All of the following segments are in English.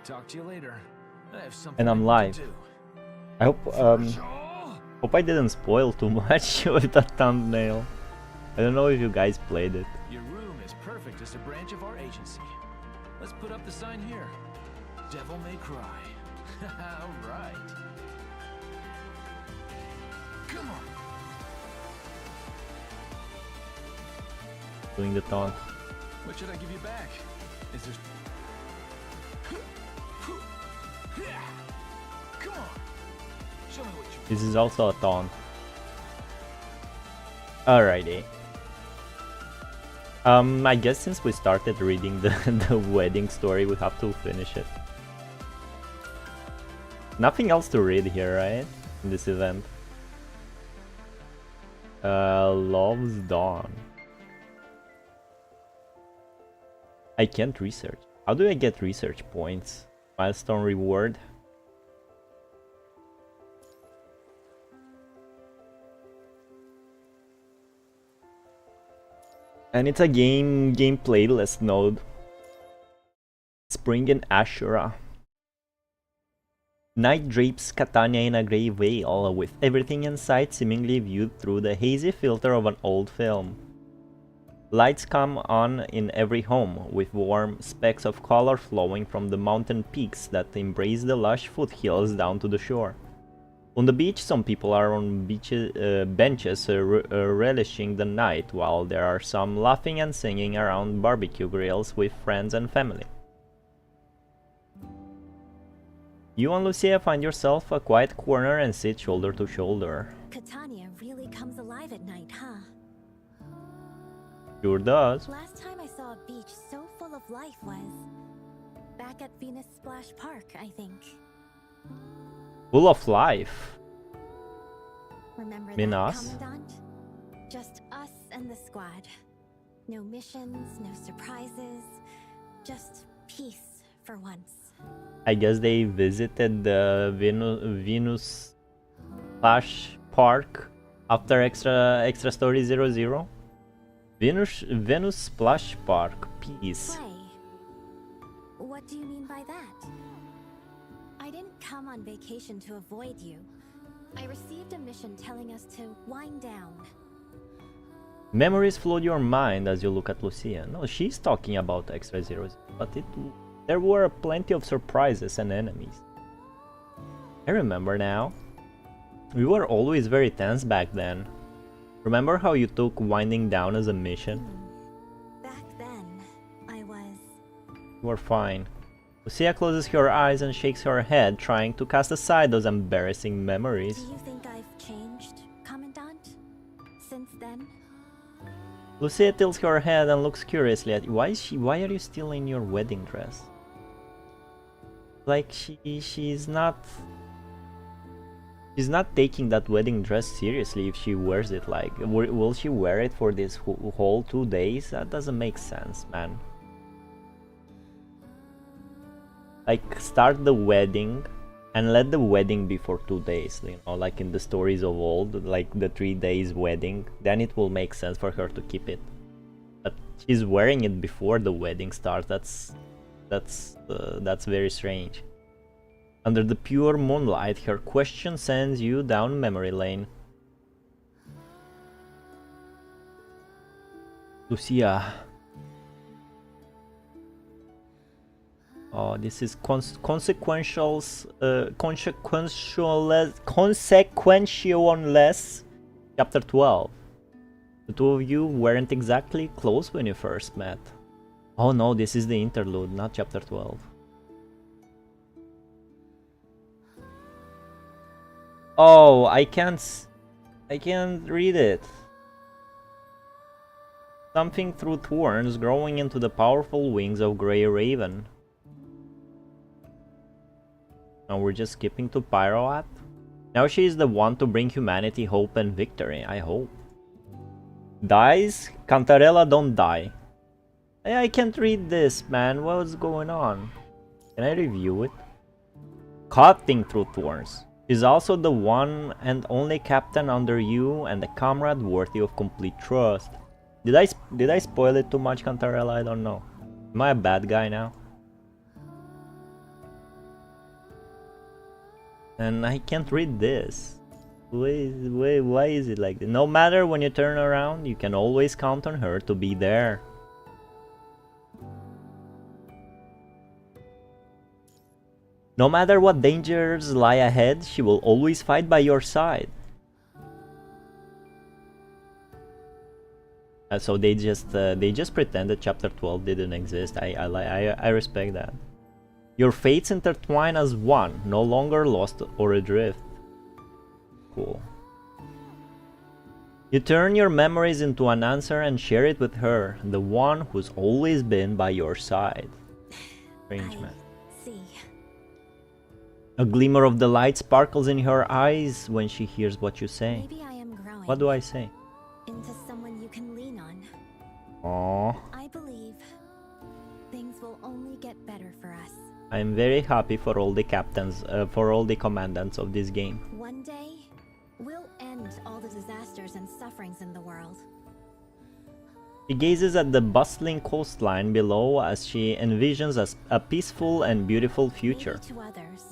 Talk to you later. I have something And I'm I need to live. do. I hope I didn't spoil too much with the thumbnail. I don't know if you guys played it. Your room is perfect as a branch of our agency. Let's put up the sign here. Devil may cry. All right. Come on. Doing the taunt. What should I give you back? Is there... Come on. Show me what you... This is also a taunt. Alrighty. I guess since we started reading the wedding story, we have to finish it. Nothing else to read here, right? In this event. Love's Dawn. I can't research. How do I get research points? Milestone reward. And it's a game playlist node. Spring in Ashura. Night drapes Catania in a grey veil, with everything in sight seemingly viewed through the hazy filter of an old film. Lights come on in every home, with warm specks of color flowing from the mountain peaks that embrace the lush foothills down to the shore. On the beach, some people are on benches relishing the night, while there are some laughing and singing around barbecue grills with friends and family. You and Lucia find yourself a quiet corner and sit shoulder to shoulder. Catania really comes alive at night, huh? Sure does. Last time I saw a beach so full of life was back at Venus Splash Park, I think. Full of life. Remember Mean that, us? Commandant? Just us and the squad. No missions, no surprises. Just peace for once. I guess they visited the Venus Splash Park after extra story 00. Venus Splash Park, peace. Play. What do you mean by that? I didn't come on vacation to avoid you. I received a mission telling us to wind down. Memories flood your mind as you look at Lucia. No, she's talking about extra 00, but there were plenty of surprises and enemies. I remember now. We were always very tense back then. Remember how you took winding down as a mission? Back then, I was... You were fine. Lucia closes her eyes and shakes her head, trying to cast aside those embarrassing memories. Do you think I've changed, Commandant? Since then? Lucia tilts her head and looks curiously at you. Why are you still in your wedding dress? Like she's not taking that wedding dress seriously if she wears it. Like, will she wear it for this whole 2 days? That doesn't make sense, man. Like, start the wedding and let the wedding be for 2 days, you know, like in the stories of old, like the 3 days wedding. Then it will make sense for her to keep it. But she's wearing it before the wedding starts. That's very strange. Under the pure moonlight, her question sends you down memory lane. Lucia. Oh, this is consequentialness. Chapter 12. The two of you weren't exactly close when you first met. Oh no, this is the interlude, not chapter 12. Oh, I can't read it. Something through thorns growing into the powerful wings of Grey Raven. And we're just skipping to Pyroat. Now she is the one to bring humanity hope and victory, I hope. Dies? Cantarella, don't die. I can't read this, man. What's going on? Can I review it? Cutting through thorns. She's also the one and only captain under you and a comrade worthy of complete trust. Did I spoil it too much, Cantarella? I don't know. Am I a bad guy now? And I can't read this. Why is it like that? No matter when you turn around, you can always count on her to be there. No matter what dangers lie ahead, she will always fight by your side. So they just pretend that chapter 12 didn't exist. I respect that. Your fates intertwine as one, no longer lost or adrift. Cool. You turn your memories into an answer and share it with her, the one who's always been by your side. Strange man. See. A glimmer of delight sparkles in her eyes when she hears what you say. Maybe I am growing. What do I say? Into someone you can lean on. Aww. I believe things will only get better for us. I am very happy for all the captains, for all the commandants of this game. One day, we'll end all the disasters and sufferings in the world. She gazes at the bustling coastline below as she envisions a peaceful and beautiful future. Maybe to others,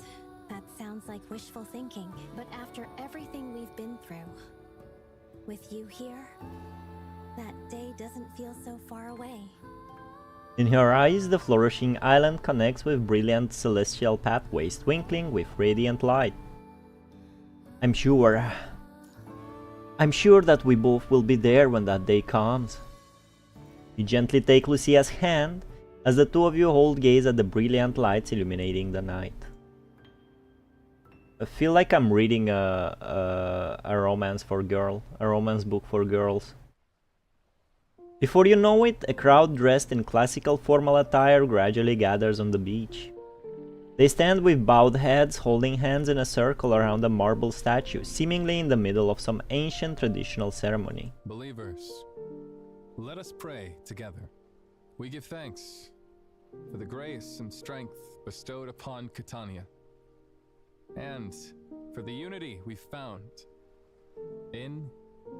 that sounds like wishful thinking. But after everything we've been through, with you here, that day doesn't feel so far away. In her eyes, the flourishing island connects with brilliant celestial pathways twinkling with radiant light. I'm sure that we both will be there when that day comes. You gently take Lucia's hand as the two of you hold gaze at the brilliant lights illuminating the night. I feel like I'm reading a romance book for girls. Before you know it, a crowd dressed in classical formal attire gradually gathers on the beach. They stand with bowed heads, holding hands in a circle around a marble statue, seemingly in the middle of some ancient traditional ceremony. Believers, let us pray together. We give thanks for the grace and strength bestowed upon Catania, and for the unity we found in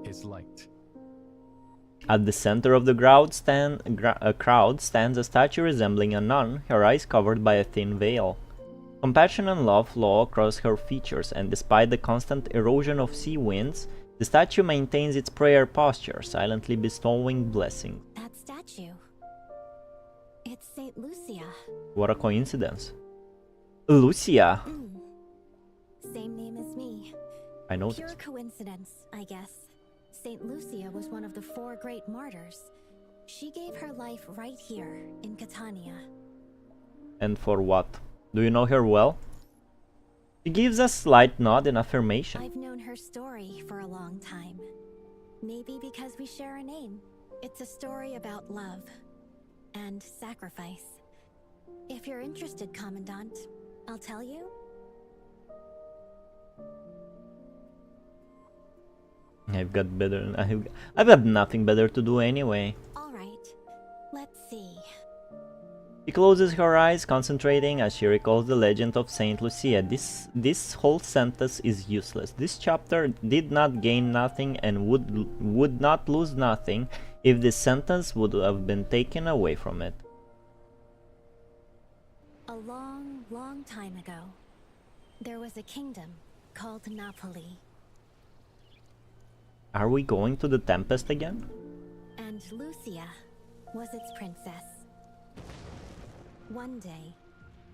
his light. At the center of the crowd stands a statue resembling a nun, her eyes covered by a thin veil. Compassion and love flow across her features, and despite the constant erosion of sea winds, the statue maintains its prayer posture, silently bestowing blessings. That statue. It's Saint Lucia. What a coincidence. Lucia! Same name as me. I know Pure this. coincidence, I guess. Saint Lucia was one of the 4 great martyrs. She gave her life right here in Catania. And for what? Do you know her well? She gives a slight nod in affirmation. I've known her story for a long time. Maybe because we share a name. It's a story about love and sacrifice. If you're interested, Commandant, I'll tell you. I've got nothing better to do anyway. All right, let's see. She closes her eyes, concentrating as she recalls the legend of Saint Lucia. This whole sentence is useless. This chapter did not gain nothing and would not lose nothing if this sentence would have been taken away from it. A long, long time ago, there was a kingdom called Napoli. Are we going to the Tempest again? And Lucia was its princess. One day,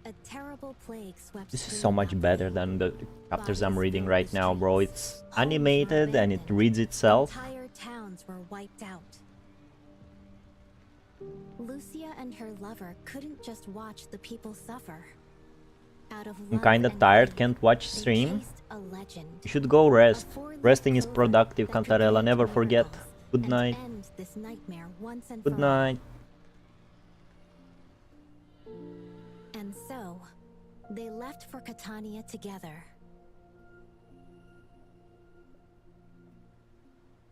a terrible plague swept This is through so much Napoli. better than the chapters I'm reading right now, bro. It's animated and it reads itself. Entire towns were wiped out. Lucia and her lover couldn't just watch the people suffer. Out of I'm love kinda and tired, faith, can't watch they stream. chased a legend. You should go rest. A four-leaf Resting is clover productive, that could Cantarella. grant Never forget. miracles Good and night. end this nightmare once and Good for all. night. And so, they left for Catania together.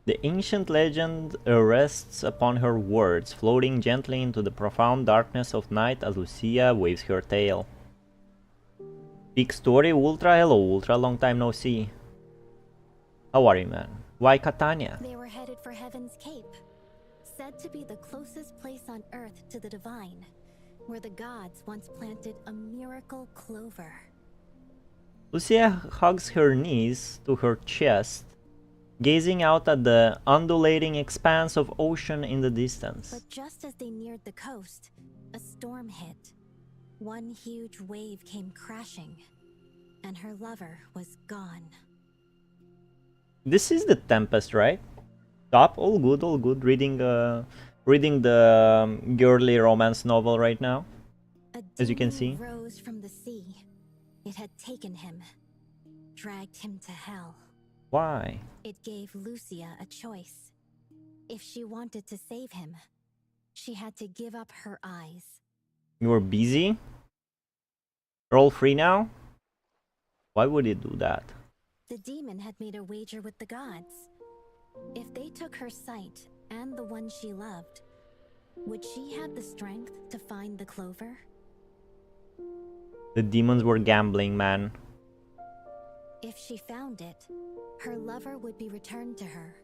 The ancient legend rests upon her words, floating gently into the profound darkness of night as Lucia waves her tail. Big story, Ultra. Hello, Ultra. Long time no see. How are you, man? Why Catania? They were headed for Heaven's Cape, said to be the closest place on Earth to the divine, where the gods once planted a miracle clover. Lucia hugs her knees to her chest, gazing out at the undulating expanse of ocean in the distance. But just as they neared the coast, a storm hit. One huge wave came crashing, and her lover was gone. This is the Tempest, right? Stop, all good. Reading the girly romance novel right now, as you can see. A demon rose from the sea. It had taken him, dragged him to hell. Why? It gave Lucia a choice. If she wanted to save him, she had to give up her eyes. You're busy? You're all free now? Why would you do that? The demon had made a wager with the gods. If they took her sight and the one she loved, would she have the strength to find the clover? The demons were gambling, man. If she found it, her lover would be returned to her,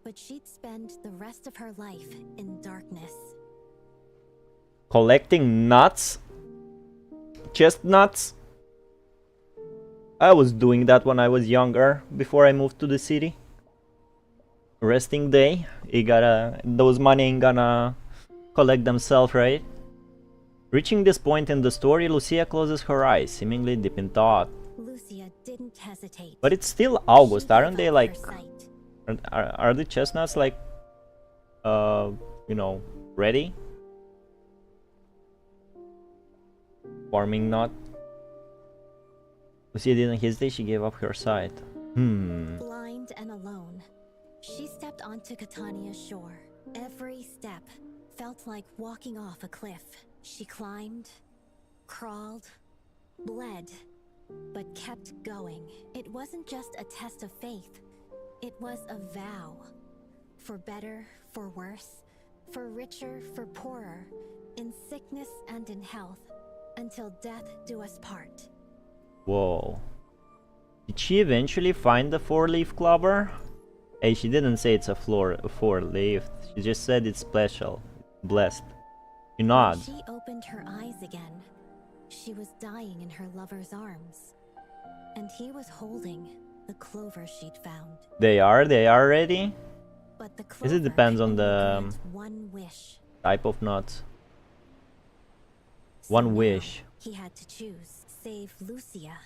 but she'd spend the rest of her life in darkness. Collecting nuts? Chestnuts? I was doing that when I was younger, before I moved to the city. Resting day, those money ain't gonna collect themselves, right? Reaching this point in the story, Lucia closes her eyes, seemingly deep in thought. Lucia didn't hesitate. But it's still August, She aren't gave they? up Like, her sight. are the chestnuts like, you know, ready? Farming nut. Lucia didn't hesitate, she gave up her sight. Blind and alone, she stepped onto Catania's shore. Every step felt like walking off a cliff. She climbed, crawled, bled, but kept going. It wasn't just a test of faith. It was a vow. For better, for worse, for richer, for poorer, in sickness and in health, until death do us part. Whoa. Did she eventually find the four-leaf clover? Hey, she didn't say it's a four-leaf. She just said it's special. Blessed. She nods. When she opened her eyes again, she was dying in her lover's arms. And he was holding the clover she'd found. They are ready? But the Guess it depends on could only the grant one wish. type of nuts. So One now wish. He had to choose: save Lucia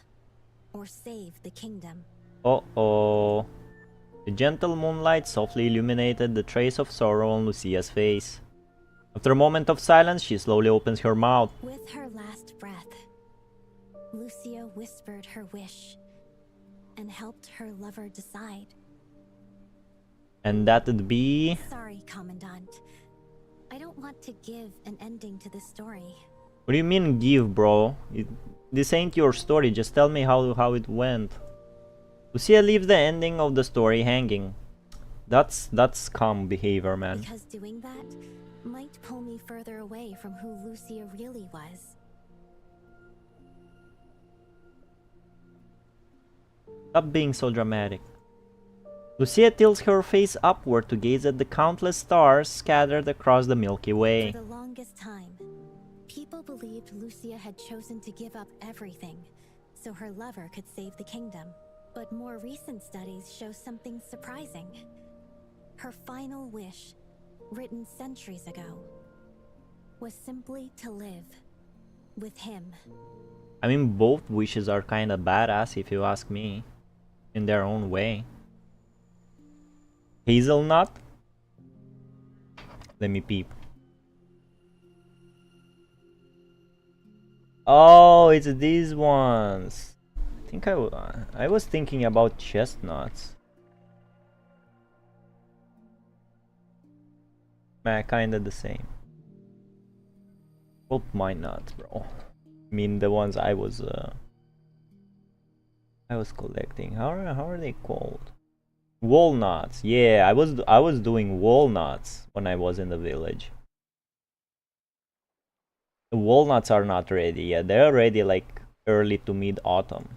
or save the kingdom. Uh-oh. The gentle moonlight softly illuminated the trace of sorrow on Lucia's face. After a moment of silence, she slowly opens her mouth. With her last breath, Lucia whispered her wish and helped her lover decide. And that would be... Sorry, Commandant. I don't want to give an ending to this story. What do you mean give, bro? This ain't your story, just tell me how it went. Lucia leaves the ending of the story hanging. That's calm behavior, man. Because doing that might pull me further away from who Lucia really was. Stop being so dramatic. Lucia tilts her face upward to gaze at the countless stars scattered across the Milky Way. For the longest time, people believed Lucia had chosen to give up everything so her lover could save the kingdom. But more recent studies show something surprising. Her final wish, written centuries ago, was simply to live with him. I mean, both wishes are kinda badass if you ask me, in their own way. Hazelnut? Let me peep. Oh, it's these ones. I think I was thinking about chestnuts. Man, kinda the same. Both my nuts, bro. I mean, the ones I was collecting. How are they called? Walnuts. Yeah, I was doing walnuts when I was in the village. The walnuts are not ready yet. They're ready like early to mid-autumn.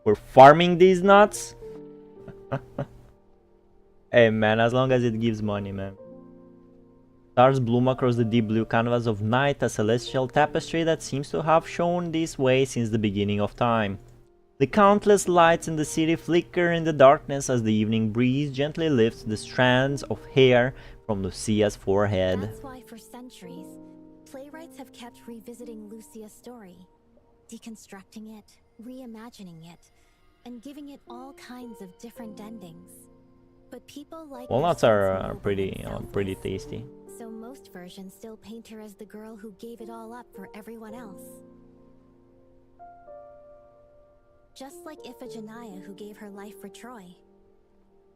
We're farming these nuts? Hey man, as long as it gives money, man. Stars bloom across the deep blue canvas of night, a celestial tapestry that seems to have shone this way since the beginning of time. The countless lights in the city flicker in the darkness as the evening breeze gently lifts the strands of hair from Lucia's forehead. That's why for centuries, playwrights have kept revisiting Lucia's story, deconstructing it, reimagining it, and giving it all kinds of different endings. But people like Walnuts are pretty selfless. tasty. So most versions still paint her as the girl who gave it all up for everyone else. Just like Iphigenia who gave her life for Troy.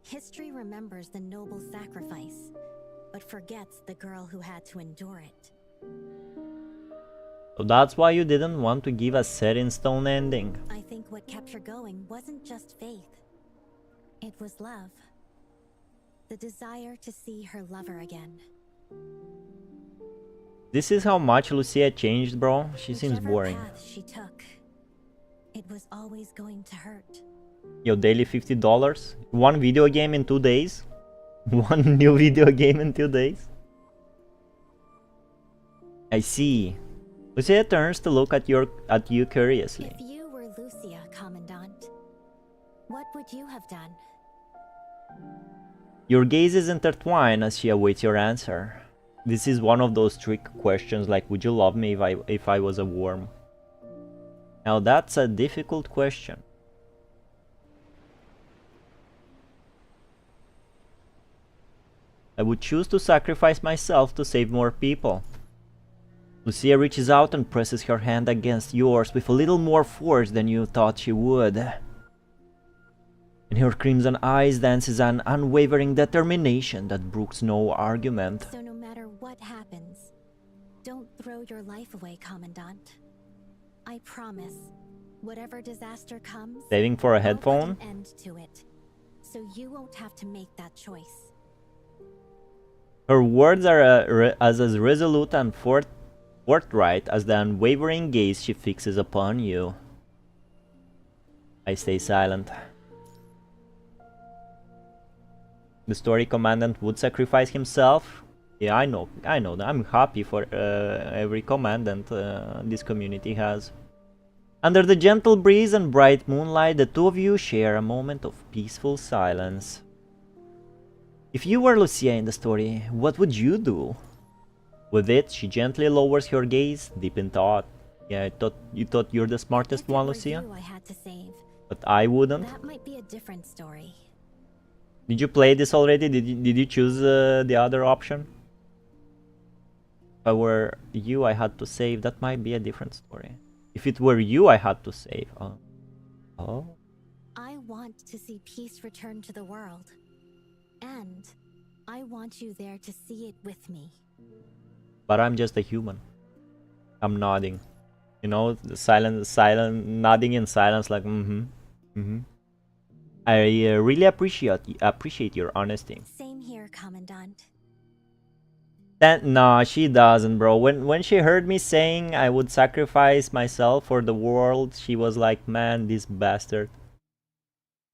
History remembers the noble sacrifice, but forgets the girl who had to endure it. So that's why you didn't want to give a set-in-stone ending. I think what kept her going wasn't just faith. It was love. The desire to see her lover again. This is how much Lucia changed, bro. She seems Whichever boring. path she took, it was always going to hurt. Yo, daily $50? One video game in 2 days? One new video game in 2 days? I see. Lucia turns to look at you curiously. If you were Lucia, Commandant, what would you have done? Your gazes intertwine as she awaits your answer. This is one of those trick questions like, would you love me if I was a worm? Now that's a difficult question. I would choose to sacrifice myself to save more people. Lucia reaches out and presses her hand against yours with a little more force than you thought she would. In her crimson eyes dances an unwavering determination that brooks no argument. So no matter what happens, don't throw your life away, Commandant. I promise, whatever disaster comes, Saving for a I'll put headphone? an end to it, so you won't have to make that choice. Her words are as resolute and forthright as the unwavering gaze she fixes upon you. I stay silent. The story commandant would sacrifice himself. Yeah, I know that. I'm happy for every commandant this community has. Under the gentle breeze and bright moonlight, the two of you share a moment of peaceful silence. If you were Lucia in the story, what would you do? With it, she gently lowers her gaze, deep in thought. Yeah, you thought you're the smartest If it one, were Lucia? you I had to save, But I wouldn't. that might be a different story. Did you play this already? Did you choose the other option? If I were you, I had to save. That might be a different story. If it were you, I had to save. Oh. I want to see peace return to the world. And I want you there to see it with me. But I'm just a human. I'm nodding. You know, the silent, nodding in silence, like I really appreciate your honesty. Same here, Commandant. No, she doesn't, bro. When she heard me saying I would sacrifice myself for the world, she was like, man, this bastard.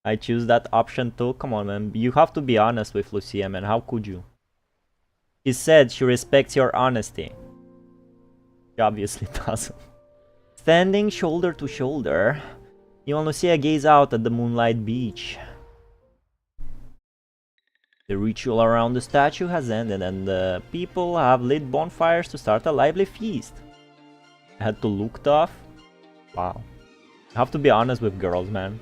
I choose that option too. Come on, man. You have to be honest with Lucia, man. How could you? She said she respects your honesty. She obviously doesn't. Standing shoulder to shoulder, you and Lucia gaze out at the moonlight beach. The ritual around the statue has ended and the people have lit bonfires to start a lively feast. I had to look tough? Wow. You have to be honest with girls, man.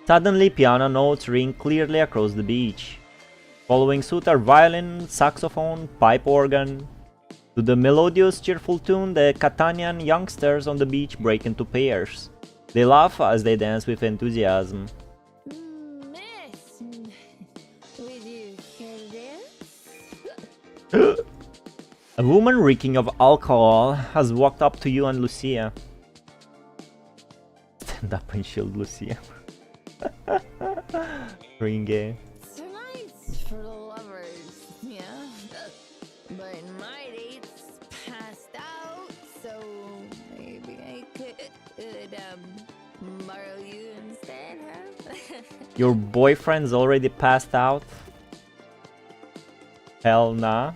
Suddenly, piano notes ring clearly across the beach. Following suit are violin, saxophone, pipe organ. To the melodious, cheerful tune, the Catanian youngsters on the beach break into pairs. They laugh as they dance with enthusiasm. Miss, would you care this? A woman reeking of alcohol has walked up to you and Lucia. Stand up and shield Lucia. Ringe. Tonight's for the lovers, yeah. But my date's passed out, so maybe I could borrow you instead, huh? Your boyfriend's already passed out? Hell nah.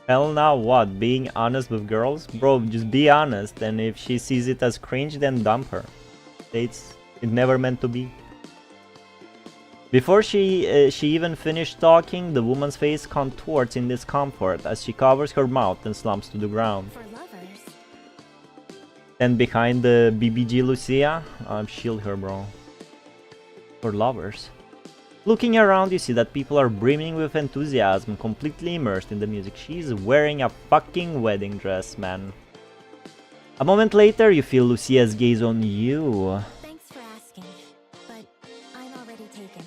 Hell now, what? Being honest with girls? Bro, just be honest, and if she sees it as cringe, then dump her. It never meant to be. Before she even finished talking, the woman's face contorts in discomfort as she covers her mouth and slumps to the ground. For lovers. And behind the BBG Lucia, shield her, bro. For lovers. Looking around, you see that people are brimming with enthusiasm, completely immersed in the music. She's wearing a fucking wedding dress, man. A moment later, you feel Lucia's gaze on you. Thanks for asking, but I'm already taken.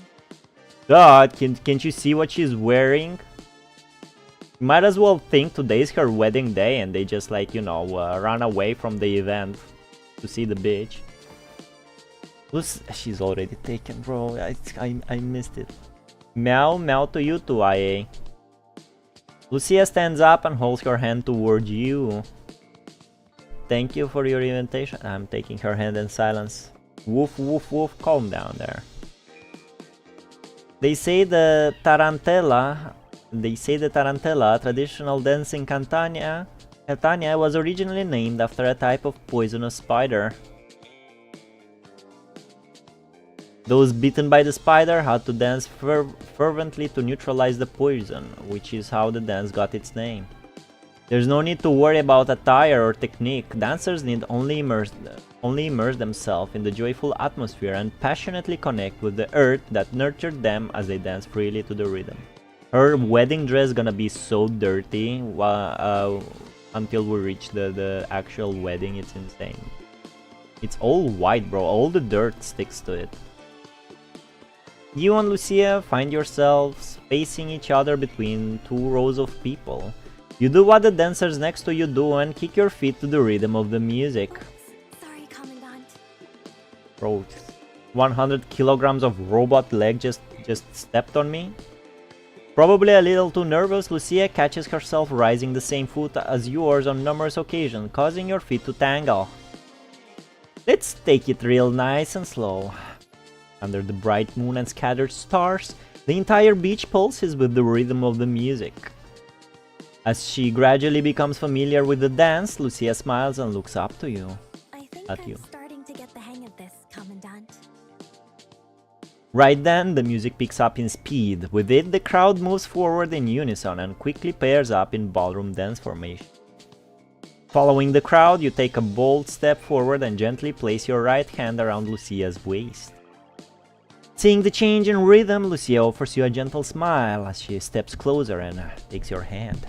God, can't you see what she's wearing? You might as well think today's her wedding day and they just, like, you know, run away from the event to see the bitch. She's already taken, bro. I missed it. Meow, meow to you too, IA. Lucia stands up and holds her hand toward you. Thank you for your invitation. I'm taking her hand in silence. Woof, woof, woof. Calm down there. They say the tarantella, traditional dance in Catania, was originally named after a type of poisonous spider. Those bitten by the spider had to dance fervently to neutralize the poison, which is how the dance got its name. There's no need to worry about attire or technique. Dancers need only immerse themselves in the joyful atmosphere and passionately connect with the earth that nurtured them as they dance freely to the rhythm. Her wedding dress gonna be so dirty until we reach the actual wedding. It's insane. It's all white, bro. All the dirt sticks to it. You and Lucia find yourselves facing each other between two rows of people. You do what the dancers next to you do and kick your feet to the rhythm of the music. Sorry, Commandant. Bro, 100 kilograms of robot leg just stepped on me? Probably a little too nervous, Lucia catches herself rising the same foot as yours on numerous occasions, causing your feet to tangle. Let's take it real nice and slow. Under the bright moon and scattered stars, the entire beach pulses with the rhythm of the music. As she gradually becomes familiar with the dance, Lucia smiles and looks up to you. I think I'm starting to get the hang of this, Commandant. Right then, the music picks up in speed. With it, the crowd moves forward in unison and quickly pairs up in ballroom dance formation. Following the crowd, you take a bold step forward and gently place your right hand around Lucia's waist. Seeing the change in rhythm, Lucia offers you a gentle smile as she steps closer and takes your hand.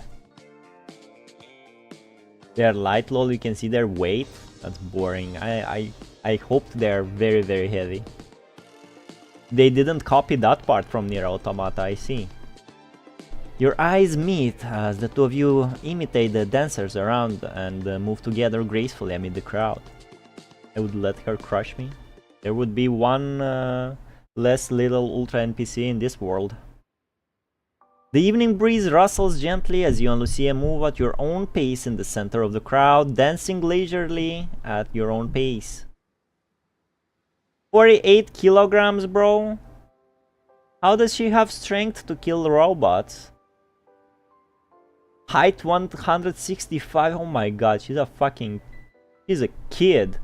They're light, lol, you can see their weight. That's boring. I hoped they're very, very heavy. They didn't copy that part from Nier Automata, I see. Your eyes meet as the two of you imitate the dancers around and move together gracefully amid the crowd. I would let her crush me. There would be one less little Ultra NPC in this world. The evening breeze rustles gently as you and Lucia move at your own pace in the center of the crowd, dancing leisurely at your own pace. 48 kilograms, bro? How does she have strength to kill robots? Height 165, oh my god, she's a kid.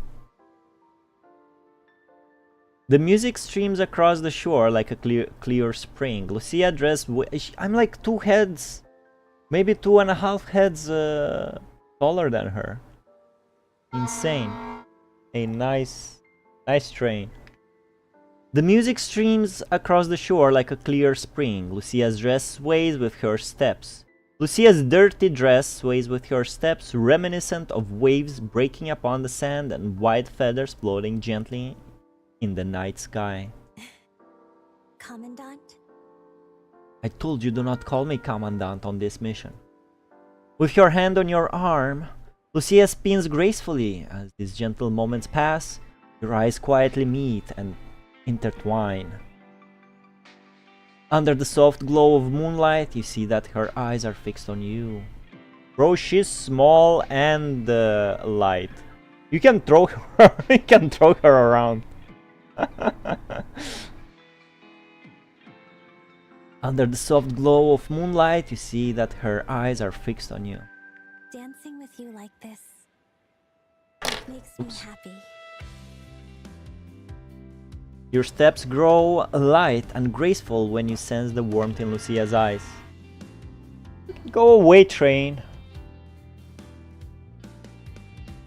The music streams across the shore like a clear spring. Lucia dressed I'm like 2 heads, maybe 2.5 heads taller than her. Insane. A nice train. The music streams across the shore like a clear spring. Lucia's dress sways with her steps. Lucia's dirty dress sways with her steps, reminiscent of waves breaking upon the sand and white feathers floating gently in the night sky. Commandant? I told you do not call me Commandant on this mission. With your hand on your arm, Lucia spins gracefully. As these gentle moments pass, your eyes quietly meet and intertwine. Under the soft glow of moonlight, you see that her eyes are fixed on you. Bro, she's small and light. You can throw her, you can throw her around. Under the soft glow of moonlight, you see that her eyes are fixed on you. Dancing with you like this, it makes me happy. Your steps grow light and graceful when you sense the warmth in Lucia's eyes. Go away, train.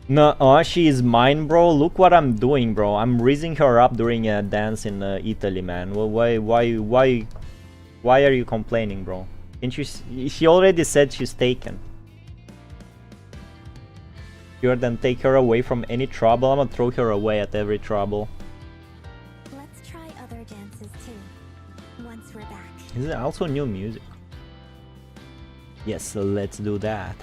No, she is mine, bro. Look what I'm doing, bro. I'm raising her up during a dance in Italy, man. Well, why are you complaining, bro? Can't you? She already said she's taken. You're then take her away from any trouble. I'm gonna throw her away at every trouble. Let's try other dances too, once we're back. Is there also new music? Yes, so let's do that.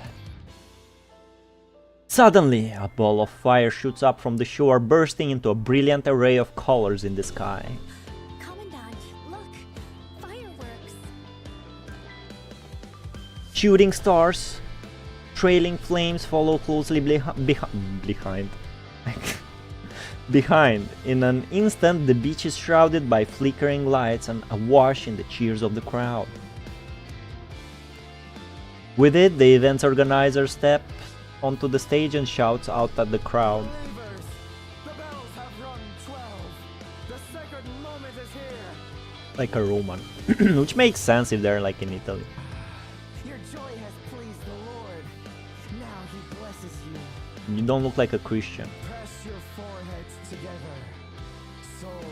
Suddenly, a ball of fire shoots up from the shore, bursting into a brilliant array of colors in the sky. Commandant, look! Fireworks! Shooting stars, trailing flames follow closely behind. Behind. In an instant, the beach is shrouded by flickering lights and awash in the cheers of the crowd. With it, the event's organizer steps onto the stage and shouts out at the crowd. Believers, the bells have rung 12. The sacred moment is here. Like a Roman. Which makes sense if they're like in Italy. Your joy has pleased the Lord. Now he blesses you. You don't look like a Christian. Press your foreheads together. Soul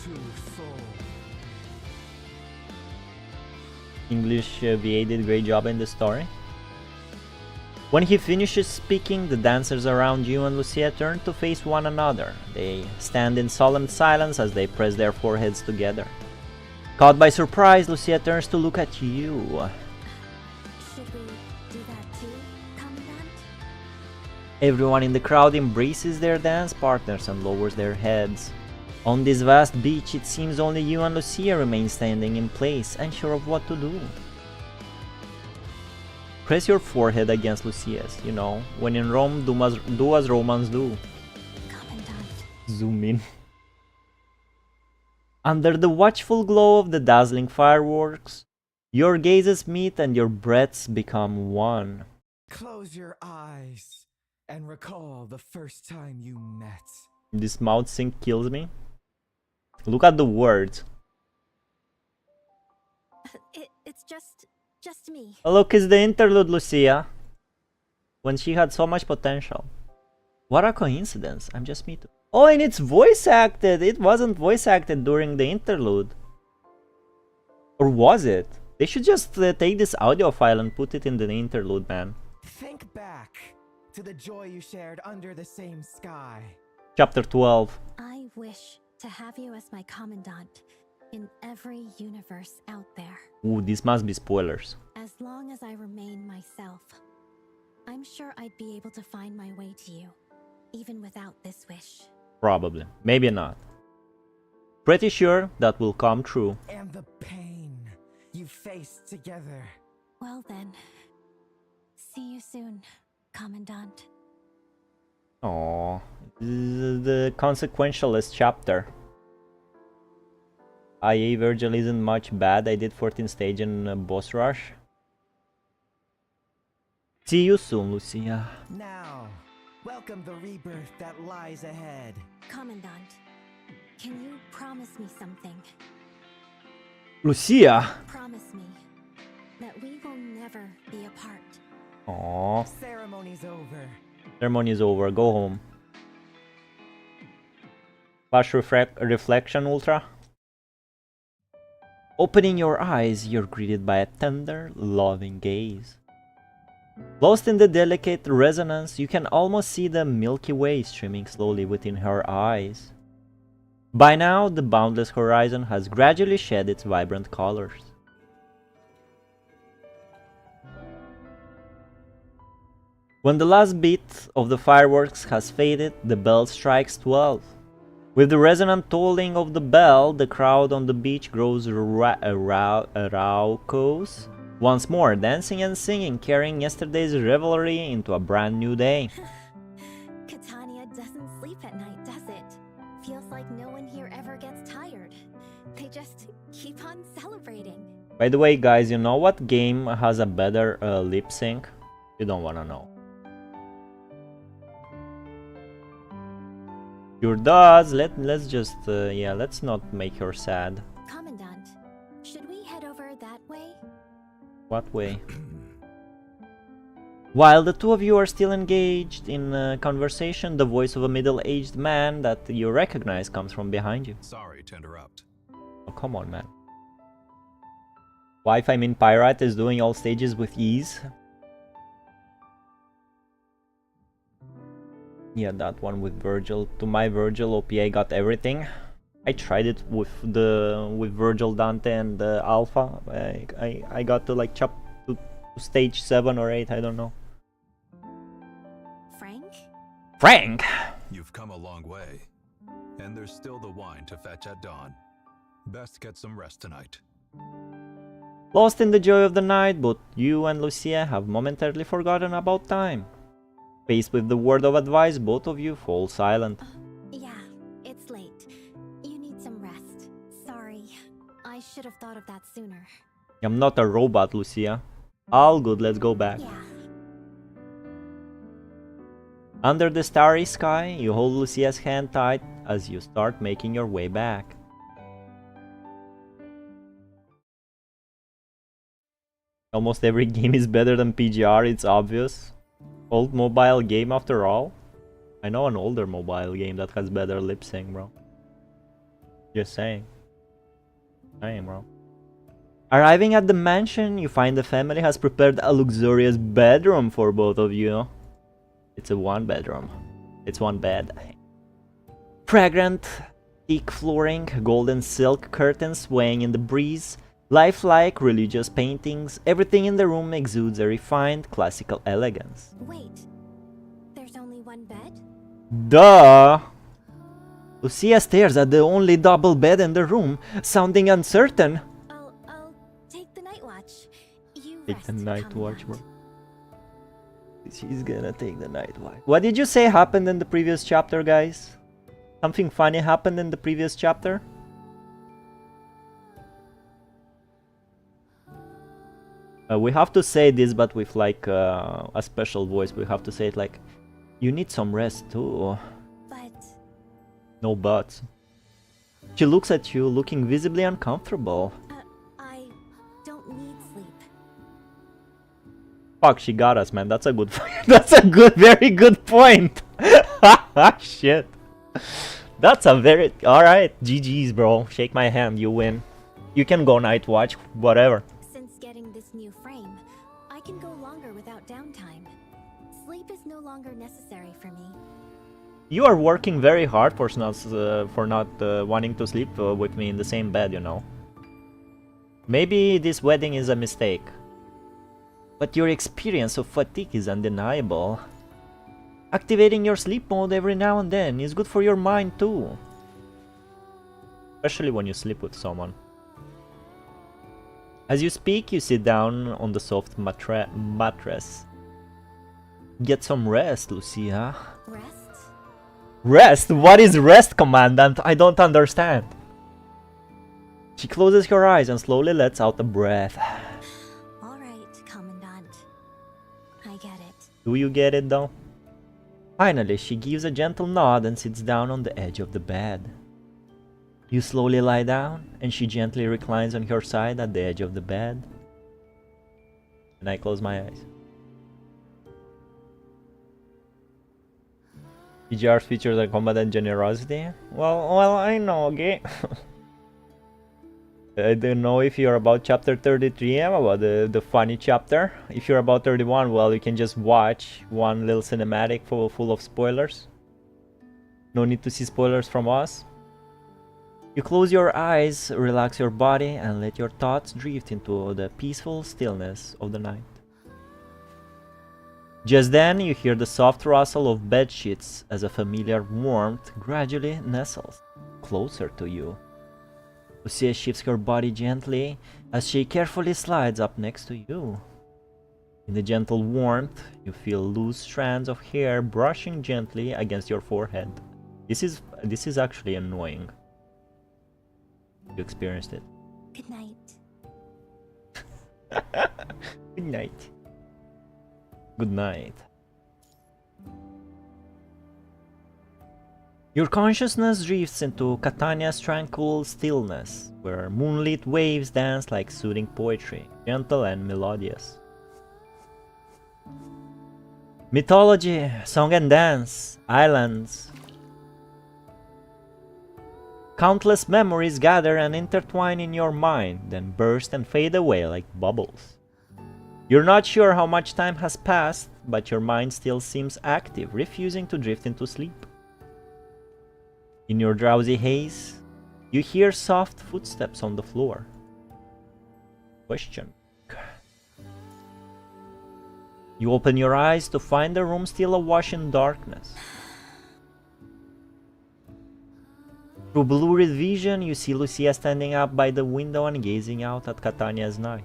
to soul. English VA did a great job in the story. When he finishes speaking, the dancers around you and Lucia turn to face one another. They stand in solemn silence as they press their foreheads together. Caught by surprise, Lucia turns to look at you. Should we do that too, Commandant? Everyone in the crowd embraces their dance partners and lowers their heads. On this vast beach, it seems only you and Lucia remain standing in place, unsure of what to do. Press your forehead against Lucia's, you know, when in Rome, do as Romans do. Commandant. Zoom in. Under the watchful glow of the dazzling fireworks, your gazes meet and your breaths become one. Close your eyes and recall the first time you met. This mouth sync kills me. Look at the words. It's just me. Oh, look, it's the interlude, Lucia. When she had so much potential. What a coincidence. I'm just me too. Oh, and it's voice acted. It wasn't voice acted during the interlude. Or was it? They should just take this audio file and put it in the interlude, man. Think back to the joy you shared under the same sky. Chapter 12. I wish to have you as my commandant in every universe out there. Ooh, this must be spoilers. As long as I remain myself, I'm sure I'd be able to find my way to you, even without this wish. Probably. Maybe not. Pretty sure that will come true. And the pain you faced together. Well then, see you soon, Commandant. Aww. This is the consequentialist chapter. IA Virgil isn't much bad. I did 14 stage in boss rush. See you soon, Lucia. Now, welcome the rebirth that lies ahead. Commandant, can you promise me something? Lucia! Promise me that we will never be apart. Aww. Ceremony's over. Ceremony is over. Go home. Flash reflection ultra. Opening your eyes, you're greeted by a tender, loving gaze. Lost in the delicate resonance, you can almost see the Milky Way streaming slowly within her eyes. By now, the boundless horizon has gradually shed its vibrant colors. When the last beat of the fireworks has faded, the bell strikes 12. With the resonant tolling of the bell, the crowd on the beach grows raucous. Once more, dancing and singing, carrying yesterday's revelry into a brand new day. Catania doesn't sleep at night, does it? Feels like no one here ever gets tired. They just keep on celebrating. By the way, guys, you know what game has a better lip sync? You don't wanna know. Sure does. Let's just yeah, let's not make her sad. Commandant, should we head over that way? What way? While the two of you are still engaged in conversation, the voice of a middle-aged man that you recognize comes from behind you. Sorry to interrupt. Oh, come on, man. Wi-Fi Min Pirate is doing all stages with ease. Yeah, that one with Virgil. To my Virgil, OPA got everything. I tried it with Virgil, Dante, and Alpha. I got to like chop to stage 7 or 8. I don't know. Frank! You've come a long way. And there's still the wine to fetch at dawn. Best get some rest tonight. Lost in the joy of the night, both you and Lucia have momentarily forgotten about time. Faced with the word of advice, both of you fall silent. Yeah, it's late. You need some rest. Sorry. I should have thought of that sooner. I'm not a robot, Lucia. All good, let's go back. Yeah. Under the starry sky, you hold Lucia's hand tight as you start making your way back. Almost every game is better than PGR, it's obvious. Old mobile game after all. I know an older mobile game that has better lip sync, bro. Just saying. Bro. Arriving at the mansion, you find the family has prepared a luxurious bedroom for both of you. It's a one bedroom. It's one bed. Fragrant, teak flooring, golden silk curtains swaying in the breeze, lifelike religious paintings. Everything in the room exudes a refined classical elegance. Wait, there's only one bed? Duh! Lucia stares at the only double bed in the room, sounding uncertain. I'll take the night watch. You Take rest, the night watch, bro. Commandant. She's gonna take the night watch. What did you say happened in the previous chapter, guys? Something funny happened in the previous chapter? We have to say this, but with like a special voice. We have to say it like, you need some rest too. But No buts. She looks at you, looking visibly uncomfortable. I don't need sleep. Fuck, she got us, man. That's a good that's a very good point. Shit. That's a very... Alright, GG's, bro. Shake my hand, you win. You can go night watch, whatever. Since getting this new frame, I can go longer without downtime. Sleep is no longer necessary for me. You are working very hard for not wanting to sleep with me in the same bed, you know. Maybe this wedding is a mistake. But your experience of fatigue is undeniable. Activating your sleep mode every now and then is good for your mind too. Especially when you sleep with someone. As you speak, you sit down on the soft mattress. Get some rest, Lucia. Rest? Rest? What is rest, Commandant? I don't understand. She closes her eyes and slowly lets out a breath. Alright, Commandant. I get it. Do you get it though? Finally, she gives a gentle nod and sits down on the edge of the bed. You slowly lie down, and she gently reclines on her side at the edge of the bed. And I close my eyes. PGR's features are combat and generosity? Well, I know, okay? I don't know if you're about chapter 33, I'm about the funny chapter. If you're about 31, well, you can just watch one little cinematic full of spoilers. No need to see spoilers from us. You close your eyes, relax your body, and let your thoughts drift into the peaceful stillness of the night. Just then, you hear the soft rustle of bed sheets as a familiar warmth gradually nestles closer to you. Lucia shifts her body gently as she carefully slides up next to you. In the gentle warmth, you feel loose strands of hair brushing gently against your forehead. This is actually annoying. You experienced it. Good night. Good night. Good night. Your consciousness drifts into Catania's tranquil stillness, where moonlit waves dance like soothing poetry, gentle and melodious. Mythology, song and dance, islands. Countless memories gather and intertwine in your mind, then burst and fade away like bubbles. You're not sure how much time has passed, but your mind still seems active, refusing to drift into sleep. In your drowsy haze, you hear soft footsteps on the floor. Question. You open your eyes to find the room still awash in darkness. Through blurred vision, you see Lucia standing up by the window and gazing out at Catania's night.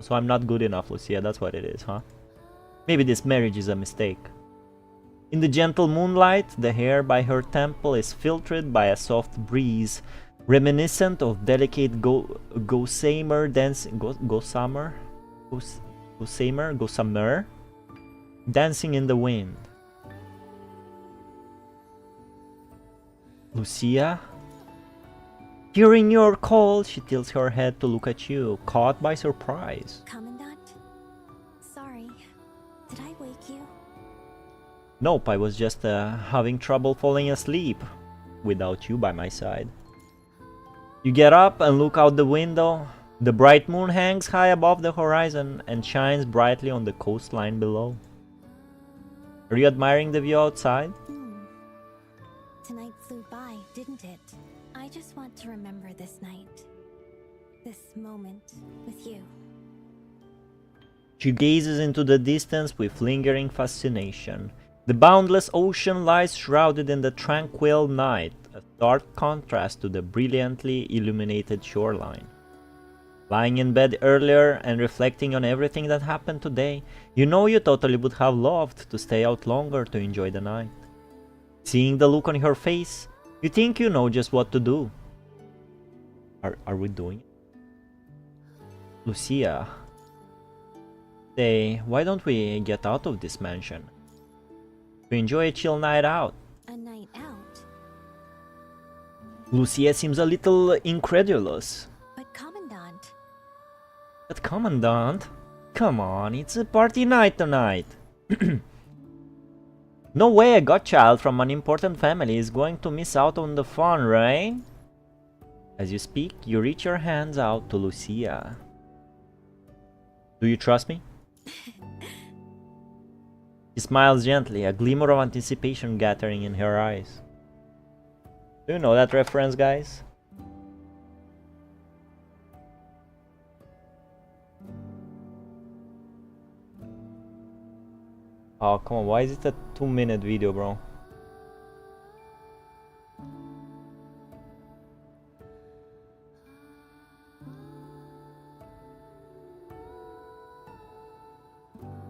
So I'm not good enough, Lucia, that's what it is, huh? Maybe this marriage is a mistake. In the gentle moonlight, the hair by her temple is filtered by a soft breeze, reminiscent of delicate gossamer dancing, gossamer dancing in the wind. Lucia? Hearing your call, she tilts her head to look at you, caught by surprise. Commandant? Sorry. Did I wake you? Nope, I was just having trouble falling asleep without you by my side. You get up and look out the window. The bright moon hangs high above the horizon and shines brightly on the coastline below. Are you admiring the view outside? Tonight flew by, didn't it? I just want to remember this night. This moment with you. She gazes into the distance with lingering fascination. The boundless ocean lies shrouded in the tranquil night, a stark contrast to the brilliantly illuminated shoreline. Lying in bed earlier and reflecting on everything that happened today, you know you totally would have loved to stay out longer to enjoy the night. Seeing the look on her face, you think you know just what to do. Are we doing it? Lucia. Say, why don't we get out of this mansion? To enjoy a chill night out. A night out? Lucia seems a little incredulous. But Commandant... But Commandant? Come on, it's a party night tonight. No way a godchild from an important family is going to miss out on the fun, right? As you speak, you reach your hands out to Lucia. Do you trust me? She smiles gently, a glimmer of anticipation gathering in her eyes. Do you know that reference, guys? Oh, come on, why is it a 2-minute video, bro?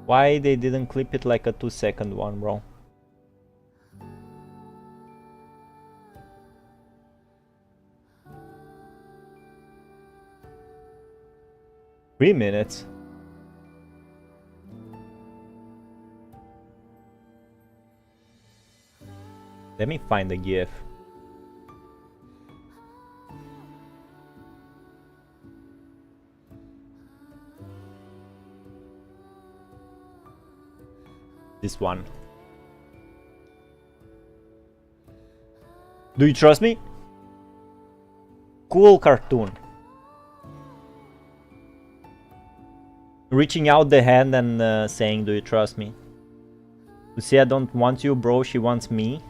Why they didn't clip it like a 2-second one, bro? Three minutes. Let me find the GIF. This one. Do you trust me? Cool cartoon. Reaching out the hand and saying, do you trust me? Lucia don't want you, bro, she wants me.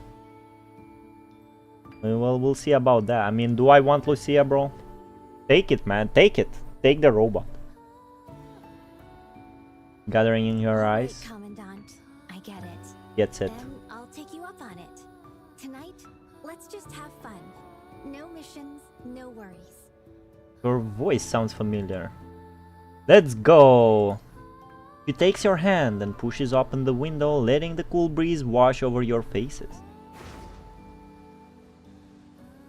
Well, we'll see about that. I mean, do I want Lucia, bro? Take it, man, take it. Take the robot. Gathering in your eyes. Commandant, I get it. Gets it. Then I'll take you up on it. Tonight, let's just have fun. No missions, no worries. Your voice sounds familiar. Let's go! She takes your hand and pushes open the window, letting the cool breeze wash over your faces.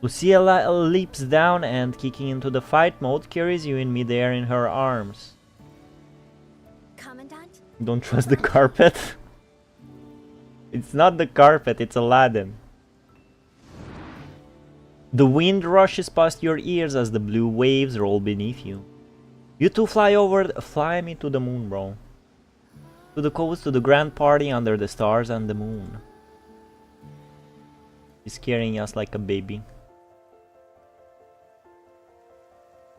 Lucia leaps down and, kicking into the fight mode, carries you in midair in her arms. Don't trust the carpet. It's not the carpet, it's Aladdin. The wind rushes past your ears as the blue waves roll beneath you. You two fly me to the moon, bro. To the coast, to the grand party under the stars and the moon. She's carrying us like a baby.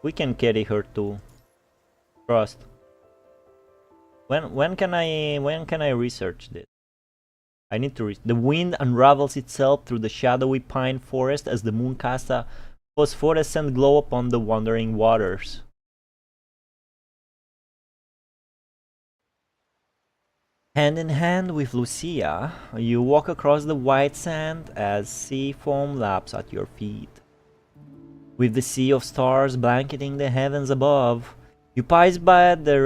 We can carry her too. Trust. When can I research this? I need to the wind unravels itself through the shadowy pine forest as the moon casts a phosphorescent glow upon the wandering waters. Hand in hand with Lucia, you walk across the white sand as sea foam laps at your feet. With the sea of stars blanketing the heavens above, you pass by the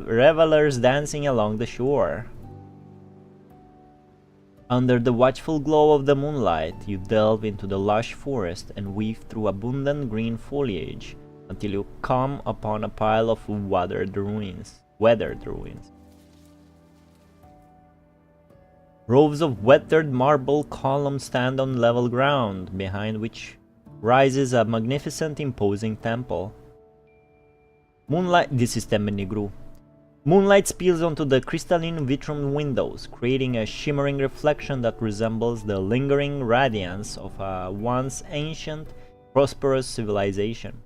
revelers dancing along the shore. Under the watchful glow of the moonlight, you delve into the lush forest and weave through abundant green foliage until you come upon a pile of weathered ruins. Rows of weathered marble columns stand on level ground, behind which rises a magnificent, imposing temple. This is Tembe Negru. Moonlight spills onto the crystalline vitrum windows, creating a shimmering reflection that resembles the lingering radiance of a once ancient, prosperous civilization.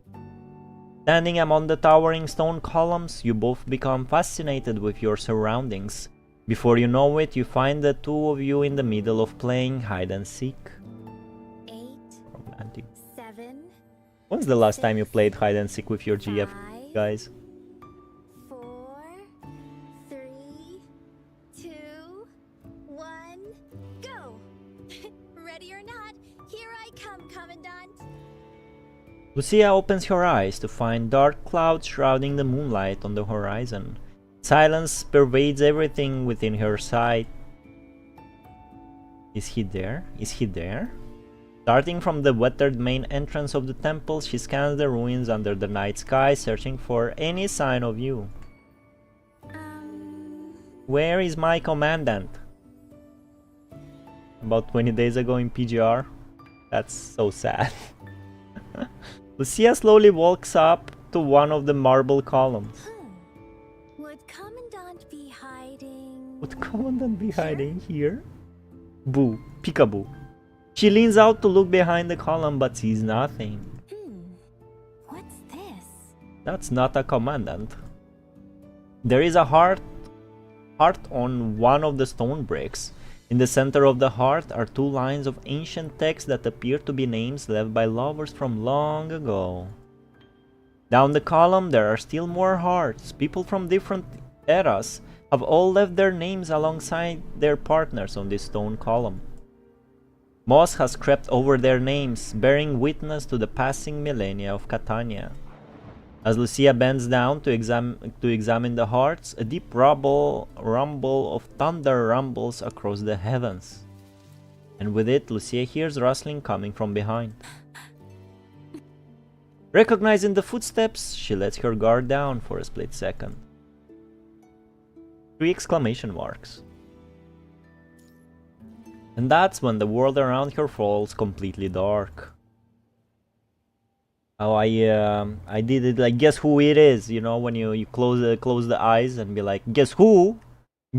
Standing among the towering stone columns, you both become fascinated with your surroundings. Before you know it, you find the two of you in the middle of playing hide and seek. 8, Romantic. 7, When's the last time you played hide and seek with your GF, 5, guys? 4, 3, 2, 1, go! Ready or not, here I come, Commandant! Lucia opens her eyes to find dark clouds shrouding the moonlight on the horizon. Silence pervades everything within her sight. Is he there? Is he there? Starting from the weathered main entrance of the temple, she scans the ruins under the night sky, searching for any sign of you. Where is my commandant? About 20 days ago in PGR? That's so sad. Lucia slowly walks up to one of the marble columns. Would Commandant be hiding? Would Commandant be hiding here? Boo. Peekaboo. She leans out to look behind the column but sees nothing. What's this? That's not a commandant. There is a heart on one of the stone bricks. In the center of the heart are two lines of ancient text that appear to be names left by lovers from long ago. Down the column there are still more hearts. People from different eras have all left their names alongside their partners on this stone column. Moss has crept over their names, bearing witness to the passing millennia of Catania. As Lucia bends down to examine the hearts, a deep rumble of thunder rumbles across the heavens. And with it, Lucia hears rustling coming from behind. Recognizing the footsteps, she lets her guard down for a split second. 3 exclamation marks. And that's when the world around her falls completely dark. Oh, I did it like guess who it is, you know, when you close the eyes and be like, guess who?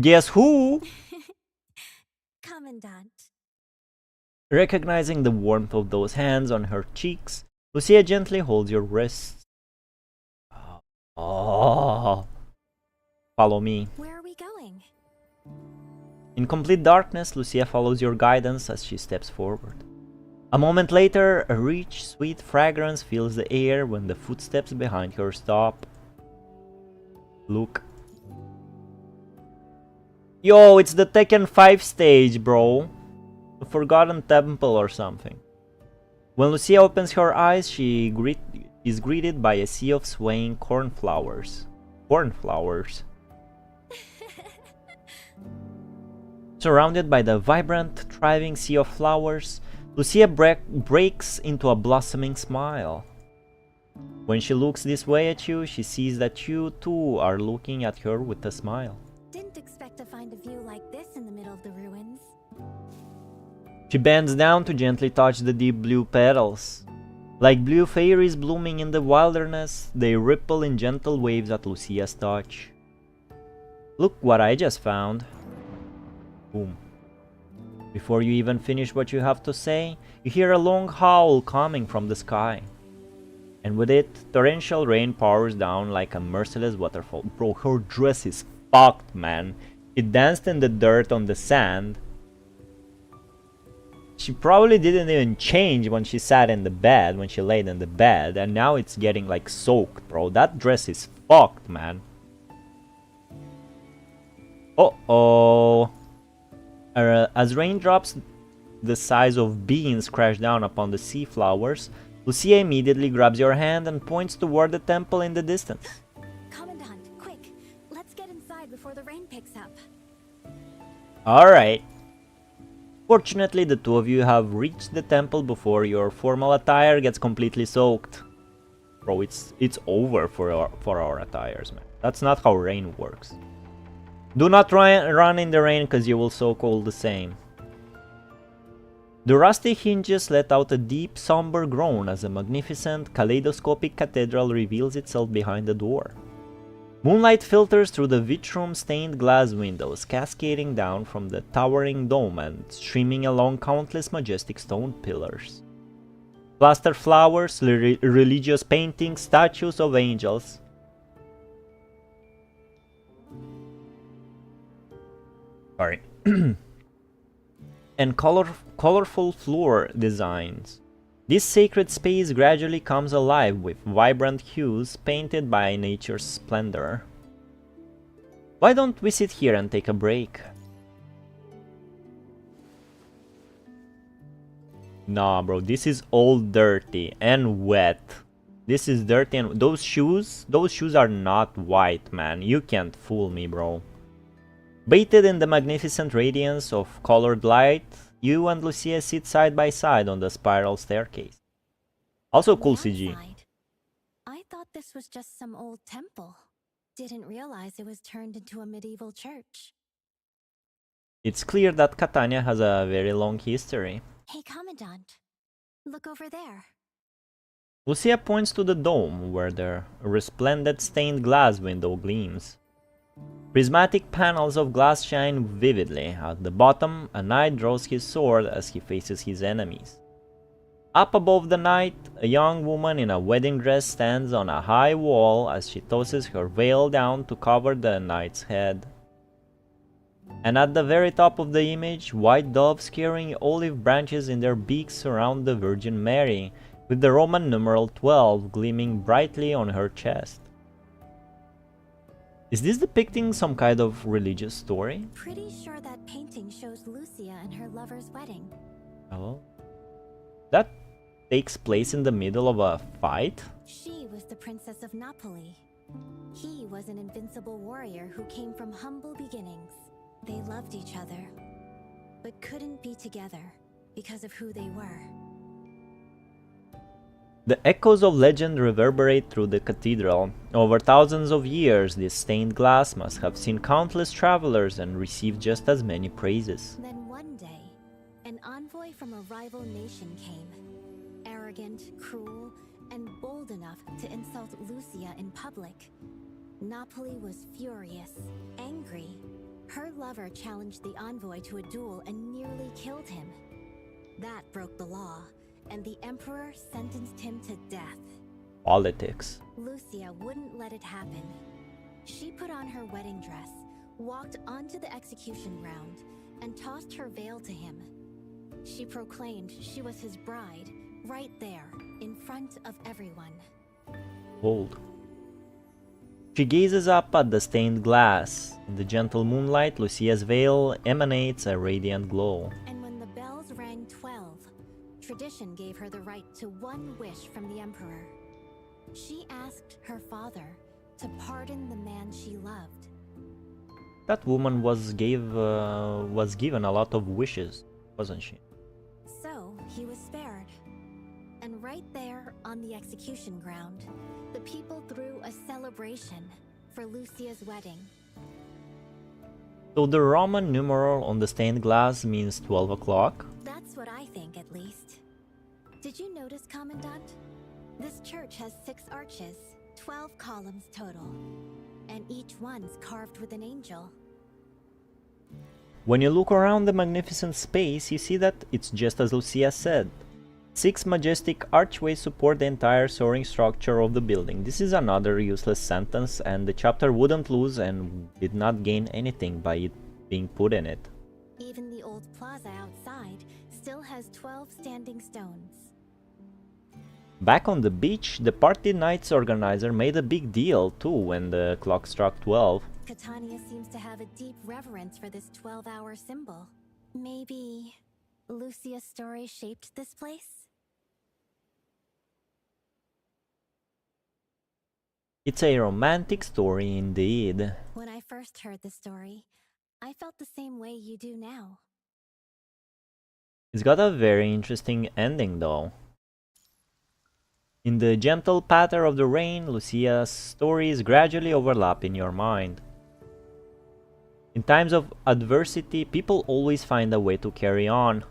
Guess who? Commandant. Recognizing the warmth of those hands on her cheeks, Lucia gently holds your wrists. Oh. Follow me. Where are we going? In complete darkness, Lucia follows your guidance as she steps forward. A moment later, a rich, sweet fragrance fills the air when the footsteps behind her stop. Look. Yo, it's the Tekken 5 stage, bro. The Forgotten Temple or something. When Lucia opens her eyes, she is greeted by a sea of swaying cornflowers. Cornflowers. Surrounded by the vibrant, thriving sea of flowers, Lucia breaks into a blossoming smile. When she looks this way at you, she sees that you too are looking at her with a smile. Didn't expect to find a view like this in the middle of the ruins. She bends down to gently touch the deep blue petals. Like blue fairies blooming in the wilderness, they ripple in gentle waves at Lucia's touch. Look what I just found. Boom. Before you even finish what you have to say, you hear a long howl coming from the sky. And with it, torrential rain pours down like a merciless waterfall. Bro, her dress is fucked, man. It danced in the dirt on the sand. She probably didn't even change when she sat in the bed, when she laid in the bed, and now it's getting like soaked, bro. That dress is fucked, man. Uh-oh. As raindrops the size of beans crash down upon the sea flowers, Lucia immediately grabs your hand and points toward the temple in the distance. Commandant, quick! Let's get inside before the rain picks up. Alright. Fortunately, the two of you have reached the temple before your formal attire gets completely soaked. Bro, it's over for our attires, man. That's not how rain works. Do not run in the rain, cause you will soak all the same. The rusty hinges let out a deep, somber groan as a magnificent, kaleidoscopic cathedral reveals itself behind the door. Moonlight filters through the vitrum-stained glass windows, cascading down from the towering dome and streaming along countless majestic stone pillars. Plaster flowers, religious paintings, statues of angels. Sorry. And colorful floor designs. This sacred space gradually comes alive with vibrant hues painted by nature's splendor. Why don't we sit here and take a break? Nah, bro, this is all dirty and wet. This is dirty and those shoes are not white, man. You can't fool me, bro. Bathed in the magnificent radiance of colored light, you and Lucia sit side by side on the spiral staircase. Also cool CG. Outside. I thought this was just some old temple. Didn't realize it was turned into a medieval church. It's clear that Catania has a very long history. Hey, Commandant. Look over there. Lucia points to the dome where the resplendent stained glass window gleams. Prismatic panels of glass shine vividly. At the bottom, a knight draws his sword as he faces his enemies. Up above the knight, a young woman in a wedding dress stands on a high wall as she tosses her veil down to cover the knight's head. And at the very top of the image, white doves carrying olive branches in their beaks surround the Virgin Mary, with the Roman numeral 12 gleaming brightly on her chest. Is this depicting some kind of religious story? Pretty sure that painting shows Lucia and her lover's wedding. Oh. That takes place in the middle of a fight? She was the Princess of Napoli. He was an invincible warrior who came from humble beginnings. They loved each other, but couldn't be together because of who they were. The echoes of legend reverberate through the cathedral. Over thousands of years, this stained glass must have seen countless travelers and received just as many praises. Then one day, an envoy from a rival nation came. Arrogant, cruel, and bold enough to insult Lucia in public. Napoli was furious, angry. Her lover challenged the envoy to a duel and nearly killed him. That broke the law, and the emperor sentenced him to death. Politics. Lucia wouldn't let it happen. She put on her wedding dress, walked onto the execution ground, and tossed her veil to him. She proclaimed she was his bride, right there, in front of everyone. Bold. She gazes up at the stained glass. In the gentle moonlight, Lucia's veil emanates a radiant glow. And when the bells rang 12, tradition gave her the right to one wish from the emperor. She asked her father to pardon the man she loved. That woman was given a lot of wishes, wasn't she? So he was spared. And right there on the execution ground, the people threw a celebration for Lucia's wedding. So the Roman numeral on the stained glass means 12 o'clock? That's what I think, at least. Did you notice, Commandant? This church has 6 arches, 12 columns total, and each one's carved with an angel. When you look around the magnificent space, you see that it's just as Lucia said. 6 majestic archways support the entire soaring structure of the building. This is another useless sentence, and the chapter wouldn't lose and did not gain anything by it being put in it. Even the old plaza outside still has 12 standing stones. Back on the beach, the party night's organizer made a big deal too when the clock struck 12. Catania seems to have a deep reverence for this 12-hour symbol. Maybe Lucia's story shaped this place? It's a romantic story indeed. When I first heard the story, I felt the same way you do now. It's got a very interesting ending though. In the gentle patter of the rain, Lucia's stories gradually overlap in your mind. In times of adversity, people always find a way to carry on.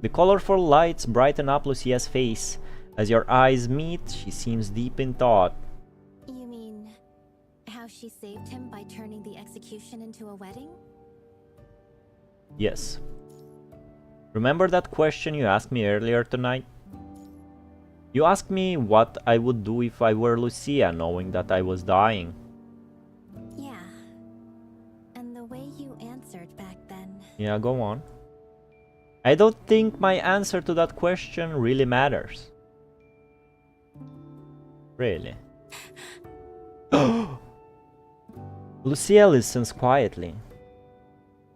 The colorful lights brighten up Lucia's face. As your eyes meet, she seems deep in thought. You mean how she saved him by turning the execution into a wedding? Yes. Remember that question you asked me earlier tonight? You asked me what I would do if I were Lucia, knowing that I was dying. Yeah. And the way you answered back then. Yeah, go on. I don't think my answer to that question really matters. Really. Lucia listens quietly.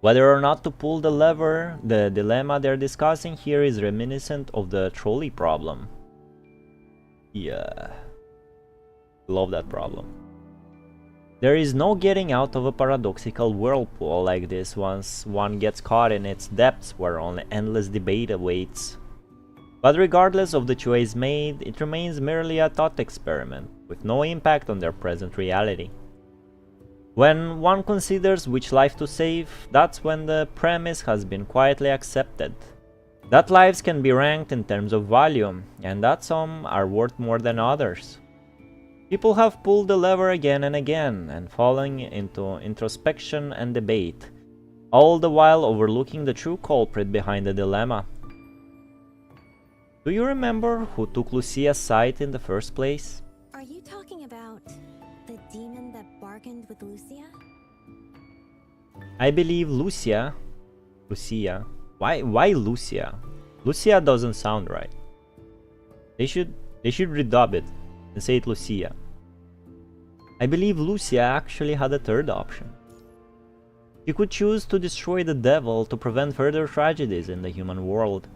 Whether or not to pull the lever, the dilemma they're discussing here is reminiscent of the trolley problem. Yeah. Love that problem. There is no getting out of a paradoxical whirlpool like this once one gets caught in its depths where only endless debate awaits. But regardless of the choice made, it remains merely a thought experiment, with no impact on their present reality. When one considers which life to save, that's when the premise has been quietly accepted. That lives can be ranked in terms of value, and that some are worth more than others. People have pulled the lever again and again, and fallen into introspection and debate, all the while overlooking the true culprit behind the dilemma. Do you remember who took Lucia's side in the first place? Are you talking about the demon that bargained with Lucia? I believe Lucia. Why Lucia? Lucia doesn't sound right. They should redub it and say it Lucia. I believe Lucia actually had a third option. She could choose to destroy the devil to prevent further tragedies in the human world.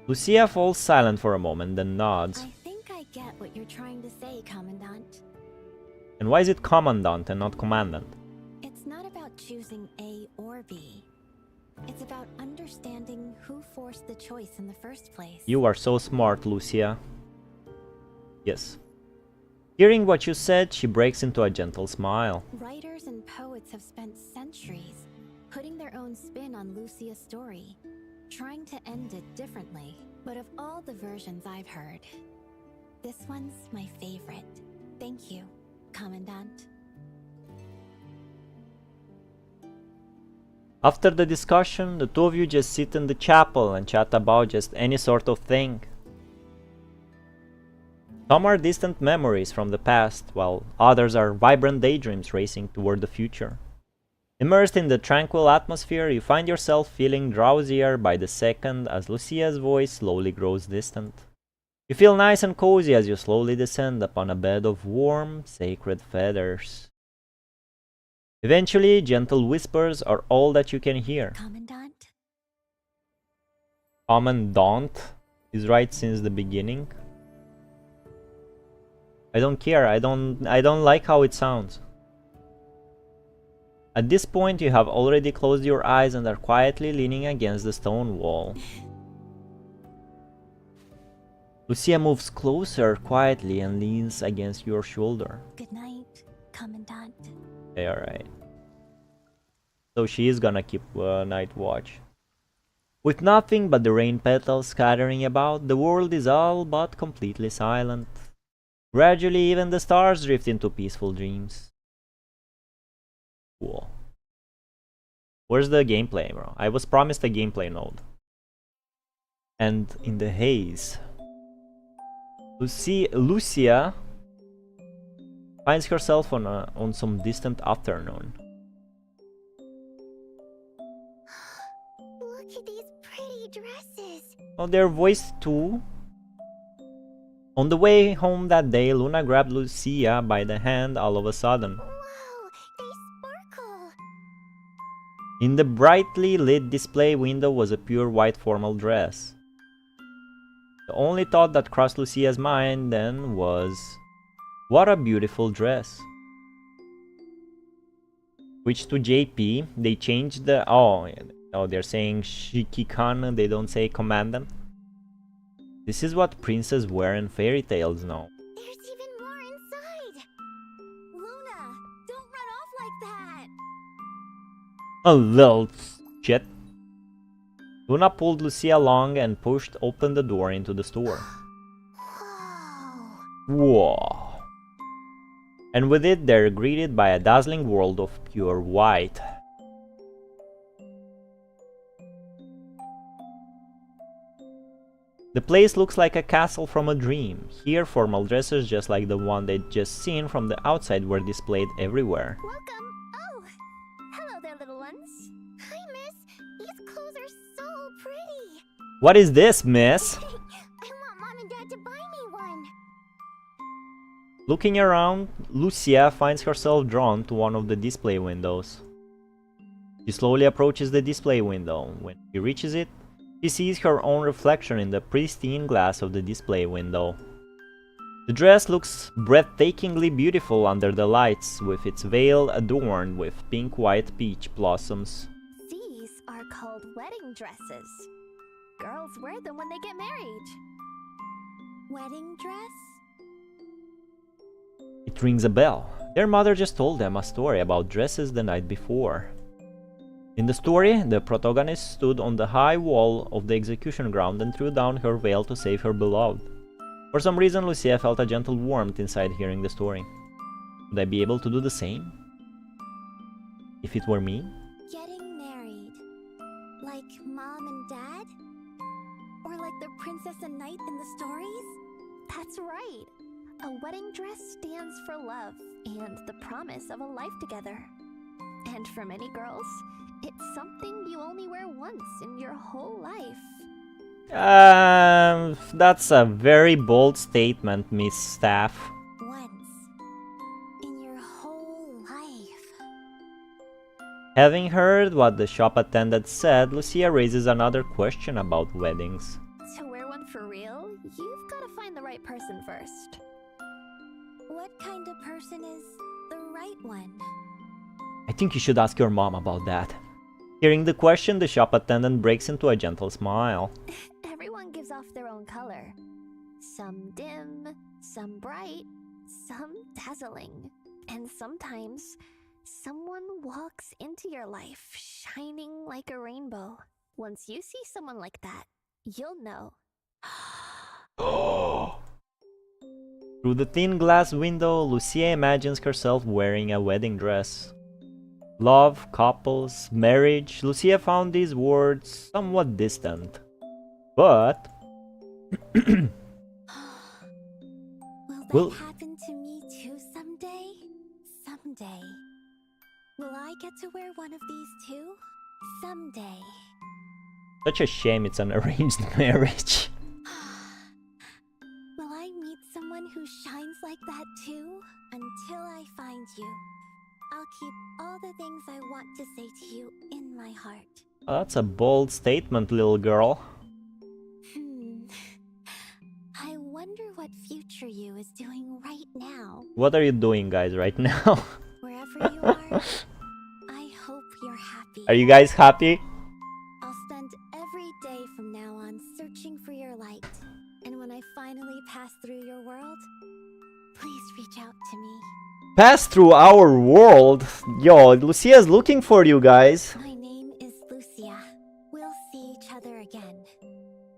Lucia falls silent for a moment, then nods. I think I get what you're trying to say, Commandant. And why is it Commandant and not Commandant? It's not about choosing A or B. It's about understanding who forced the choice in the first place. You are so smart, Lucia. Yes. Hearing what you said, she breaks into a gentle smile. Writers and poets have spent centuries putting their own spin on Lucia's story, trying to end it differently. But of all the versions I've heard, this one's my favorite. Thank you, Commandant. After the discussion, the two of you just sit in the chapel and chat about just any sort of thing. Some are distant memories from the past, while others are vibrant daydreams racing toward the future. Immersed in the tranquil atmosphere, you find yourself feeling drowsier by the second as Lucia's voice slowly grows distant. You feel nice and cozy as you slowly descend upon a bed of warm, sacred feathers. Eventually, gentle whispers are all that you can hear. Commandant? Commandant is right since the beginning. I don't care, I don't like how it sounds. At this point, you have already closed your eyes and are quietly leaning against the stone wall. Lucia moves closer quietly and leans against your shoulder. Good night, Commandant. Okay, alright. So she is gonna keep night watch. With nothing but the rain petals scattering about, the world is all but completely silent. Gradually, even the stars drift into peaceful dreams. Cool. Where's the gameplay, bro? I was promised a gameplay node. And in the haze, Lucia finds herself on some distant afternoon. Look at these pretty dresses. Oh, they're voiced too. On the way home that day, Luna grabbed Lucia by the hand all of a sudden. Wow, they sparkle. In the brightly lit display window was a pure white formal dress. The only thought that crossed Lucia's mind then was, what a beautiful dress. Switch to JP, they changed the... Oh, they're saying Shikikan, they don't say Commandant. This is what princes wear in fairy tales now. There's even more inside. Luna, don't run off like that. A little shit. Luna pulled Lucia along and pushed open the door into the store. Whoa. Whoa. And with it, they're greeted by a dazzling world of pure white. The place looks like a castle from a dream. Here, formal dresses just like the one they'd just seen from the outside were displayed everywhere. Welcome. Oh, hello there, little ones. Hi, miss. These clothes are so pretty. What is this, miss? I want mom and dad to buy me one. Looking around, Lucia finds herself drawn to one of the display windows. She slowly approaches the display window. When she reaches it, she sees her own reflection in the pristine glass of the display window. The dress looks breathtakingly beautiful under the lights, with its veil adorned with pink-white peach blossoms. These are called wedding dresses. Girls wear them when they get married. Wedding dress? It rings a bell. Their mother just told them a story about dresses the night before. In the story, the protagonist stood on the high wall of the execution ground and threw down her veil to save her beloved. For some reason, Lucia felt a gentle warmth inside hearing the story. Would I be able to do the same? If it were me? Getting married. Like mom and dad? Or like the princess and knight in the stories? That's right. A wedding dress stands for love and the promise of a life together. And for many girls, it's something you only wear once in your whole life. That's a very bold statement, Miss Staff. Once. In your whole life. Having heard what the shop attendant said, Lucia raises another question about weddings. To wear one for real, you've got to find the right person first. What kind of person is the right one? I think you should ask your mom about that. Hearing the question, the shop attendant breaks into a gentle smile. Everyone gives off their own color. Some dim, some bright, some dazzling. And sometimes, someone walks into your life shining like a rainbow. Once you see someone like that, you'll know. Through the thin glass window, Lucia imagines herself wearing a wedding dress. Love, couples, marriage, Lucia found these words somewhat distant. But... Will that happen to me too someday? Someday. Will I get to wear one of these too? Someday. Such a shame it's an arranged marriage. Will I meet someone who shines like that too? Until I find you, I'll keep all the things I want to say to you in my heart. Oh, that's a bold statement, little girl. I wonder what future you is doing right now. What are you doing, guys, right now? Wherever you are, I hope you're happy. Are you guys happy? I'll spend every day from now on searching for your light. And when I finally Pass through our world. Yo, Lucia's looking for you guys. My name is Lucia. We'll see each other again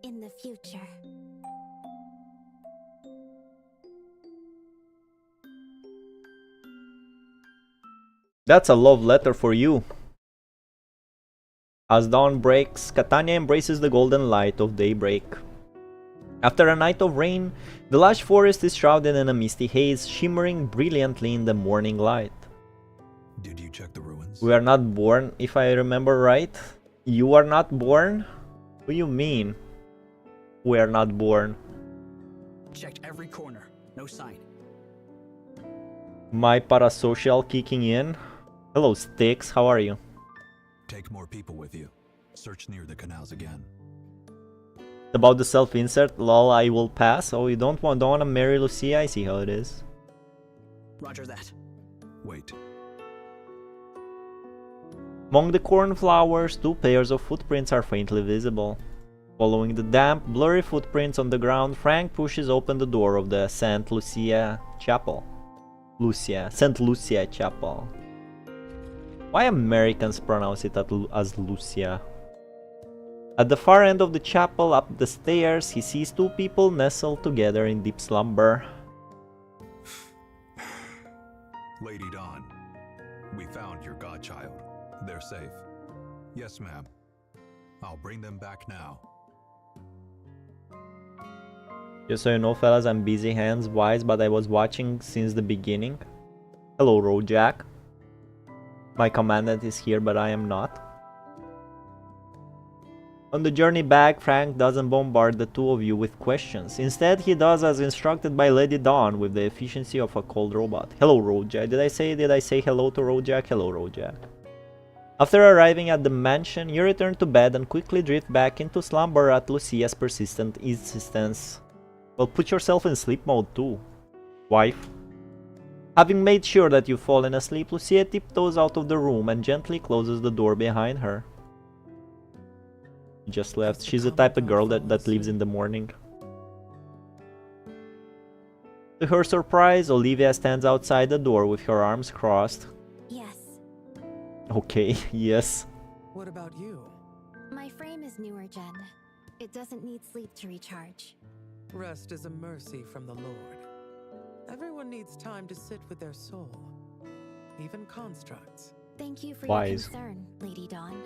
in the future. That's a love letter for you. As dawn breaks, Catania embraces the golden light of daybreak. After a night of rain, the lush forest is shrouded in a misty haze, shimmering brilliantly in the morning light. Did you check the ruins? We are not born, if I remember right. You are not born? What do you mean? We are not born. Checked every corner. No sign. My parasocial kicking in. Hello, Sticks. How are you? Take more people with you. Search near the canals again. About the self-insert, lol, I will pass. Oh, you don't want to marry Lucia? I see how it is. Roger that. Wait. Among the cornflowers, 2 pairs of footprints are faintly visible. Following the damp, blurry footprints on the ground, Frank pushes open the door of the St. Lucia Chapel. St. Lucia Chapel. Why Americans pronounce it as Lucia? At the far end of the chapel, up the stairs, he sees 2 people nestled together in deep slumber. Lady Dawn, we found your godchild. They're safe. Yes, ma'am. I'll bring them back now. Just so you know, fellas, I'm busy hands-wise, but I was watching since the beginning. Hello, Rojack. My commandant is here, but I am not. On the journey back, Frank doesn't bombard the 2 of you with questions. Instead, he does as instructed by Lady Dawn with the efficiency of a cold robot. Hello, Rojack. Did I say hello to Rojack? Hello, Rojack. After arriving at the mansion, you return to bed and quickly drift back into slumber at Lucia's persistent insistence. Well, put yourself in sleep mode too, wife. Having made sure that you've fallen asleep, Lucia tiptoes out of the room and gently closes the door behind her. Just left. She's the type of girl that leaves in the morning. To her surprise, Olivia stands outside the door with her arms crossed. Yes. Okay, yes. What about you? My frame is newer gen. It doesn't need sleep to recharge. Rest is a mercy from the Lord. Everyone needs time to sit with their soul, even constructs. Thank you for Wise. your concern, Lady Dawn.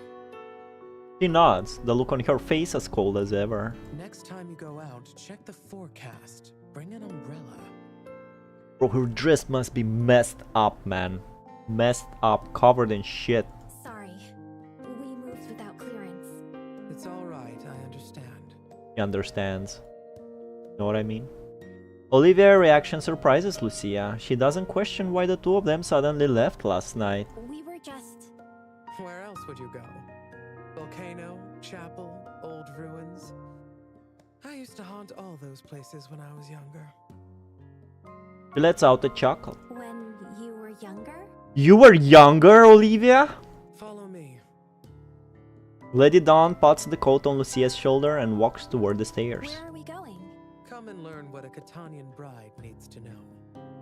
She nods, the look on her face as cold as ever. Next time you go out, check the forecast. Bring an umbrella. Bro, her dress must be messed up, man. Messed up, covered in shit. Sorry. We moved without clearance. It's all right, I understand. She understands. Know what I mean? Olivia's reaction surprises Lucia. She doesn't question why the 2 of them suddenly left last night. We were just... Where else would you go? Volcano, chapel, old ruins. I used to haunt all those places when I was younger. She lets out a chuckle. when you were younger? You were younger, Olivia? Follow me. Lady Dawn puts the coat on Lucia's shoulder and walks toward the stairs. Where are we going? Come and learn what a Catanian bride needs to know.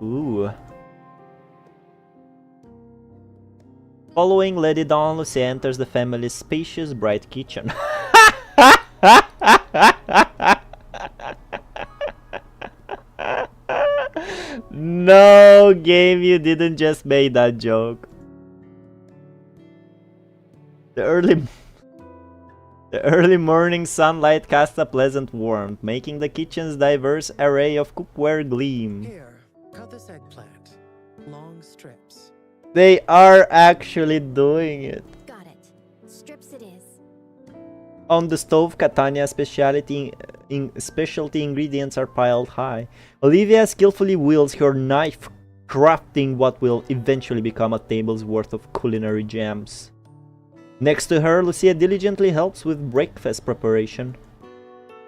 Ooh. Following Lady Dawn, Lucia enters the family's spacious, bright kitchen. No, game, you didn't just make that joke. The early morning sunlight casts a pleasant warmth, making the kitchen's diverse array of cookware gleam. Here, cut this eggplant. Long strips. They are actually doing it. Got it. Strips it is. On the stove, Catania's specialty ingredients are piled high. Olivia skillfully wields her knife, crafting what will eventually become a table's worth of culinary gems. Next to her, Lucia diligently helps with breakfast preparation.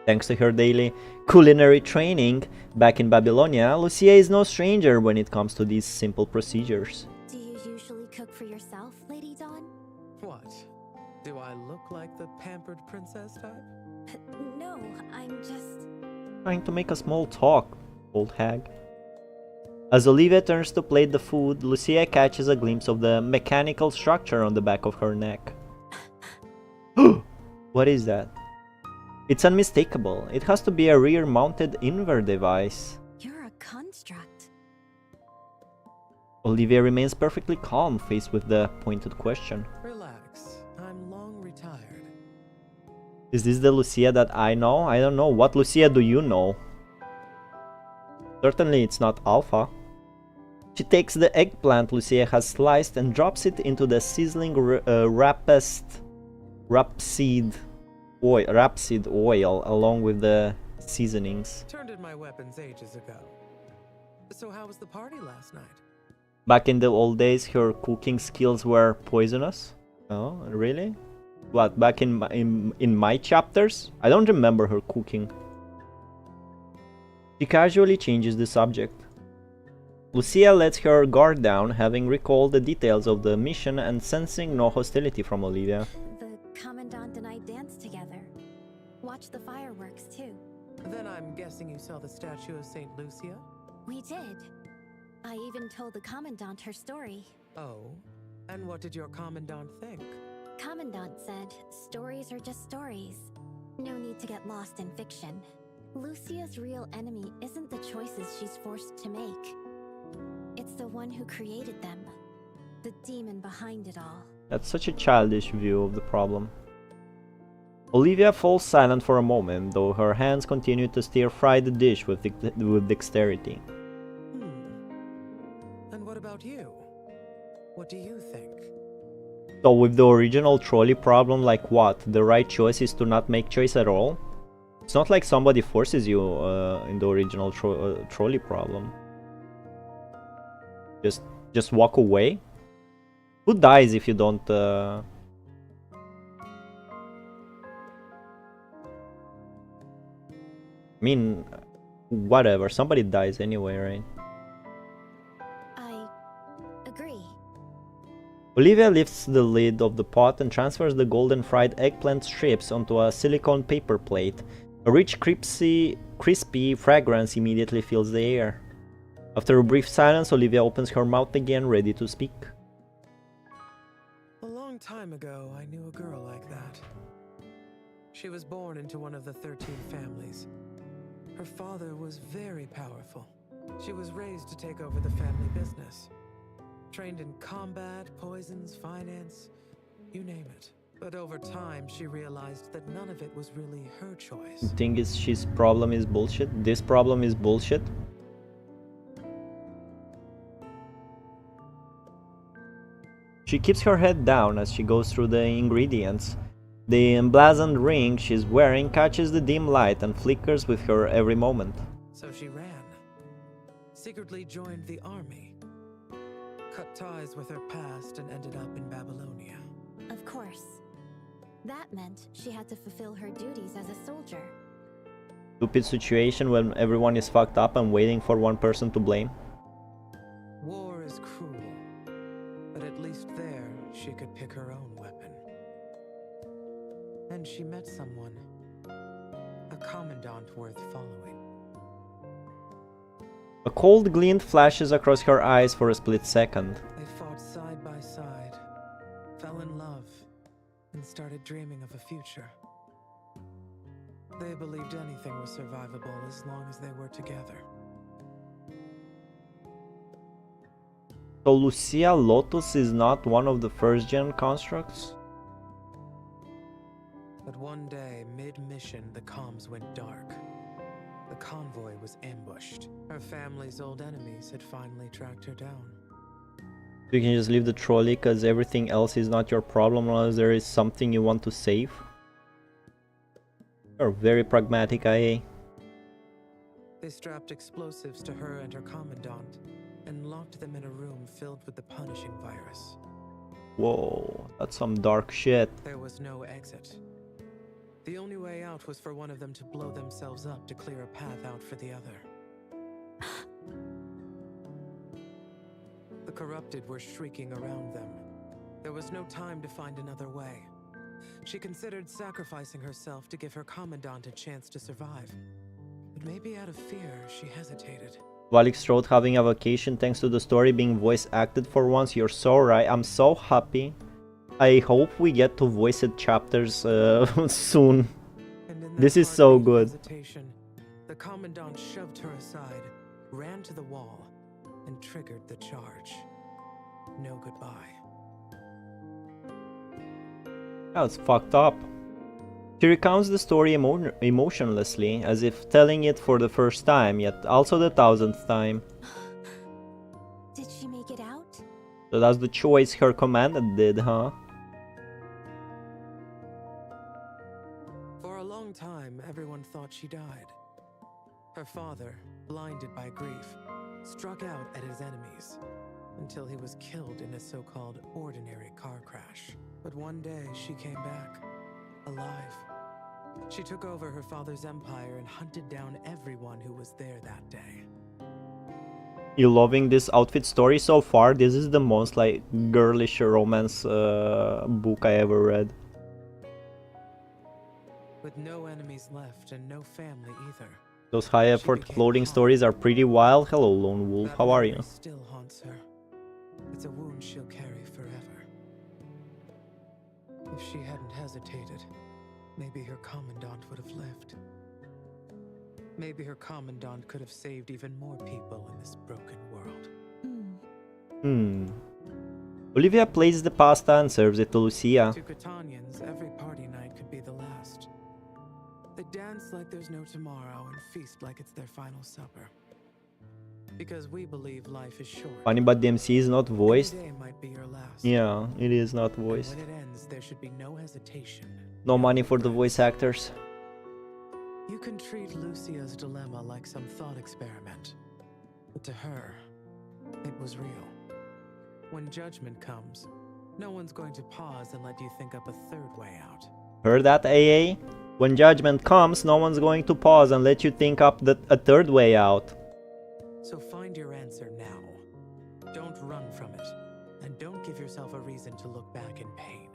Thanks to her daily culinary training back in Babylonia, Lucia is no stranger when it comes to these simple procedures. Do you usually cook for yourself, Lady Dawn? What? Do I look like the pampered princess type? No, I'm just... Trying to make a small talk, old hag. As Olivia turns to plate the food, Lucia catches a glimpse of the mechanical structure on the back of her neck. What is that? It's unmistakable. It has to be a rear-mounted invert device. You're a construct. Olivia remains perfectly calm faced with the pointed question. Relax. I'm long retired. Is this the Lucia that I know? I don't know. What Lucia do you know? Certainly it's not Alpha. She takes the eggplant Lucia has sliced and drops it into the sizzling rapeseed oil along with the seasonings. Turned in my weapons ages ago. So how was the party last night? Back in the old days, her cooking skills were poisonous. Oh, really? What, back in my chapters? I don't remember her cooking. She casually changes the subject. Lucia lets her guard down, having recalled the details of the mission and sensing no hostility from Olivia. The Commandant and I danced together. Watched the fireworks, too. Then I'm guessing you saw the statue of St. Lucia? We did. I even told the Commandant her story. Oh, and what did your Commandant think? Commandant said, stories are just stories. No need to get lost in fiction. Lucia's real enemy isn't the choices she's forced to make. It's the one who created them. The demon behind it all. That's such a childish view of the problem. Olivia falls silent for a moment, though her hands continue to stir-fry the dish with dexterity. And what about you? What do you think? So with the original trolley problem, like what? The right choice is to not make choice at all? It's not like somebody forces you in the original trolley problem. Just walk away? Who dies if you don't... I mean, whatever. Somebody dies anyway, right? I agree. Olivia lifts the lid of the pot and transfers the golden fried eggplant strips onto a silicone paper plate. A rich, crispy fragrance immediately fills the air. After a brief silence, Olivia opens her mouth again, ready to speak. A long time ago, I knew a girl like that. She was born into one of the 13 families. Her father was very powerful. She was raised to take over the family business. Trained in combat, poisons, finance, you name it. But over time, she realized that none of it was really her choice. The thing is, his problem is bullshit. This problem is bullshit. She keeps her head down as she goes through the ingredients. The emblazoned ring she's wearing catches the dim light and flickers with her every moment. So she ran. Secretly joined the army. Cut ties with her past and ended up in Babylonia. Of course. That meant she had to fulfill her duties as a soldier. Stupid situation when everyone is fucked up and waiting for one person to blame. War is cruel. But at least there, she could pick her own weapon. And she met someone. A commandant worth following. A cold glint flashes across her eyes for a split second. They fought side by side, fell in love, and started dreaming of a future. They believed anything was survivable as long as they were together. So Lucia Lotus is not one of the first-gen constructs? But one day, mid-mission, the comms went dark. The convoy was ambushed. Her family's old enemies had finally tracked her down. You can just leave the trolley because everything else is not your problem unless there is something you want to save. You're very pragmatic, IA. They strapped explosives to her and her commandant and locked them in a room filled with the punishing virus. Whoa, that's some dark shit. There was no exit. The only way out was for one of them to blow themselves up to clear a path out for the other. The corrupted were shrieking around them. There was no time to find another way. She considered sacrificing herself to give her commandant a chance to survive. But maybe out of fear, she hesitated. Valics wrote having a vacation thanks to the story being voice acted for once. You're so right. I'm so happy. I hope we get to voice it chapters soon. And in that This is so heartbeat of good. hesitation, the Commandant shoved her aside, ran to the wall, and triggered the charge. No goodbye. That's fucked up. She recounts the story emotionlessly, as if telling it for the first time, yet also the 1000th time. Did she make it out? So that's the choice her commandant did, huh? For a long time, everyone thought she died. Her father, blinded by grief, struck out at his enemies until he was killed in a so-called ordinary car crash. But one day she came back, alive. She took over her father's empire and hunted down everyone who was there that day. You loving this outfit story so far? This is the most like girlish romance book I ever read. With no enemies left and no family either. Those high effort clothing stories are pretty wild. Hello Lone Wolf, how are you? Still haunts her. It's a wound she'll carry forever. If she hadn't hesitated, maybe her commandant would have lived. Maybe her commandant could have saved even more people in this broken world. Olivia plates the pasta and serves it to Lucia. To Catanians, every party night could be the last. They dance like there's no tomorrow and feast like it's their final supper. Because we believe life is short. Funny, but DMC is not voiced. Every day might be your last. Yeah, it is not And voiced. when it ends, there should be no hesitation. No money for the voice actors. You can treat Lucia's dilemma like some thought experiment. But to her, it was real. When judgment comes, no one's going to pause and let you think up a third way out. Heard that, AA? When judgment comes, no one's going to pause and let you think up a third way out. So find your answer now. Don't run from it. And don't give yourself a reason to look back in pain.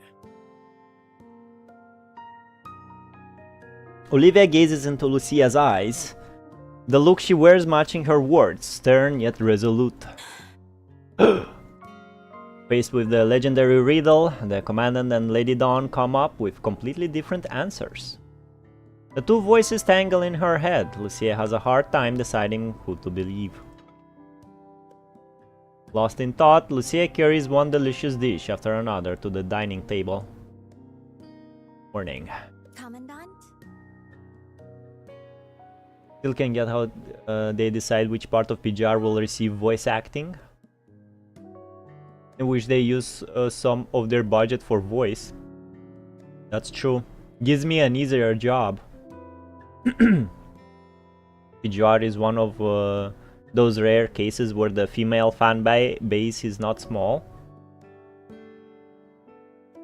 Olivia gazes into Lucia's eyes, the look she wears matching her words, stern yet resolute. Faced with the legendary riddle, the Commandant and Lady Dawn come up with completely different answers. The two voices tangle in her head. Lucia has a hard time deciding who to believe. Lost in thought, Lucia carries one delicious dish after another to the dining table. Morning. Commandant? Still can get how they decide which part of PGR will receive voice acting, in which they use some of their budget for voice. That's true. Gives me an easier job. PGR is one of those rare cases where the female fan base is not small.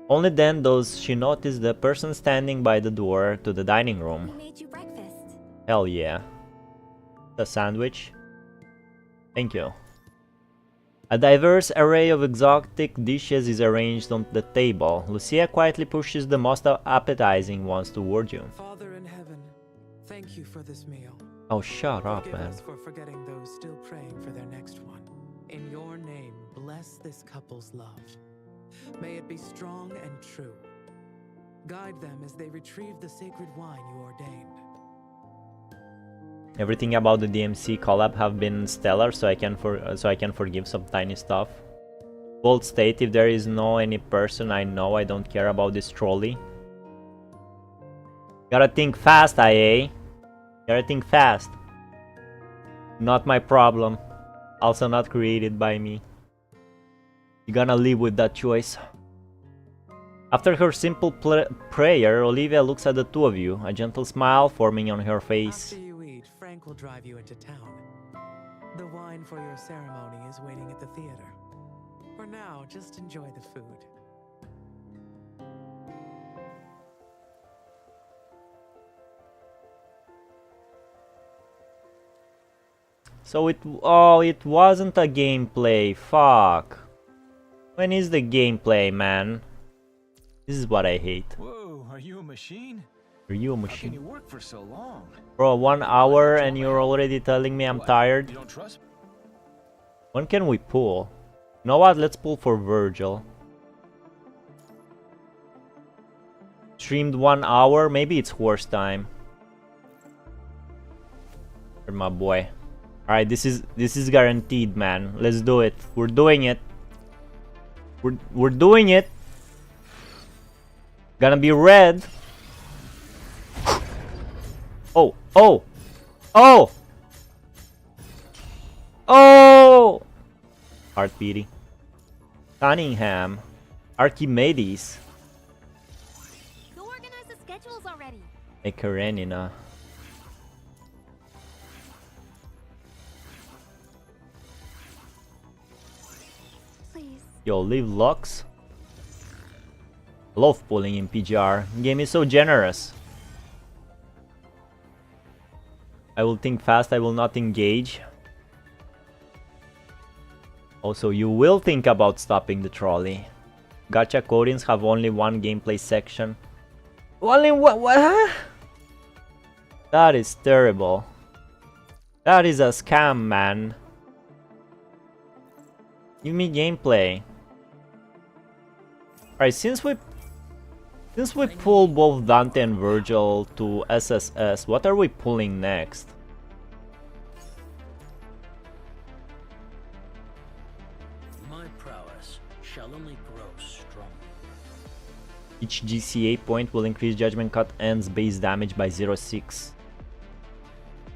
Only then does she notice the person standing by the door to the dining room. We made you breakfast. Hell yeah. The sandwich. Thank you. A diverse array of exotic dishes is arranged on the table. Lucia quietly pushes the most appetizing ones toward you. Father in heaven, thank you for this meal. Oh, shut up, Forgive man. us for forgetting those still praying for their next one. In your name, bless this couple's love. May it be strong and true. Guide them as they retrieve the sacred wine you ordained. Everything about the DMC collab have been stellar, so I can forgive some tiny stuff. Bold state: if there is no any person I know, I don't care about this trolley. Gotta think fast, IA. Gotta think fast. Not my problem. Also not created by me. You're gonna live with that choice. After her simple prayer, Olivia looks at the two of you, a gentle smile forming on her face. After you eat, Frank will drive you into town. The wine for your ceremony is waiting at the theater. For now, just enjoy the food. So it wasn't a gameplay. Fuck. When is the gameplay, man? This is what I hate. Whoa, are you a machine? Are you a How can you machine? work for so long? Bro, 1 hour and you're already telling me I'm What, tired? You don't trust me? When can we pull? You know what? Let's pull for Virgil. Streamed 1 hour. Maybe it's horse time. For my boy. Alright, this is guaranteed, man. Let's do it. We're doing it. We're doing it. Gonna be red. Oh, oh, oh, oh! Heart beating. Cunningham. Archimedes. Go organize the schedules already. A Karenina. Please. Yo, leave Lux. Love pulling in PGR. Game is so generous. I will think fast, I will not engage. Also, you will think about stopping the trolley. Gacha codings have only one gameplay section. Only one? What? That is terrible. That is a scam, man. Give me gameplay. Alright, since we pull both Dante and Virgil to SSS, what are we pulling next? My prowess shall only grow strong. Each GCA point will increase Judgment Cut End's base damage by 0.6.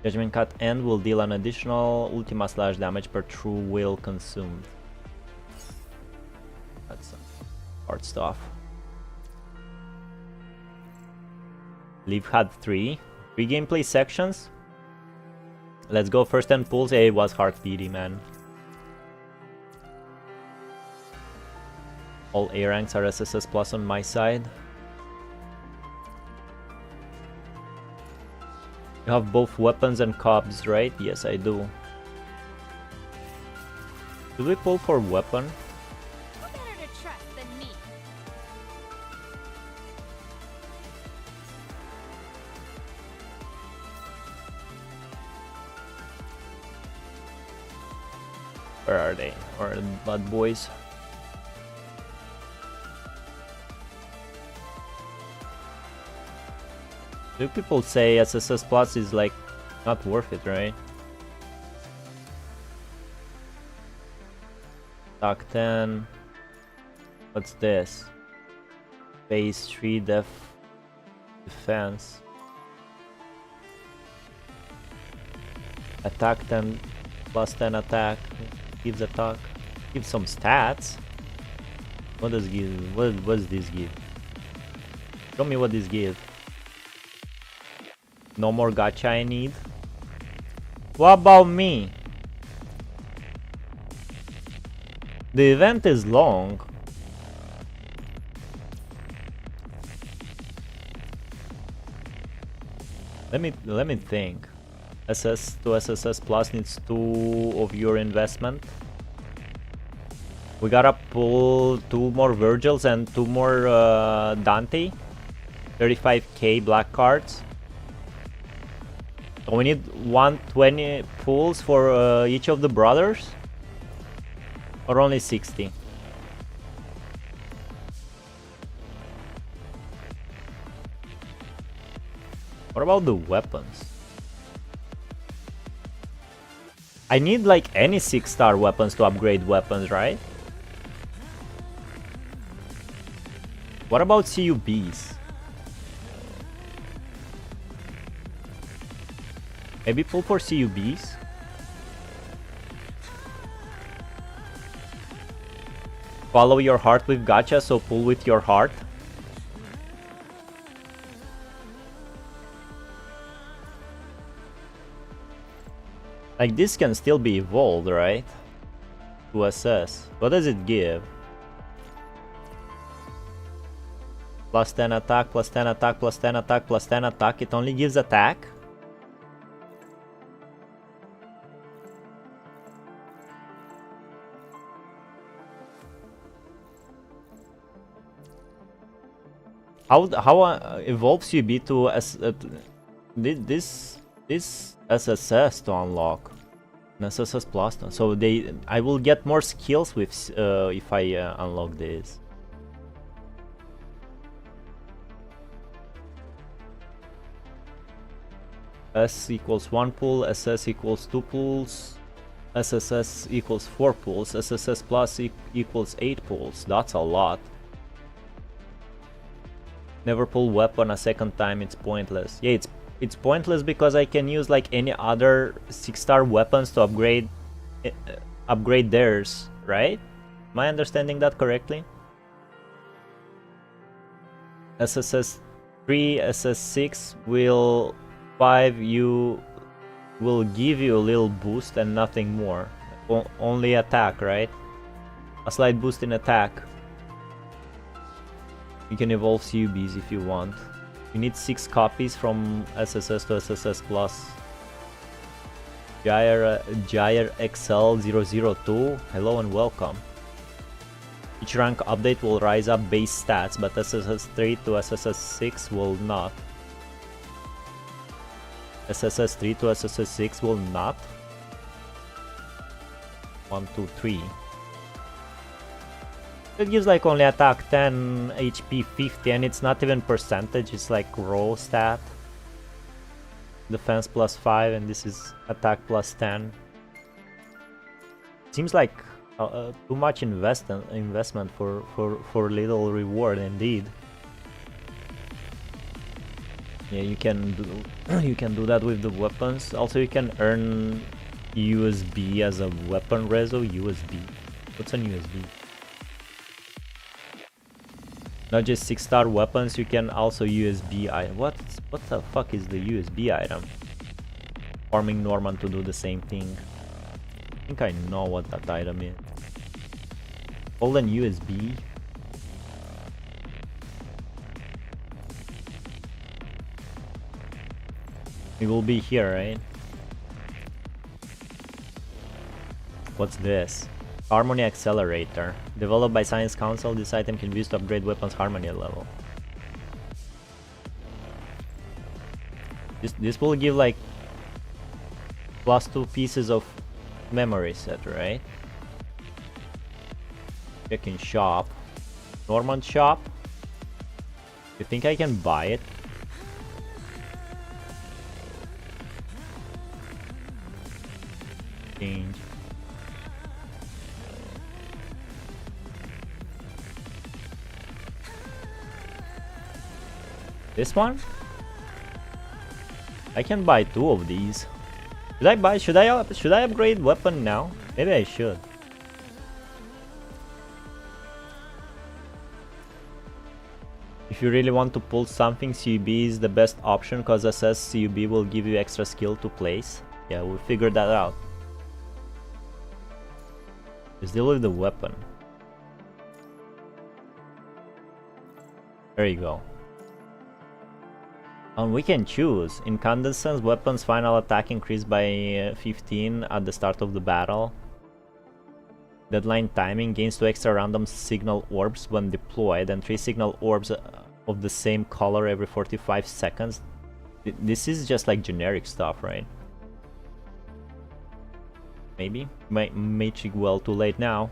Judgment Cut End will deal an additional Ultima slash damage per true will consumed. That's some hard stuff. Leaf had three gameplay sections. Let's go. First 10 pulls. Hey, it was hard beaty, man. All A ranks are SSS plus on my side. You have both weapons and cobs, right? Yes, I do. Do we pull for weapon? Who better to trust than me? Where are they? Or are the bad boys? Do people say SSS Plus is like not worth it, right? Attack 10. What's this? Phase 3 defense. Attack 10 plus 10 attack. Gives attack. Gives some stats. What does give? What does this give? Show me what this gives. No more gacha I need. What about me? The event is long. Let me think. SS to SSS Plus needs 2 of your investment. We gotta pull 2 more Virgils and 2 more Dante. 35k black cards. So we need 120 pulls for each of the brothers? Or only 60? What about the weapons? I need like any 6-star weapons to upgrade weapons, right? What about CUBs? Maybe pull for CUBs? Follow your heart with gacha, so pull with your heart. Like this can still be evolved, right? To assess. What does it give? Plus 10 attack, plus 10 attack, plus 10 attack, plus 10 attack. It only gives attack? how evolves UB to this SSS to unlock? An SSS plus. So I will get more skills with if I unlock this. S equals 1 pool, SS equals 2 pools, SSS equals 4 pools, SSS plus equals 8 pools. That's a lot. Never pull weapon a second time, it's pointless. Yeah, it's pointless because I can use like any other 6-star weapons to upgrade theirs, right? Am I understanding that correctly? SSS 3, SS6 will 5 you will give you a little boost and nothing more. Only attack, right? A slight boost in attack. You can evolve CUBs if you want. You need 6 copies from SSS to SSS plus. Jair XL002, hello and welcome. Each rank update will rise up base stats, but SSS 3 to SSS 6 will not. SSS 3 to SSS 6 will not. 1, 2, 3. It gives like only attack 10, HP 50, and it's not even percentage, it's like raw stat. Defense plus 5, and this is attack plus 10. Seems like too much investment for little reward indeed. Yeah, you can do that with the weapons. Also, you can earn USB as a weapon reso. USB. What's an USB? Not just 6-star weapons. You can also USB item. What the fuck is the USB item? Farming Norman to do the same thing. I think I know what that item is. Hold an USB. It will be here, right? What's this? Harmony Accelerator. Developed by Science Council, this item can be used to upgrade weapons harmony level. This will give like +2 pieces of memory set, right? Checking shop. Norman shop. You think I can buy it? Change. This one? I can buy 2 of these. Should I upgrade weapon now? Maybe I should. If you really want to pull something, CUB is the best option because SS CUB will give you extra skill to place. Yeah, we figured that out. Just deal with the weapon. There you go. And we can choose. Incandescence weapons final attack increased by 15 at the start of the battle. Deadline timing gains 2 extra random signal orbs when deployed and 3 signal orbs of the same color every 45 seconds. This is just like generic stuff, right? Maybe? Magic well too late now.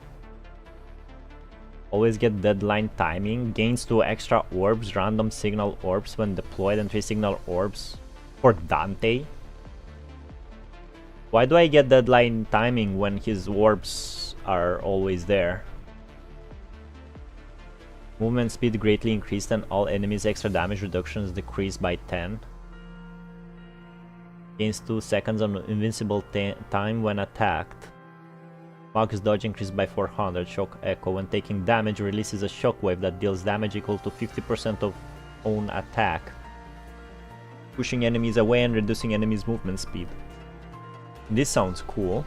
Always get deadline timing. Gains 2 extra orbs, random signal orbs when deployed and 3 signal orbs for Dante. Why do I get deadline timing when his orbs are always there? Movement speed greatly increased and all enemies extra damage reductions decreased by 10. Gains 2 seconds on invincible time when attacked. Max dodge increased by 400. Shock echo. When taking damage, releases a shockwave that deals damage equal to 50% of own attack, pushing enemies away and reducing enemies' movement speed. This sounds cool.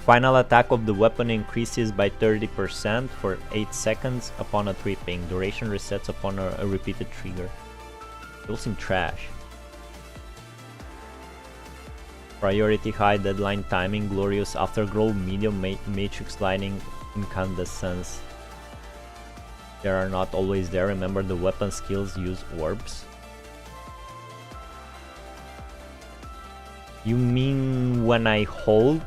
Final attack of the weapon increases by 30% for 8 seconds upon a tripping. Duration resets upon a repeated trigger. Those seem trash. Priority high, deadline timing, glorious afterglow, medium, matrix lighting, incandescence. They are not always there. Remember, the weapon skills use orbs. You mean when I hold?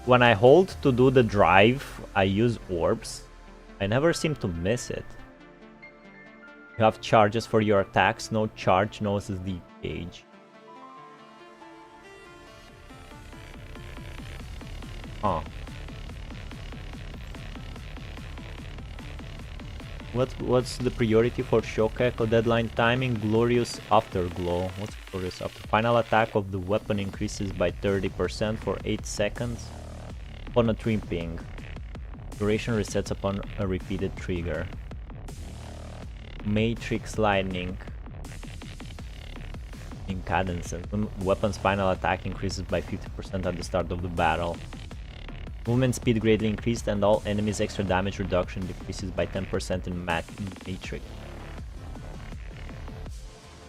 When I hold to do the drive, I use orbs? I never seem to miss it. You have charges for your attacks. No charge, no SSD gauge. Huh. What's the priority for Shokeko? Deadline timing, glorious afterglow. What's glorious after? Final attack of the weapon increases by 30% for 8 seconds upon a tripping. Duration resets upon a repeated trigger. Matrix lightning. Incadences. Weapon's final attack increases by 50% at the start of the battle. Movement speed greatly increased and all enemies' extra damage reduction decreases by 10% in Matrix.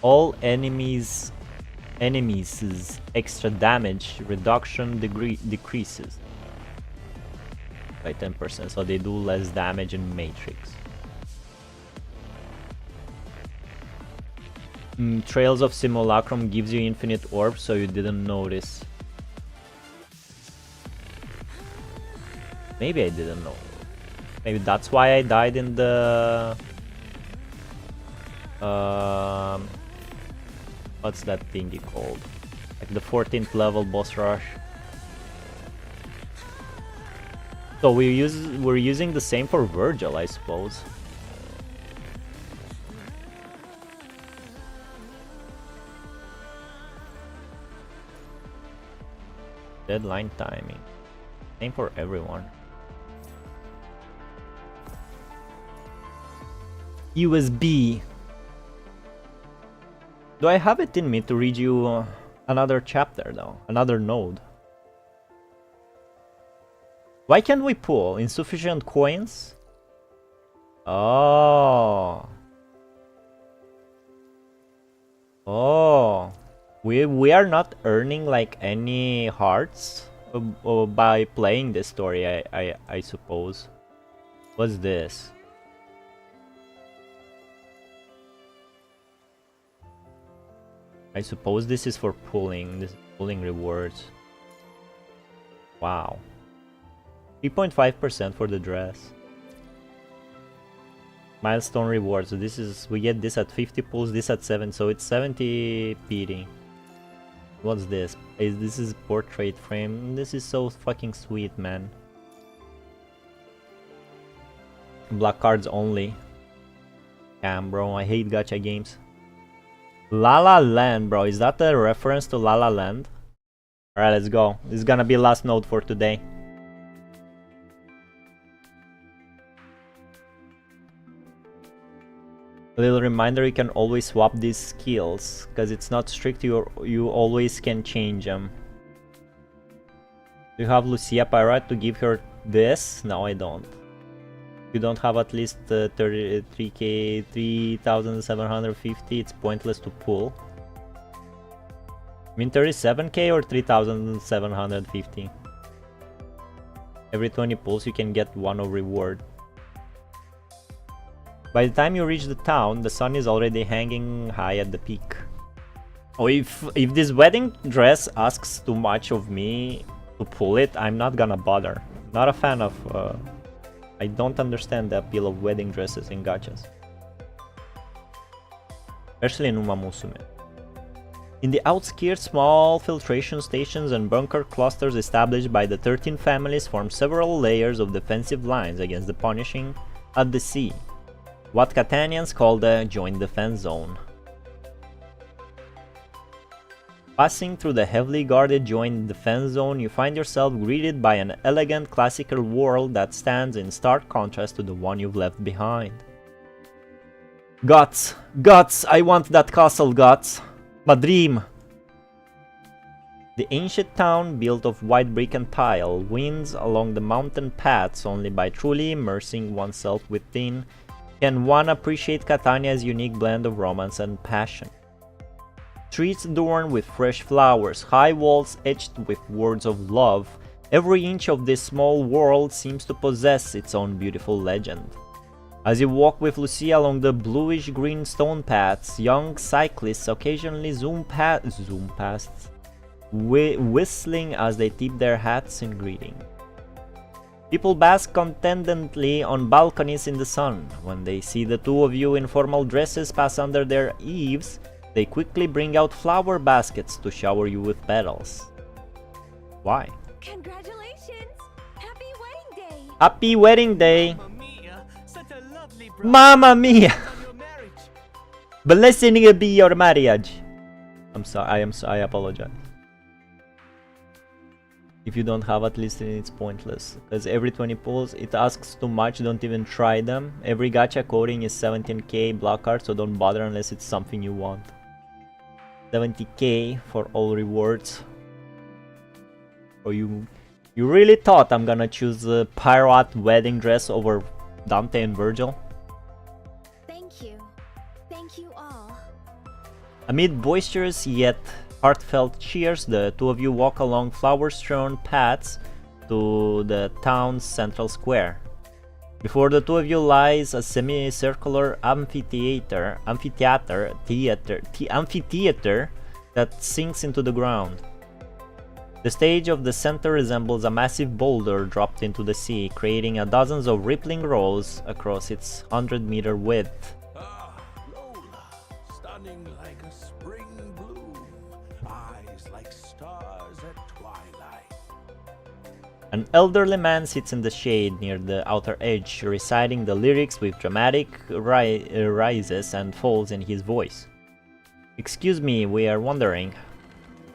All enemies' extra damage reduction decreases by 10%, so they do less damage in Matrix. Trails of Simulacrum gives you infinite orbs, so you didn't notice. Maybe I didn't know. Maybe that's why I died in the... what's that thingy called? Like the 14th level boss rush. So we're using the same for Virgil, I suppose. Deadline timing. Same for everyone. USB. Do I have it in me to read you another chapter though? Another node? Why can't we pull? Insufficient coins? Oh. Oh. We are not earning like any hearts by playing this story, I suppose. What's this? I suppose this is for pulling. This is pulling rewards. Wow. 3.5% for the dress. Milestone rewards. So this is, we get this at 50 pulls, this at 7, so it's 70 PD. What's this? This is portrait frame. This is so fucking sweet, man. Black cards only. Damn, bro, I hate gacha games. La La Land, bro. Is that a reference to La La Land? Alright, let's go. This is gonna be last node for today. A little reminder, you can always swap these skills, because it's not strict, you always can change them. Do you have Lucia Pirate to give her this? No, I don't. You don't have at least 33k, 3,750, it's pointless to pull. I mean 37k or 3,750? Every 20 pulls you can get one of reward. By the time you reach the town, the sun is already hanging high at the peak. Oh, if this wedding dress asks too much of me to pull it, I'm not gonna bother. Not a fan of... I don't understand the appeal of wedding dresses in gachas. Especially in Uma Musume. In the outskirts, small filtration stations and bunker clusters established by the 13 families form several layers of defensive lines against the punishing at the sea. What Catanians call the joint defense zone. Passing through the heavily guarded joint defense zone, you find yourself greeted by an elegant classical world that stands in stark contrast to the one you've left behind. Guts! Guts! I want that castle, Guts! My dream! The ancient town, built of white brick and tile, winds along the mountain paths. Only by truly immersing oneself within can one appreciate Catania's unique blend of romance and passion. Streets adorned with fresh flowers, high walls etched with words of love. Every inch of this small world seems to possess its own beautiful legend. As you walk with Lucia along the bluish-green stone paths, young cyclists occasionally zoom past, whistling as they tip their hats in greeting. People bask contentedly on balconies in the sun. When they see the two of you in formal dresses pass under their eaves, they quickly bring out flower baskets to shower you with petals. Why? Congratulations! Happy wedding day! Happy wedding day! Mamma mia, such a lovely bride Mamma mia! on your marriage. Blessing be your marriage. I'm sorry. I apologize. If you don't have at least, it's pointless. Because every 20 pulls, it asks too much, don't even try them. Every gacha coding is 17k block card, so don't bother unless it's something you want. 70k for all rewards. Oh, you really thought I'm gonna choose the pirate wedding dress over Dante and Virgil? Thank you. Thank you all. Amid boisterous yet heartfelt cheers, the two of you walk along flower-strewn paths to the town's central square. Before the two of you lies a semicircular amphitheater that sinks into the ground. The stage of the center resembles a massive boulder dropped into the sea, creating dozens of rippling rows across its 100-meter width. Ah, Lola, stunning like a spring bloom, eyes like stars at twilight. An elderly man sits in the shade near the outer edge, reciting the lyrics with dramatic rises and falls in his voice. Excuse me, we are wandering.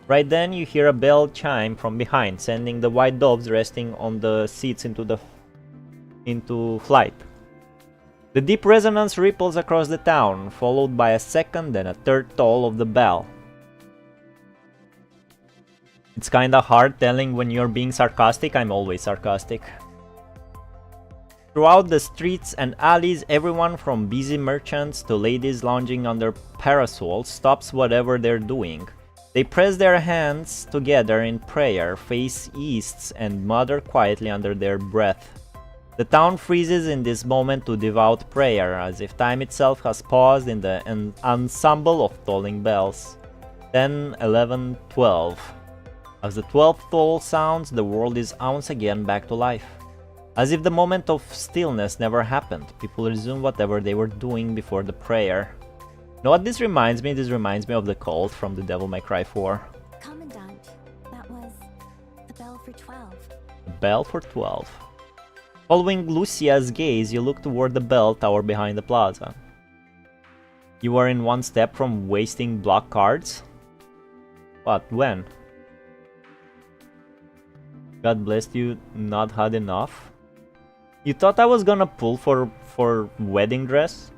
Right then, you hear a bell chime from behind, sending the white doves resting on the seats into flight. The deep resonance ripples across the town, followed by a second and a third toll of the bell. It's kinda hard telling when you're being sarcastic. I'm always sarcastic. Throughout the streets and alleys, everyone from busy merchants to ladies lounging under parasols stops whatever they're doing. They press their hands together in prayer, face east, and mutter quietly under their breath. The town freezes in this moment to devout prayer, as if time itself has paused in the ensemble of tolling bells. 10, 11, 12. As the 12th toll sounds, the world is once again back to life. As if the moment of stillness never happened, people resume whatever they were doing before the prayer. You know what this reminds me? This reminds me of the cult from the Devil May Cry 4. Commandant, that was the bell for 12. The bell for 12. Following Lucia's gaze, you look toward the bell tower behind the plaza. You are in one step from wasting block cards? What? When? God bless you, not had enough? You thought I was gonna pull for wedding dress?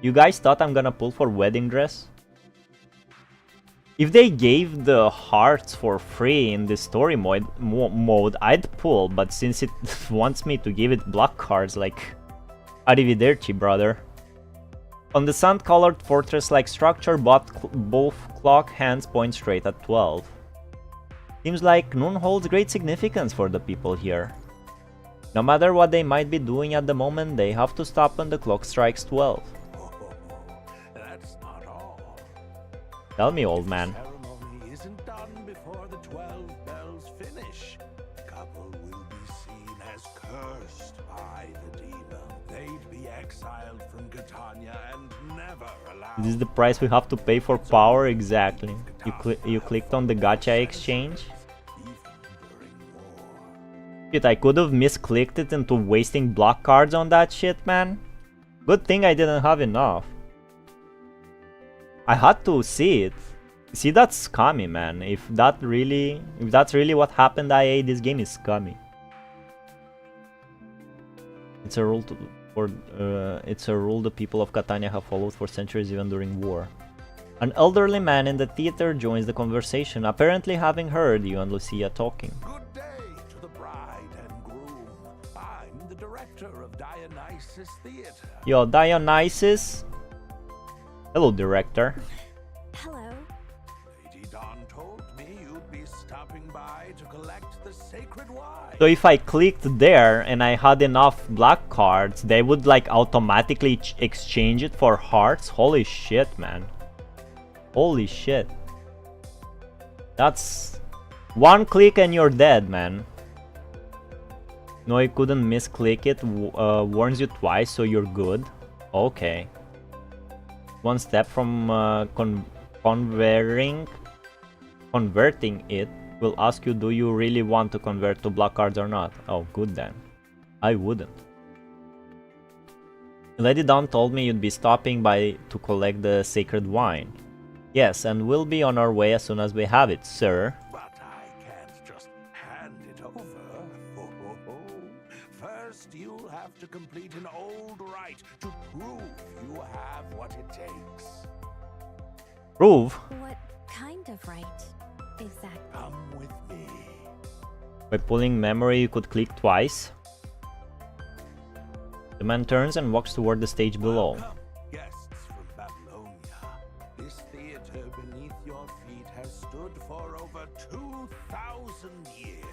You guys thought I'm gonna pull for wedding dress? If they gave the hearts for free in the story mode, I'd pull, but since it wants me to give it block cards, like, arrivederci, brother. On the sand-colored fortress-like structure, both clock hands point straight at 12. Seems like noon holds great significance for the people here. No matter what they might be doing at the moment, they have to stop when the clock strikes 12. That's not all. Tell me, old man. The ceremony isn't done before the 12 bells finish. The couple will be seen as cursed by the demon. They'd be exiled from Catania and never allowed. This is the price we have to pay for power? Exactly. You clicked on the gacha exchange? Shit, I could have misclicked it into wasting block cards on that shit, man. Good thing I didn't have enough. I had to see it. See, that's scummy, man. If that's really what happened, IA, this game is scummy. It's a rule the people of Catania have followed for centuries, even during war. An elderly man in the theater joins the conversation, apparently having heard you and Lucia talking. Good day to the bride and groom. I'm the director of Dionysus Theater. Yo, Dionysus? Hello, director. Hello. Lady Dawn told me you'd be stopping by to collect the the sacred wine. So if I clicked there and I had enough black cards, they would like automatically exchange it for hearts? Holy shit, man. Holy shit. That's one click and you're dead, man. No, I couldn't misclick it. Warns you twice, so you're good. Okay. One step from converting it will ask you, do you really want to convert to black cards or not? Oh, good then. I wouldn't. Lady Dawn told me you'd be stopping by to collect the sacred wine. Yes, and we'll be on our way as soon as we have it, sir. But I can't just hand it over. First, you'll have to complete an old rite to prove you have what it takes. Prove? What kind of right, exactly? Come with me. By pulling memory, you could click twice. The man turns and walks toward the stage below. Welcome, guests from Babylonia. This theater beneath your feet has stood for over 2,000 years.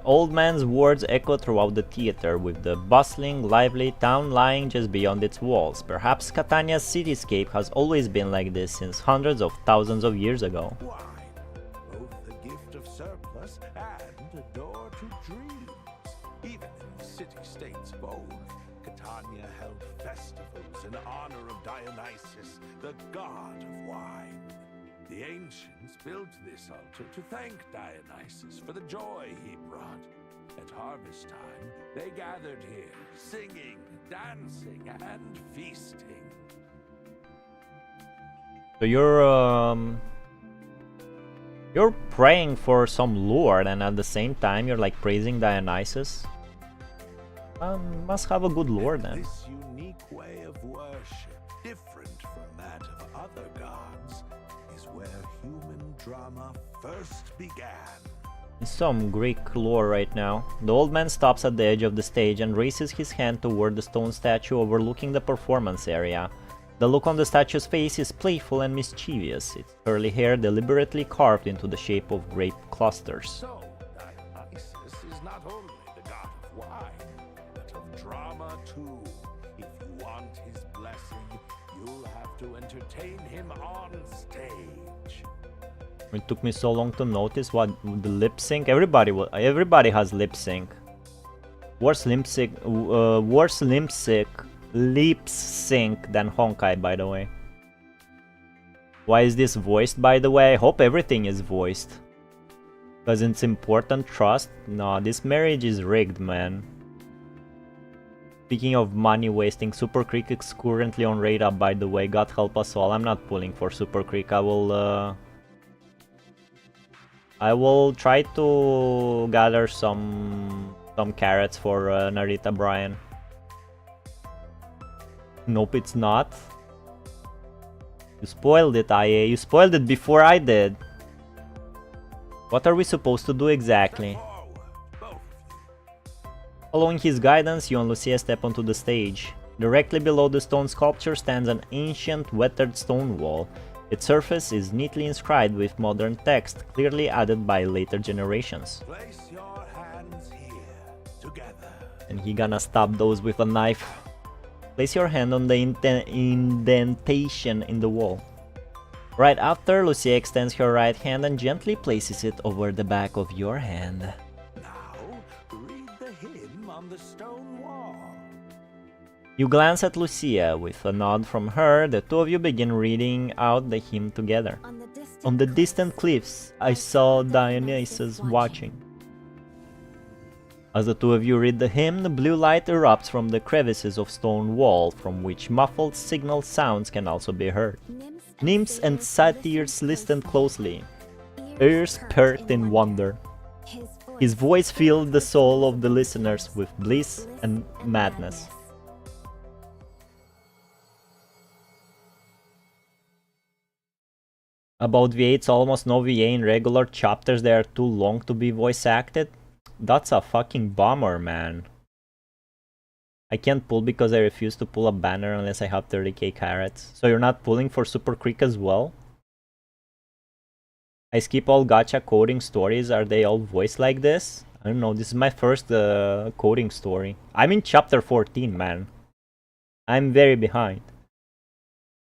Old man's words echo throughout the theater, with the bustling, lively town lying just beyond its walls. Perhaps Catania's cityscape has always been like this since hundreds of thousands of years ago. Wine, both the gift of surplus and a door to dreams. Even in the city-states of old, Catania held festivals in honor of Dionysus, the god of wine. The ancients built this altar to thank Dionysus for the joy he brought. At harvest time, they gathered here, singing, dancing, and feasting. So you're praying for some lord, and at the same time you're like praising Dionysus. Must have a good lord then. This unique way of worship, different from that of other gods, is where human drama first began. Some Greek lore right now. The old man stops at the edge of the stage and raises his hand toward the stone statue overlooking the performance area. The look on the statue's face is playful and mischievous, its curly hair deliberately carved into the shape of grape clusters. So, Dionysus is not only the god of wine, but of drama too. If you want his blessing, you'll have to entertain him on stage. It took me so long to notice what the lip sync. Everybody has lip sync. Worse lip sync than Honkai, by the way. Why is this voiced, by the way? I hope everything is voiced. Because it's important trust. No, this marriage is rigged, man. Speaking of money wasting, Super Creek is currently on rate up, by the way. God help us all. I'm not pulling for Super Creek. I will try to gather some carrots for Narita Brian. Nope, it's not. You spoiled it, IA. You spoiled it before I did. What are we supposed to do exactly? Following his guidance, you and Lucia step onto the stage. Directly below the stone sculpture stands an ancient, weathered stone wall. Its surface is neatly inscribed with modern text, clearly added by later generations. Place your hands here, together. And he gonna stab those with a knife. Place your hand on the indentation in the wall. Right after, Lucia extends her right hand and gently places it over the back of your hand. Now, read the hymn on the stone wall. You glance at Lucia. With a nod from her, the two of you begin reading out the hymn together. On the distant cliffs, I saw Dionysus watching. As the two of you read the hymn, blue light erupts from the crevices of stone wall, from which muffled signal sounds can also be heard. Nymphs and satyrs listen closely, ears perked in wonder. His voice filled the soul of the listeners with bliss and madness. About V8's almost no VA in regular chapters, they are too long to be voice acted. That's a fucking bummer, man. I can't pull because I refuse to pull a banner unless I have 30k carrots. So you're not pulling for Super Creek as well? I skip all gacha coding stories. Are they all voiced like this? I don't know. This is my first coding story. I'm in chapter 14, man. I'm very behind.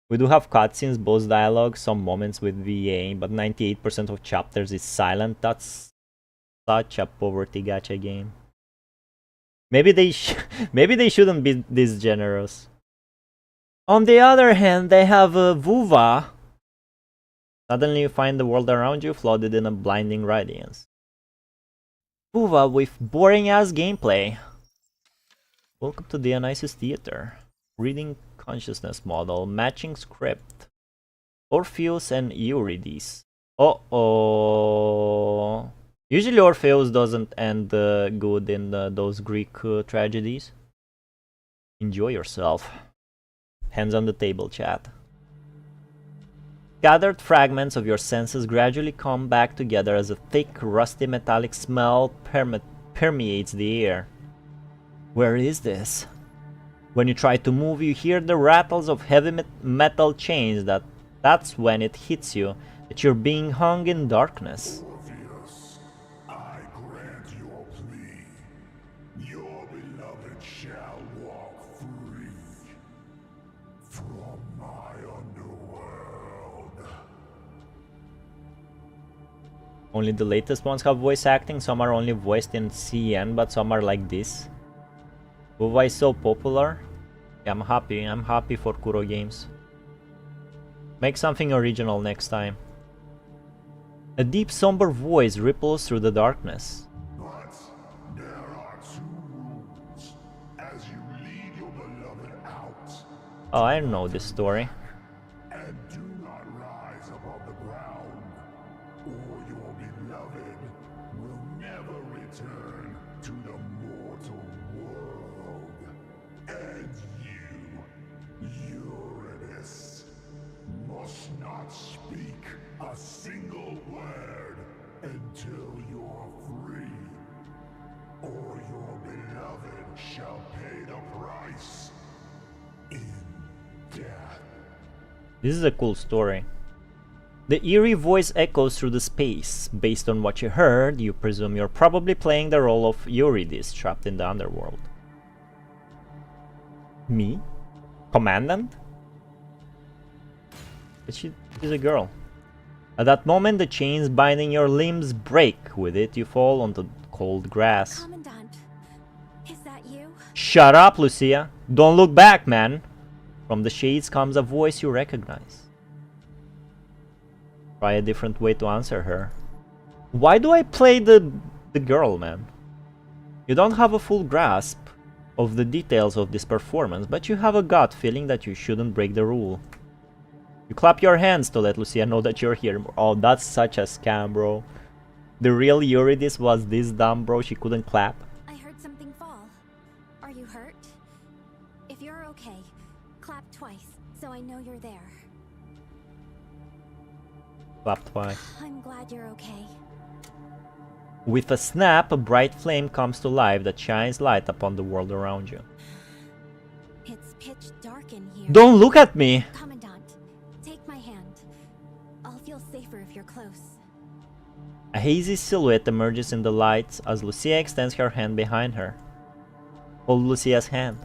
We do have cutscenes, boss dialogue, some moments with VA, but 98% of chapters is silent. That's such a poverty gacha game. Maybe they maybe they shouldn't be this generous. On the other hand, they have Vuva. Suddenly you find the world around you flooded in a blinding radiance. Vuva with boring-ass gameplay. Welcome to Dionysus Theater. Reading consciousness model, matching script. Orpheus and Eurydice. Uh-oh. Usually Orpheus doesn't end good in those Greek tragedies. Enjoy yourself. Hands on the table, chat. Gathered fragments of your senses gradually come back together as a thick, rusty metallic smell permeates the air. Where is this? When you try to move, you hear the rattles of heavy metal chains. That's when it hits you that you're being hung in darkness. Orpheus, I grant your plea. Your beloved shall walk free from my underworld. Only the latest ones have voice acting. Some are only voiced in CN, but some are like this. Why so popular? Yeah, I'm happy for Kuro games. Make something original next time. A deep somber voice ripples through the darkness. But there are two rules as you lead your beloved out. Oh, I know this story. And do not rise above the ground, or your beloved will never return to the mortal world. And you, Eurydice, must not speak a single word until you're free, or your beloved shall pay the price in death. This is a cool story. The eerie voice echoes through the space. Based on what you heard, you presume you're probably playing the role of Eurydice trapped in the underworld. Me? Commandant? But she's a girl. At that moment, the chains binding your limbs break. With it, you fall onto cold grass. Commandant, is that you? Shut up, Lucia! Don't look back, man! From the shades comes a voice you recognize. Try a different way to answer her. Why do I play the girl, man? You don't have a full grasp of the details of this performance, but you have a gut feeling that you shouldn't break the rule. You clap your hands to let Lucia know that you're here. Oh, that's such a scam, bro. The real Eurydice was this dumb, bro. She couldn't clap. I heard something fall. Are you hurt? If you're okay, clap twice so I know you're there. Clap twice. I'm glad you're okay. With a snap, a bright flame comes to life that shines light upon the world around you. It's pitch dark in here. Don't look at me! Commandant, take my hand. I'll feel safer if you're close. A hazy silhouette emerges in the lights as Lucia extends her hand behind her. Hold Lucia's hand.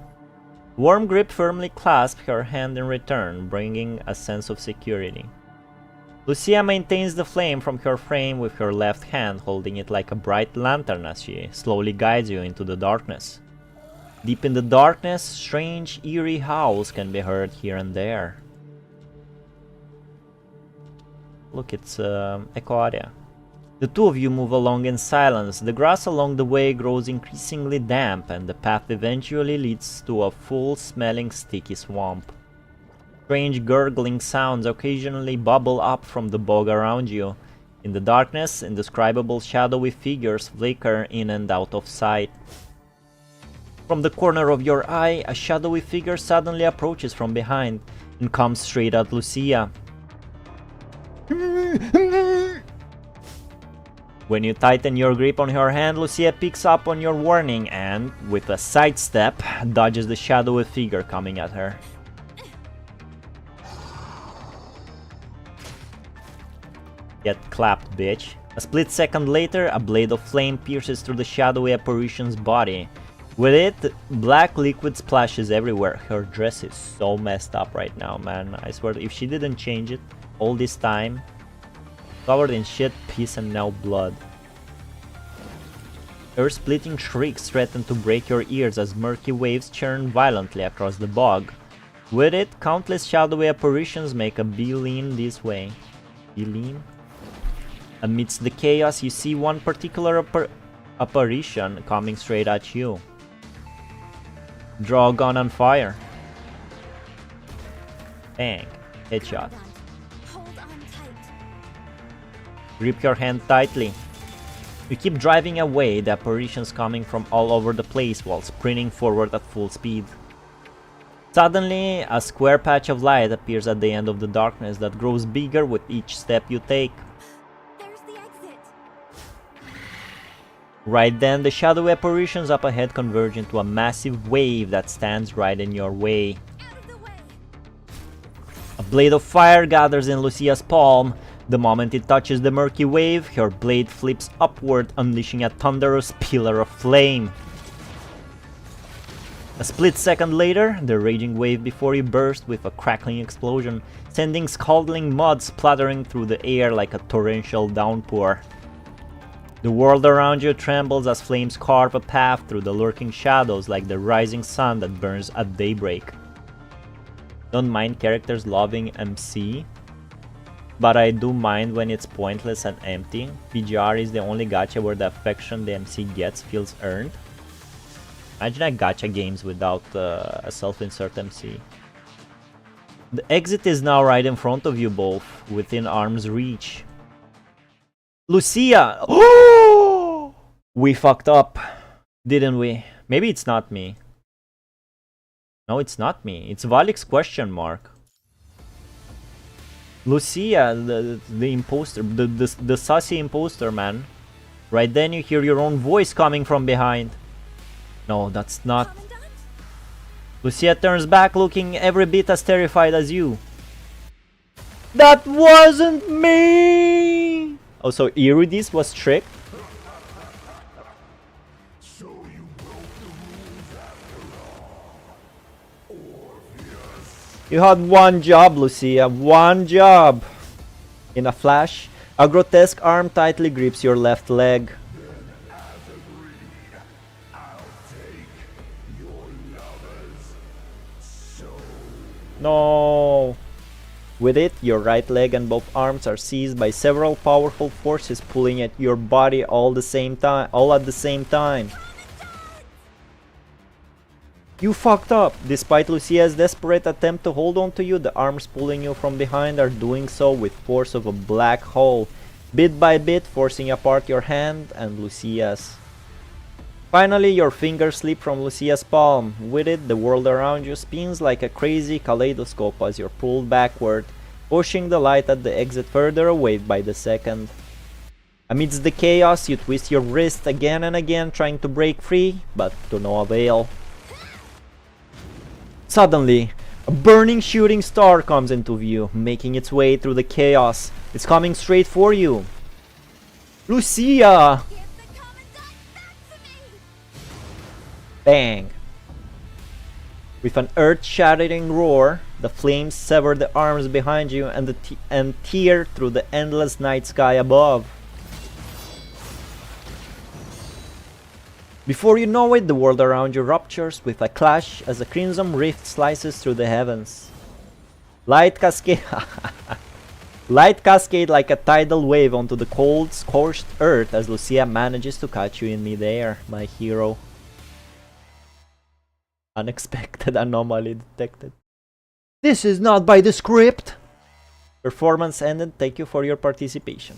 Warm grip firmly clasps her hand in return, bringing a sense of security. Lucia maintains the flame from her frame with her left hand, holding it like a bright lantern as she slowly guides you into the darkness. Deep in the darkness, strange, eerie howls can be heard here and there. Look, it's Echo area. The two of you move along in silence. The grass along the way grows increasingly damp, and the path eventually leads to a full-smelling sticky swamp. Strange gurgling sounds occasionally bubble up from the bog around you. In the darkness, indescribable shadowy figures flicker in and out of sight. From the corner of your eye, a shadowy figure suddenly approaches from behind and comes straight at Lucia. When you tighten your grip on her hand, Lucia picks up on your warning and, with a sidestep, dodges the shadowy figure coming at her. Get clapped, bitch. A split second later, a blade of flame pierces through the shadowy apparition's body. With it, black liquid splashes everywhere. Her dress is so messed up right now, man. I swear, if she didn't change it all this time, covered in shit, piss, and now blood. Earth-splitting shrieks threaten to break your ears as murky waves churn violently across the bog. With it, countless shadowy apparitions make a beeline this way. Beeline? Amidst the chaos, you see one particular apparition coming straight at you. Draw a gun and fire. Bang. Headshot. Hold on tight. Grip your hand tightly. You keep driving away the apparitions coming from all over the place while sprinting forward at full speed. Suddenly, a square patch of light appears at the end of the darkness that grows bigger with each step you take. There's the exit. Right then, the shadowy apparitions up ahead converge into a massive wave that stands right in your way. Out of the way. A blade of fire gathers in Lucia's palm. The moment it touches the murky wave, her blade flips upward, unleashing a thunderous pillar of flame. A split second later, the raging wave before you bursts with a crackling explosion, sending scalding mud splattering through the air like a torrential downpour. The world around you trembles as flames carve a path through the lurking shadows like the rising sun that burns at daybreak. Don't mind characters loving MC, but I do mind when it's pointless and empty. PGR is the only gacha where the affection the MC gets feels earned. Imagine a gacha games without a self-insert MC. The exit is now right in front of you both, within arm's reach. Lucia! Oh! We fucked up, didn't we? Maybe it's not me. No, it's not me. It's Valics question mark. Lucia, the imposter, the sassy imposter, man. Right then you hear your own voice coming from behind. No, that's not. Commandant? Lucia turns back looking every bit as terrified as you. That wasn't me! Oh, so Eurydice was tricked? So you broke the rules after all. Orpheus. You had one job, Lucia, one job. In a flash, a grotesque arm tightly grips your left leg. As agreed, I'll take your lover's soul. No. With it, your right leg and both arms are seized by several powerful forces pulling at your body all at the same time. You fucked up! Despite Lucia's desperate attempt to hold on to you, the arms pulling you from behind are doing so with force of a black hole, bit by bit forcing apart your hand and Lucia's. Finally, your fingers slip from Lucia's palm. With it, the world around you spins like a crazy kaleidoscope as you're pulled backward, pushing the light at the exit further away by the second. Amidst the chaos, you twist your wrist again and again trying to break free, but to no avail. Suddenly, a burning shooting star comes into view, making its way through the chaos. It's coming straight for you. Lucia! Give the commandant back to me. Bang! With an earth-shattering roar, the flames sever the arms behind you and tear through the endless night sky above. Before you know it, the world around you ruptures with a clash as a crimson rift slices through the heavens. Light cascade like a tidal wave onto the cold, scorched earth as Lucia manages to catch you in midair, my hero. Unexpected anomaly detected. This is not by the script! Performance ended, thank you for your participation.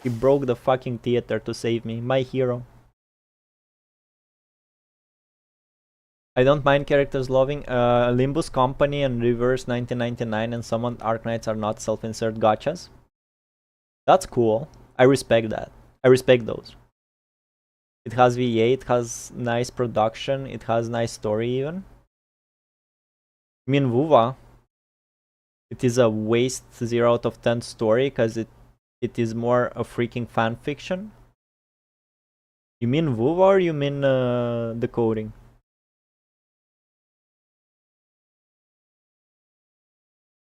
He broke the fucking theater to save me, my hero. I don't mind characters loving Limbus Company and Reverse 1999 and Summoned Arknights are not self-insert gachas. That's cool. I respect that. I respect those. It has VA, it has nice production, it has nice story even. I mean, Vuva, it is a waste 0 out of 10 story because it it is more a freaking fan fiction? You mean WoW or you mean the coding?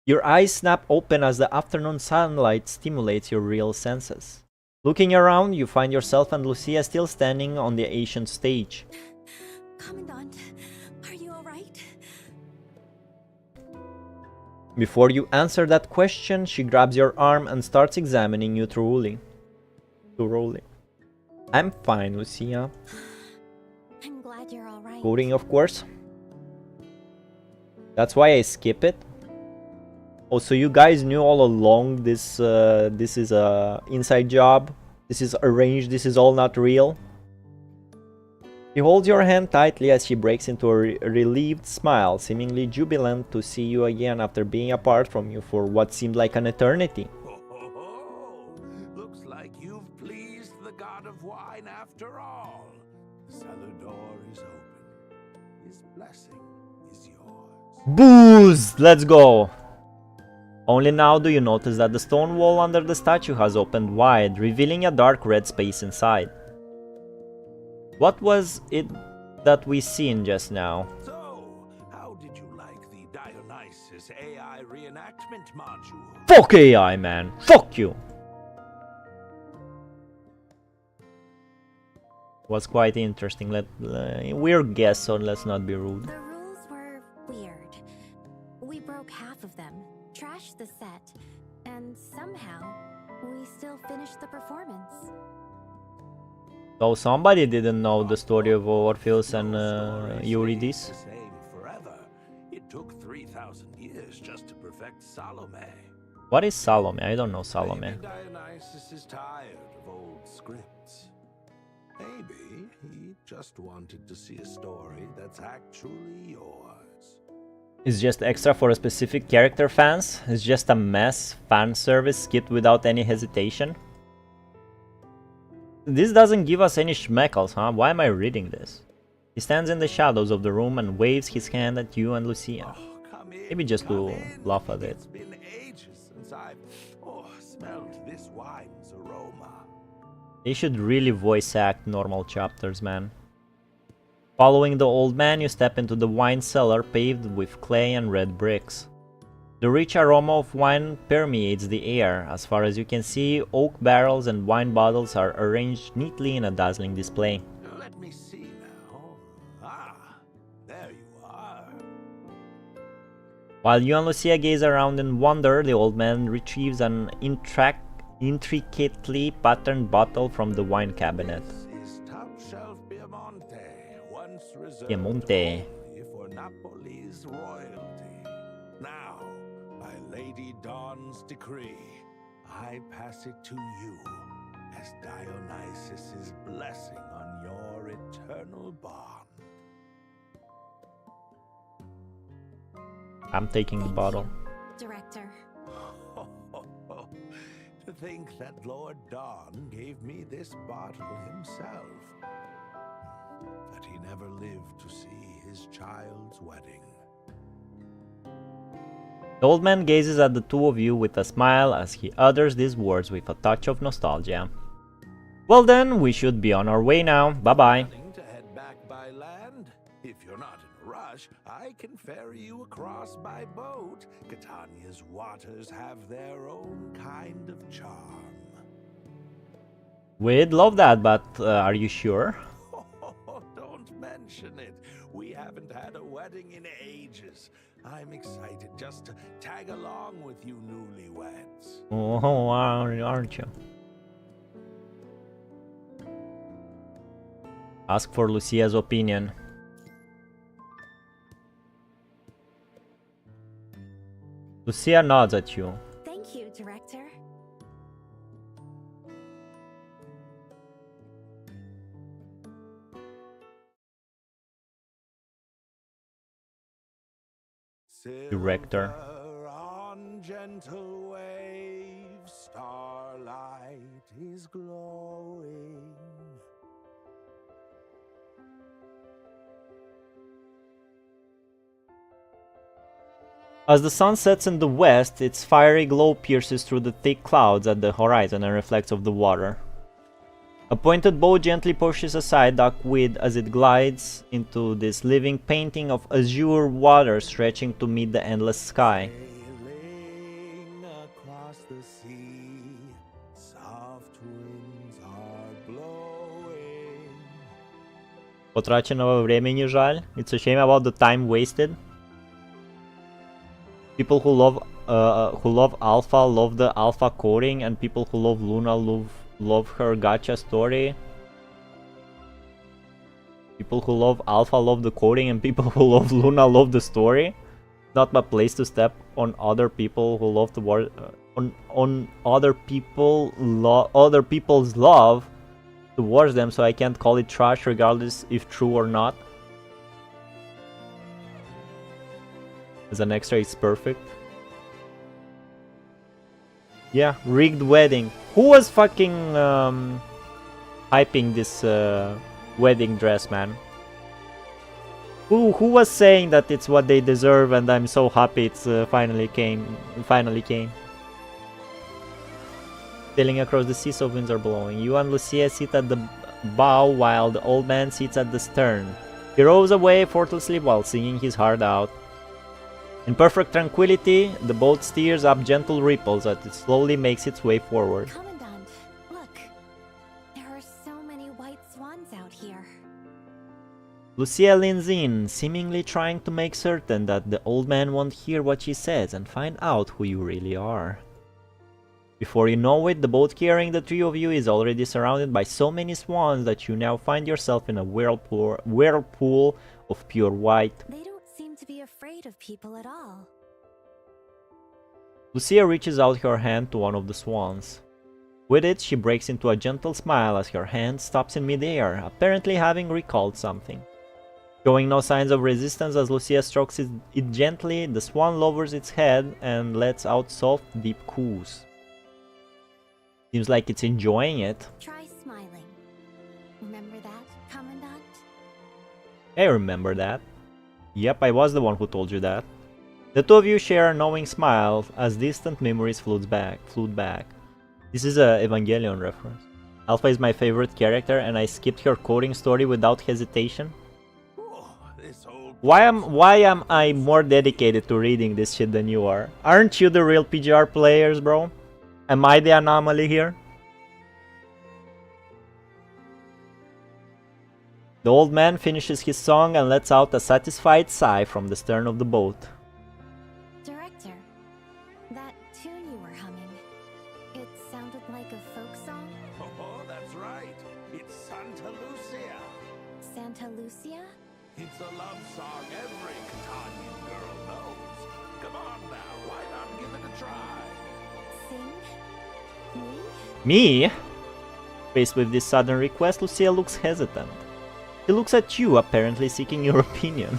Your eyes snap open as the afternoon sunlight stimulates your real senses. Looking around, you find yourself and Lucia still standing on the ancient stage. Commandant, are you alright? Before you answer that question, she grabs your arm and starts examining you thoroughly. I'm fine, Lucia. I'm glad you're alright. Coding, of course. That's why I skip it. Oh, so you guys knew all along this is a inside job. This is arranged. This is all not real. She holds your hand tightly as she breaks into a relieved smile, seemingly jubilant to see you again after being apart from you for what seemed like an eternity. Looks like you've pleased the god of wine after all. The cellar door is open. His blessing is yours. Booze! Let's go! Only now do you notice that the stone wall under the statue has opened wide, revealing a dark red space inside. What was it that we seen just now? So, how did you like the Dionysus AI reenactment module? Fuck AI, man! Fuck you! Was quite interesting. We're guests, so let's not be rude. The rules were weird. We broke half of them, trashed the set, and somehow we still finished the performance. So somebody didn't know the story of Orpheus and Eurydice. The same forever. It took 3,000 years just to perfect Salome. What is Salome? I don't know Salome. Maybe Dionysus is tired of old scripts. Maybe he just wanted to see a story that's actually yours. It's just extra for a specific character fans? It's just a mess fan service skipped without any hesitation? This doesn't give us any schmeckles, huh? Why am I reading this? He stands in the shadows of the room and waves his hand at you and Lucia. Maybe just to laugh at it. It's been ages since I've smelled this wine's aroma. They should really voice act normal chapters, man. Following the old man, you step into the wine cellar paved with clay and red bricks. The rich aroma of wine permeates the air. As far as you can see, oak barrels and wine bottles are arranged neatly in a dazzling display. Let me see now. Ah, there you are. While you and Lucia gaze around in wonder, the old man retrieves an intricately patterned bottle from the wine cabinet. This is top shelf Piemonte, once reserved Piemonte. only for Napoli's royalty. Now, by Lady Dawn's decree, I pass it to you as Dionysus's blessing on your eternal bond. I'm taking the bottle. Director. To think that Lord Dawn gave me this bottle himself. But he never lived to see his child's wedding. The old man gazes at the two of you with a smile as he utters these words with a touch of nostalgia. Well then, we should be on our way now. Bye-bye. To head back by land? If you're not in a rush, I can ferry you across by boat. Catania's waters have their own kind of charm. We'd love that, but are you sure? Don't mention it. We haven't had a wedding in ages. I'm excited just to tag along with you newlyweds. Oh, aren't you? Ask for Lucia's opinion. Lucia nods at you. Thank you, Director. Director. On gentle waves, starlight is glowing. As the sun sets in the west, its fiery glow pierces through the thick clouds at the horizon and reflects off the water. A pointed bow gently pushes aside duckweed as it glides into this living painting of azure water stretching to meet the endless sky. Sailing across the sea, soft winds are blowing. Потраченного времени жаль. It's a shame about the time wasted. People who love Alpha love the Alpha coding, and people who love Luna love her gacha story. People who love Alpha love the coding, and people who love Luna love the story. Not my place to step on other people who love the war on other people's love towards them, so I can't call it trash regardless if true or not. As an extra, it's perfect. Yeah, rigged wedding. Who was fucking hyping this wedding dress, man? Who was saying that it's what they deserve, and I'm so happy it's finally came. Sailing across the sea, so winds are blowing. You and Lucia sit at the bow while the old man sits at the stern. He rows away effortlessly while singing his heart out. In perfect tranquility, the boat steers up gentle ripples as it slowly makes its way forward. Commandant, look. There are so many white swans out here. Lucia leans in, seemingly trying to make certain that the old man won't hear what she says and find out who you really are. Before you know it, the boat carrying the three of you is already surrounded by so many swans that you now find yourself in a whirlpool of pure white. They don't seem to be afraid of people at all. Lucia reaches out her hand to one of the swans. With it, she breaks into a gentle smile as her hand stops in midair, apparently having recalled something. Showing no signs of resistance as Lucia strokes it gently, the swan lowers its head and lets out soft, deep coos. Seems like it's enjoying it. Try smiling. Remember that, Commandant? I remember that. Yep, I was the one who told you that. The two of you share a knowing smile as distant memories flood back. This is a Evangelion reference. Alpha is my favorite character, and I skipped her coding story without hesitation. Why am I more dedicated to reading this shit than you are? Aren't you the real PGR players, bro? Am I the anomaly here? The old man finishes his song and lets out a satisfied sigh from the stern of the boat. Director, that tune you were humming, it sounded like a folk song? Oh, that's right. It's Santa Lucia. Santa Lucia? It's a love song every Catanian girl knows. Come on now, why not give it a try? Sing? Me? Faced with this sudden request, Lucia looks hesitant. She looks at you, apparently seeking your opinion.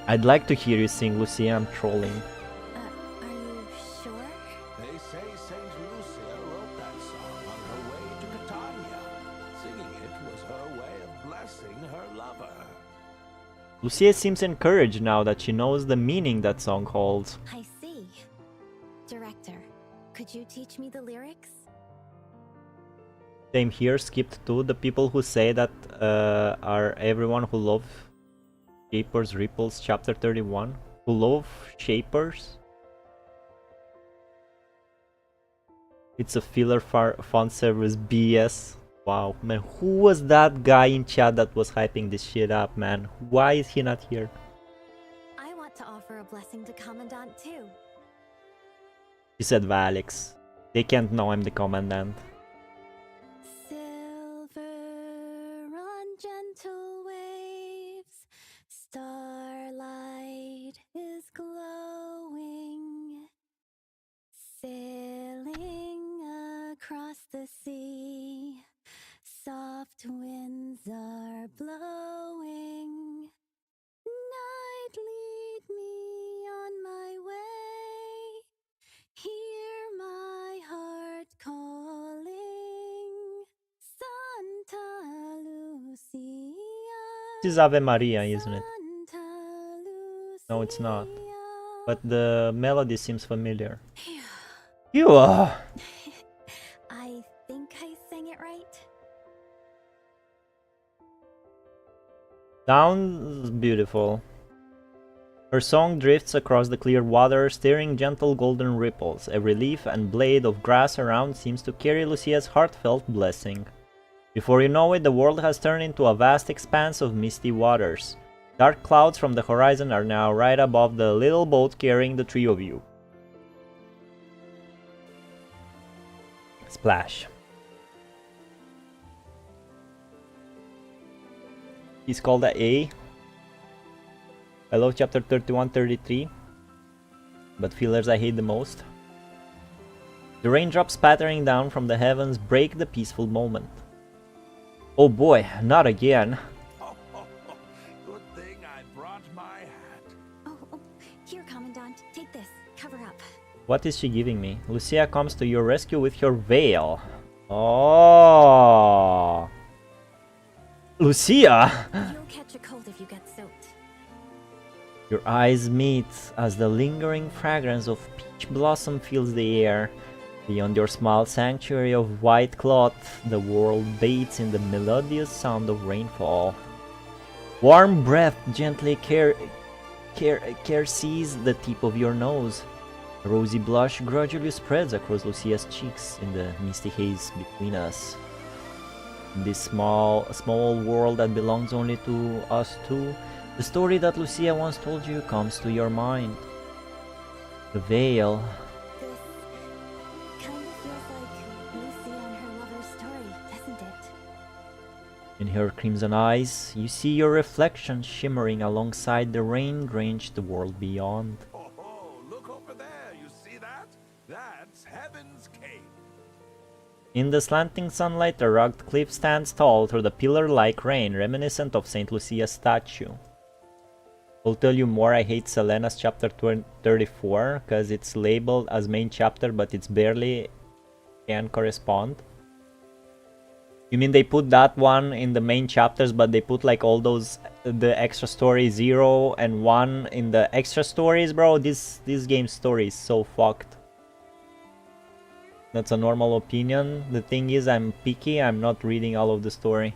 I'd like to hear you sing, Lucia. I'm trolling. Are you sure? They say Saint Lucia wrote that song on her way to Catania. Singing it was her way of blessing her lover. Lucia seems encouraged now that she knows the meaning that song holds. I see. Director, could you teach me the lyrics? Same here, skipped to the people who say that are everyone who loves Shapers Ripples, chapter 31. Who love Shapers? It's a filler fun service BS. Wow, man, who was that guy in chat that was hyping this shit up, man? Why is he not here? I want to offer a blessing to Commandant too. He said Valics. They can't know I'm the commandant. Silver on gentle waves, starlight is glowing, sailing across the sea, soft winds are blowing. Night, lead me on my way, hear my heart calling. Santa Lucia. This is Ave Maria, isn't it? No, it's not. But the melody seems familiar. You are. I think I sang it right. Sounds beautiful. Her song drifts across the clear water, stirring gentle golden ripples. Every leaf and blade of grass around seems to carry Lucia's heartfelt blessing. Before you know it, the world has turned into a vast expanse of misty waters. Dark clouds from the horizon are now right above the little boat carrying the three of you. Splash. He's called A. I love chapter 31-33, but fillers I hate the most. The raindrops pattering down from the heavens break the peaceful moment. Oh boy, not again. Good thing I brought my hat. Oh, here, Commandant. Take this. Cover up. What is she giving me? Lucia comes to your rescue with her veil. Oh, Lucia! You'll catch a cold if you get soaked. Your eyes meet as the lingering fragrance of peach blossom fills the air. Beyond your small sanctuary of white cloth, the world bathes in the melodious sound of rainfall. Warm breath gently caresses the tip of your nose. A rosy blush gradually spreads across Lucia's cheeks in the misty haze between us. In this small world that belongs only to us two, the story that Lucia once told you comes to your mind. The veil. This kind of feels like Lucia and her lover's story, doesn't it? In her crimson eyes, you see your reflection shimmering alongside the rain-drenched world beyond. Oh, look over there. You see that? That's Heaven's Cape. In the slanting sunlight, a rugged cliff stands tall through the pillar-like rain, reminiscent of Saint Lucia's statue. I'll tell you more, I hate Selena's chapter 34, because it's labeled as main chapter, but it's barely can correspond. You mean they put that one in the main chapters, but they put like all those, the extra story 0 and 1 in the extra stories, bro? This game's story is so fucked. That's a normal opinion. The thing is, I'm picky, I'm not reading all of the story.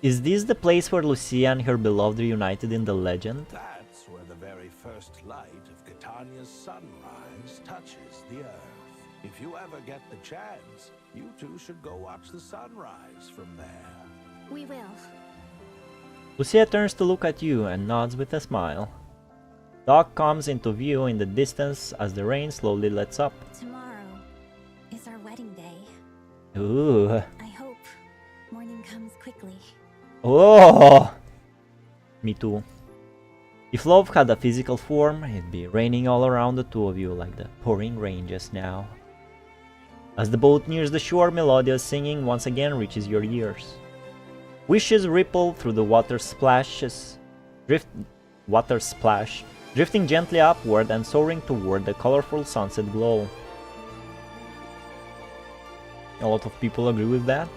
Is this the place where Lucia and her beloved reunited in the legend? That's where the very first light of Catania's sunrise touches the earth. If you ever get the chance, you two should go watch the sunrise from there. We will. Lucia turns to look at you and nods with a smile. Dock comes into view in the distance as the rain slowly lets up. Tomorrow is our wedding day. Ooh. I hope morning comes quickly. Oh! Me too. If love had a physical form, it'd be raining all around the two of you like the pouring rain just now. As the boat nears the shore, melodious singing once again reaches your ears. Wishes ripple through the water splash, drifting gently upward and soaring toward the colorful sunset glow. A lot of people agree with that.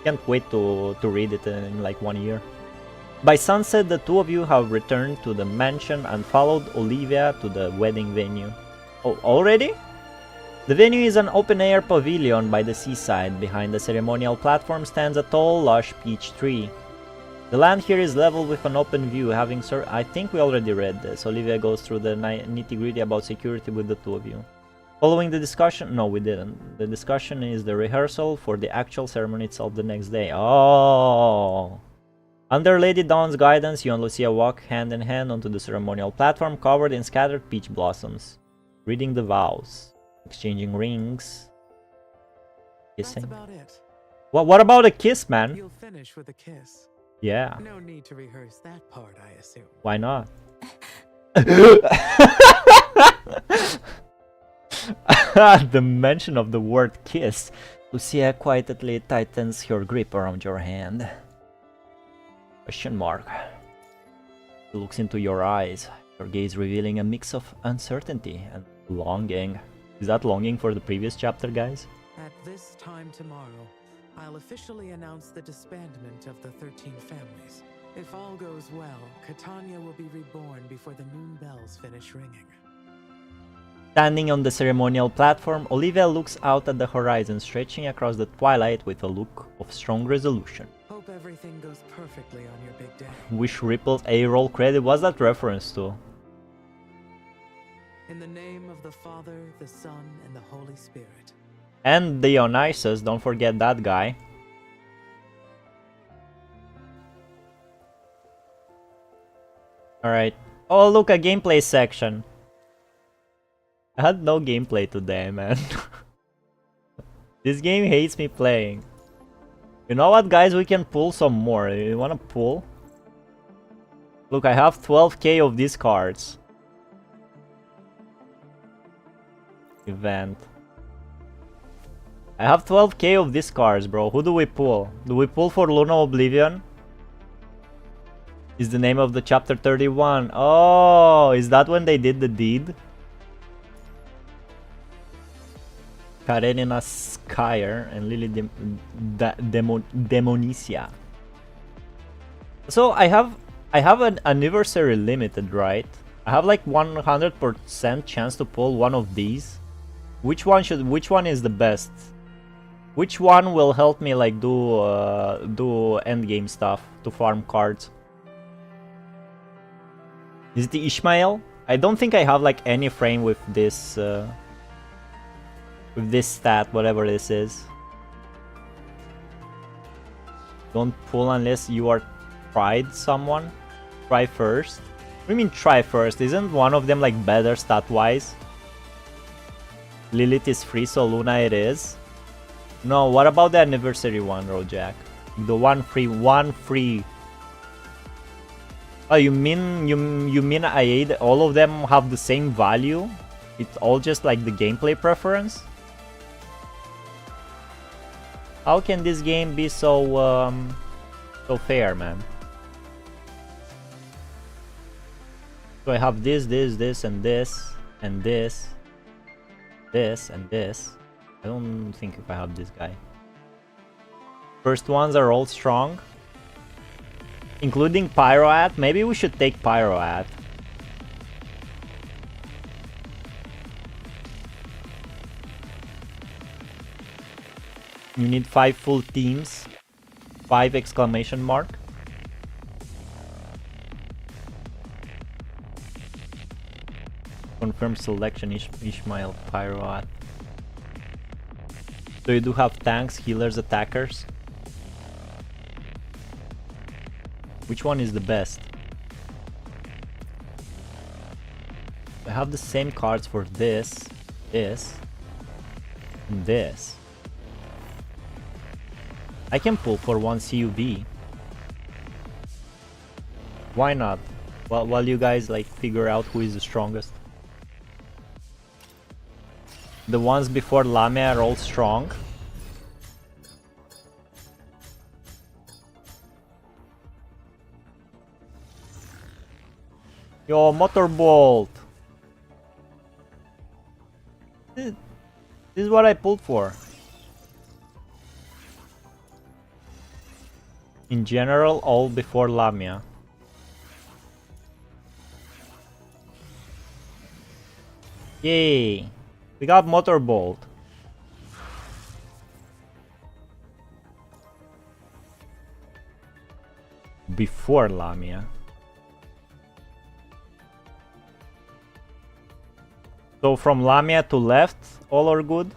Can't wait to read it in like 1 year. By sunset, the two of you have returned to the mansion and followed Olivia to the wedding venue. Oh, already? The venue is an open-air pavilion by the seaside. Behind the ceremonial platform stands a tall, lush peach tree. The land here is level with an open view, having I think we already read this. Olivia goes through the nitty-gritty about security with the two of you. Following the discussion... No, we didn't. The discussion is the rehearsal for the actual ceremony itself the next day. Oh! Under Lady Dawn's guidance, you and Lucia walk hand in hand onto the ceremonial platform covered in scattered peach blossoms. Reading the vows. Exchanging rings. Kissing. That's about it. What about a kiss, man? You'll finish with a kiss. Yeah. No need to rehearse that part, I assume. Why not? The mention of the word kiss. Lucia quietly tightens her grip around your hand. Question mark. She looks into your eyes, her gaze revealing a mix of uncertainty and longing. Is that longing for the previous chapter, guys? At this time tomorrow, I'll officially announce the disbandment of the 13 families. If all goes well, Catania will be reborn before the noon bells finish ringing. Standing on the ceremonial platform, Olivia looks out at the horizon, stretching across the twilight with a look of strong resolution. Hope everything goes perfectly on your big day. Wish rippled a roll credit. What's that reference to? In the name of the Father, the Son, and the Holy Spirit. And Dionysus, don't forget that guy. Alright. Oh, look, a gameplay section. I had no gameplay today, man. This game hates me playing. You know what, guys? We can pull some more. You wanna pull? Look, I have 12k of these cards. Event. I have 12k of these cards, bro. Who do we pull? Do we pull for Luna Oblivion? Is the name of the chapter 31. Oh, is that when they did the deed? Karenina Skyer and Lily Demonicia. So I have an anniversary limited, right? I have like 100% chance to pull one of these. Which one is the best? Which one will help me like do end game stuff to farm cards? Is it the Ishmael? I don't think I have like any frame with this stat, whatever this is. Don't pull unless you are tried someone. Try first. What do you mean try first? Isn't one of them like better stat wise? Lilith is free, so Luna it is. No, what about the anniversary one, Rojak? The one free. Oh, you mean Aid? All of them have the same value? It's all just like the gameplay preference? How can this game be so so fair, man? So I have this, and this, and this, and this. I don't think if I have this guy. First ones are all strong. Including Pyroat. Maybe we should take Pyroat. You need 5 full teams. 5 exclamation mark. Confirm selection Ishmael Pyroat. So you do have tanks, healers, attackers. Which one is the best? I have the same cards for this, this, and this. I can pull for 1 CUV. Why not? While you guys like figure out who is the strongest. The ones before Lamia are all strong. Yo, Motorbolt! This is what I pulled for. In general, all before Lamia. Yay! We got Motorbolt. Before Lamia. So from Lamia to left, all are good.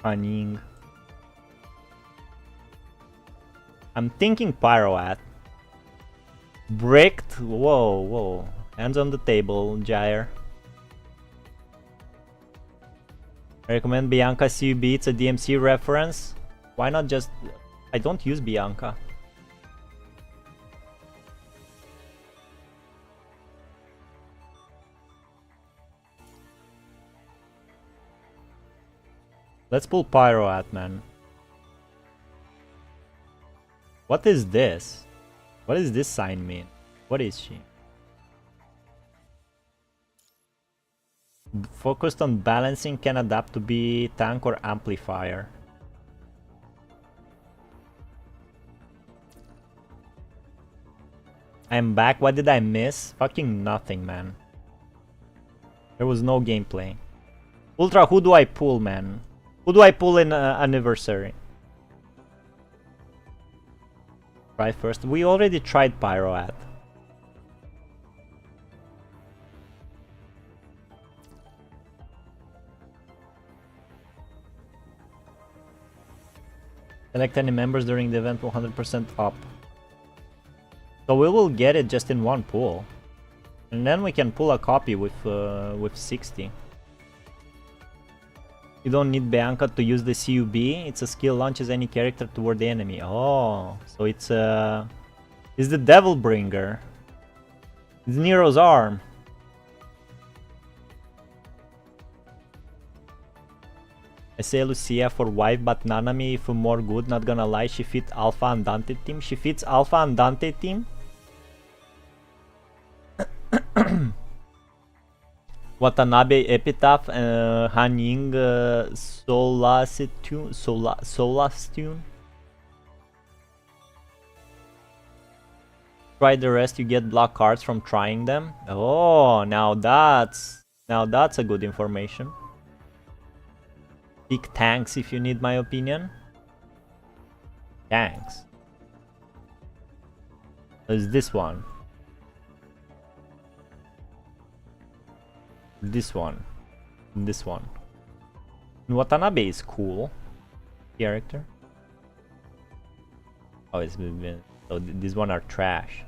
Cunning. I'm thinking Pyroat. Bricked. Whoa. Hands on the table, Gyre. I recommend Bianca CUB. It's a DMC reference. Why not just... I don't use Bianca. Let's pull Pyroat, man. What is this? What does this sign mean? What is she? Focused on balancing, can adapt to be tank or amplifier. I'm back. What did I miss? Fucking nothing, man. There was no gameplay. Ultra, who do I pull, man? Who do I pull in Anniversary? Try first. We already tried Pyro at. Select any members during the event 100% up. So we will get it just in one pull. And then we can pull a copy with 60. You don't need Bianca to use the CUB. It's a skill launches any character toward the enemy. Oh, so it's the Devil Bringer. It's Nero's arm. I say Lucia for wife, but Nanami if more good. Not gonna lie, she fit Alpha and Dante team. She fits Alpha and Dante team. Watanabe Epitaph, Hanying Solastune. Try the rest, you get block cards from trying them. Oh, now that's a good information. Pick tanks if you need my opinion. Tanks. There's this one. This one. This one. Watanabe is cool. Character. Oh, it's been. So these one are trash.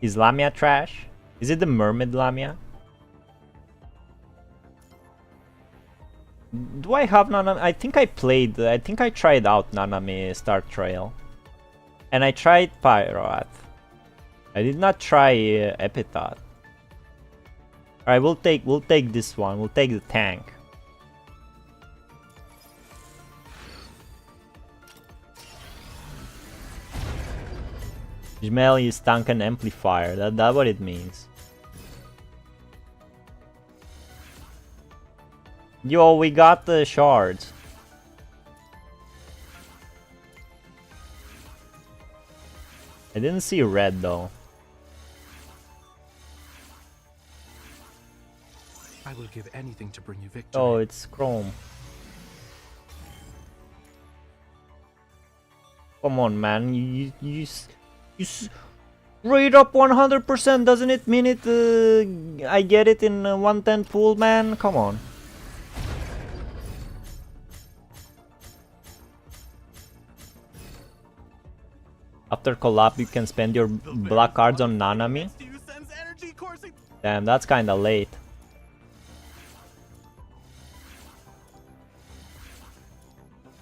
Is Lamia trash? Is it the Mermaid Lamia? Do I have Nanami? I think I tried out Nanami Star Trail. And I tried Pyroat. I did not try Epitaph. Alright, we'll take this one. We'll take the tank. Jmel is tank and amplifier. That's what it means. Yo, we got the shards. I didn't see red though. I will give anything to bring you victory. Oh, it's Chrome. Come on, man. You straight up 100%. Doesn't it mean it? I get it in 110 pool, man. Come on. After collab, you can spend your black cards on Nanami. Damn, that's kinda late.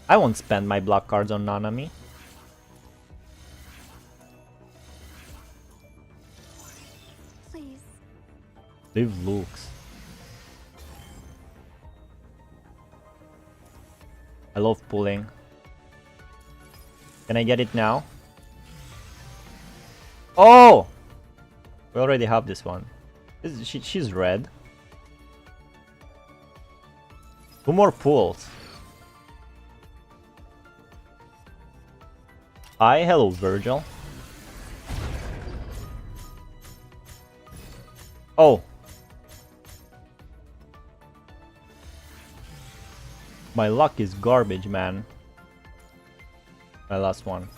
I won't spend my block cards on Nanami. Please. Leave Lux. I love pulling. Can I get it now? Oh! We already have this one. She's red. 2 more pulls. Hi, hello Virgil. Oh. My luck is garbage, man. My last one.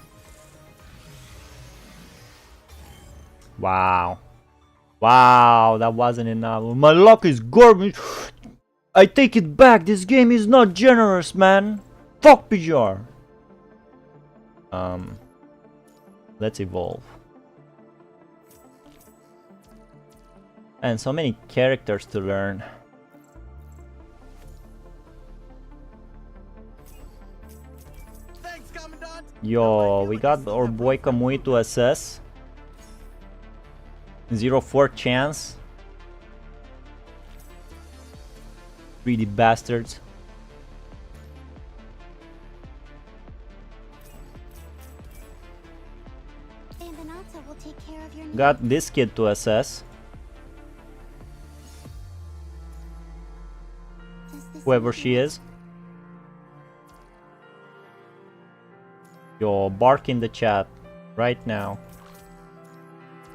Wow. Wow, that wasn't enough. My luck is garbage. I take it back. This game is not generous, man. Fuck Pijar. Let's evolve. And so many characters to learn. Thanks, Commandant. Yo, we got our boy Kamui to assess. 0-4 chance. Greedy bastards. Got this kid to assess. Whoever she is. Yo, bark in the chat right now.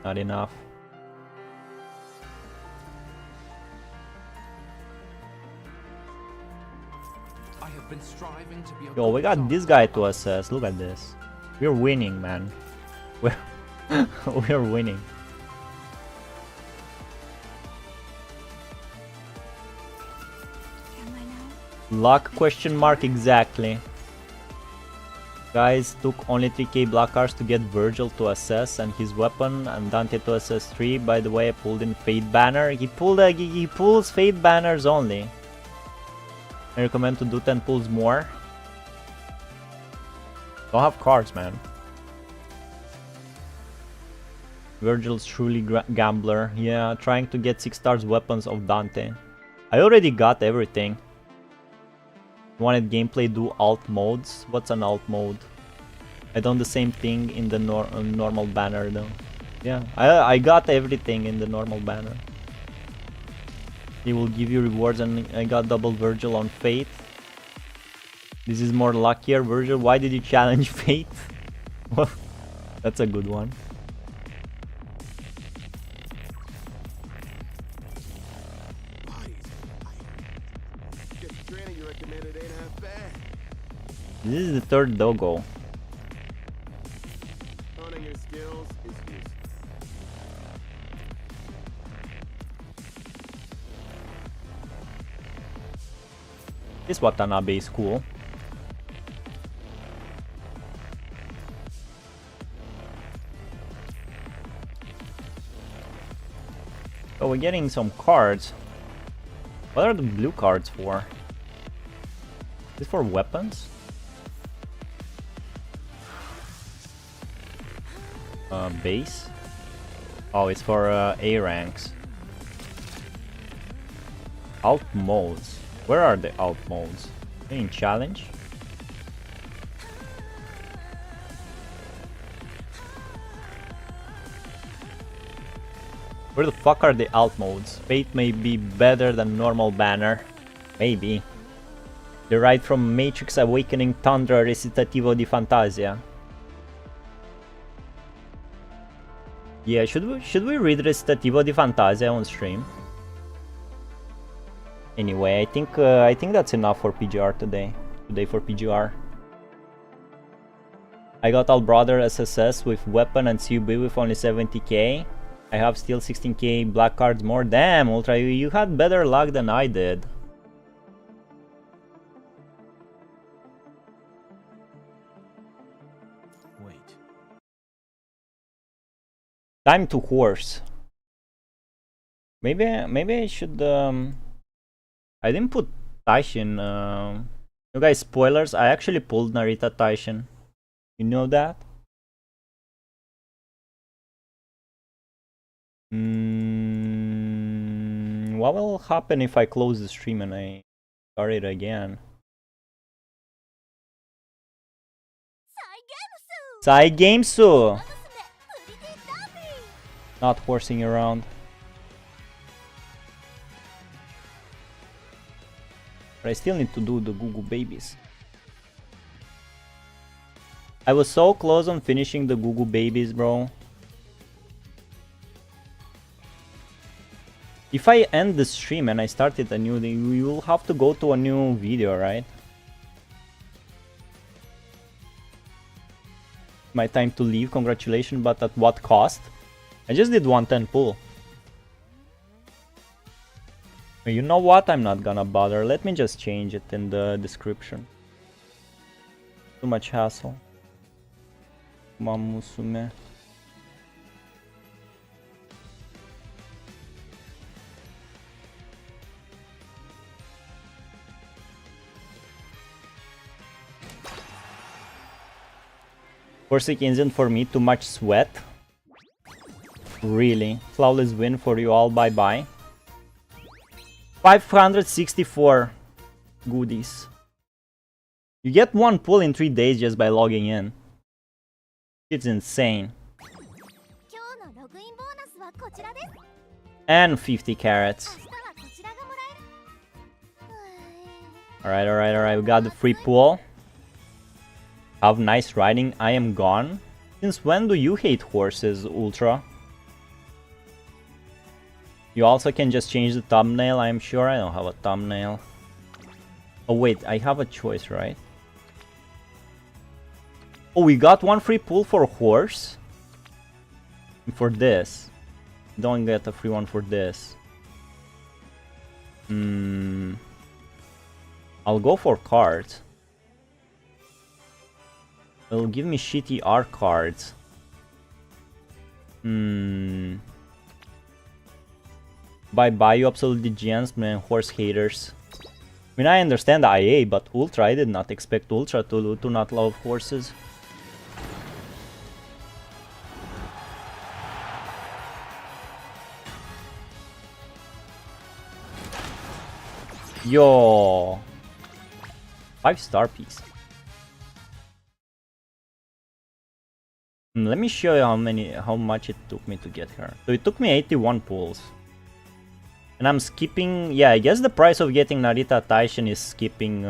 Not enough. I have been striving to be a Yo, we good got this guy to assess. Look at this. We're winning, man. We're we're winning. Luck question mark exactly. Guys took only 3k black cards to get Virgil to assess and his weapon and Dante to assess 3. By the way, I pulled in Fate Banner. He pulls Fate Banners only. I recommend to do 10 pulls more. Don't have cards, man. Virgil's truly gambler. Yeah, trying to get 6 stars weapons of Dante. I already got everything. Wanted gameplay, do alt modes. What's an alt mode? I done the same thing in the normal banner though. Yeah, I got everything in the normal banner. They will give you rewards and I got double Virgil on Fate. This is more luckier. Virgil, why did you challenge Fate? Well, that's a good one. This is the third doggo. This Watanabe is cool. So we're getting some cards. What are the blue cards for? Is this for weapons? Base? Oh, it's for A ranks. Alt modes. Where are the alt modes? In challenge? Where the fuck are the alt modes? Fate may be better than normal banner. Maybe. Derived from Matrix Awakening Tundra Recitativo di Fantasia. Yeah, should we read Recitativo di Fantasia on stream? Anyway, I think that's enough for PGR today. Today for PGR. I got all brother SSS with weapon and CUB with only 70k. I have still 16k black cards more. Damn, Ultra, you had better luck than I did. Time to horse. Maybe I should I didn't put Taishin. You guys, spoilers, I actually pulled Narita Taishin. You know that? What will happen if I close the stream and I start it again? Saigamesu! Not horsing around. But I still need to do the Gugu babies. I was so close on finishing the Gugu babies, bro. If I end the stream and I started a new thing, we will have to go to a new video, right? My time to leave, congratulations, but at what cost? I just did 110 pull. You know what? I'm not gonna bother. Let me just change it in the description. Too much hassle. Mamusume. Corsic isn't for me, too much sweat. Really? Flawless win for you all, bye bye. 564 goodies. You get one pull in 3 days just by logging in. It's insane. And 50 carats. Alright, alright, alright. We got the free pool. Have nice riding. I am gone. Since when do you hate horses, Ultra? You also can just change the thumbnail, I'm sure. I don't have a thumbnail. Oh wait, I have a choice, right? Oh, we got one free pool for horse. For this. Don't get a free one for this. I'll go for cards. It'll give me shitty R cards. Bye-bye, you absolute degens, man, horse haters. I mean, I understand the IA, but Ultra, I did not expect Ultra to not love horses. Yo! 5-star piece. Let me show you how much it took me to get her. So it took me 81 pulls. And I'm skipping, yeah, I guess the price of getting Narita Taishin is skipping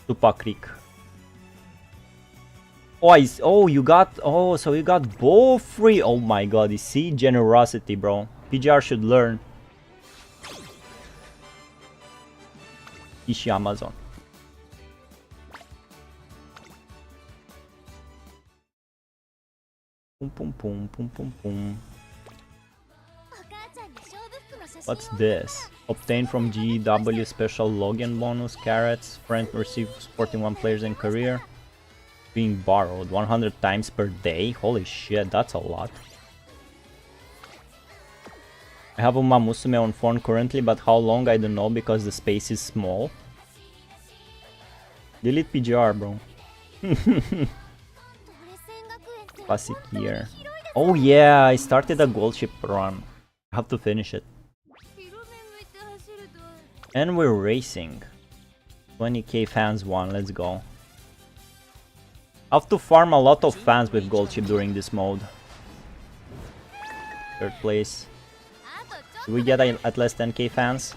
Tupa Creek. Oh, you got, so you got both free. Oh my god, you see? Generosity, bro. PGR should learn. Ishi Amazon. Pum pum pum pum pum pum. What's this? Obtained from GW special login bonus, carrots, friend receive supporting 1 players in career. Being borrowed 100 times per day. Holy shit, that's a lot. I have Uma Musume on phone currently, but how long I don't know because the space is small. Delete PGR, bro. Classic year. Oh yeah, I started a gold ship run. I have to finish it. And we're racing. 20k fans won, let's go. I have to farm a lot of fans with gold ship during this mode. 3rd place. Do we get at least 10k fans?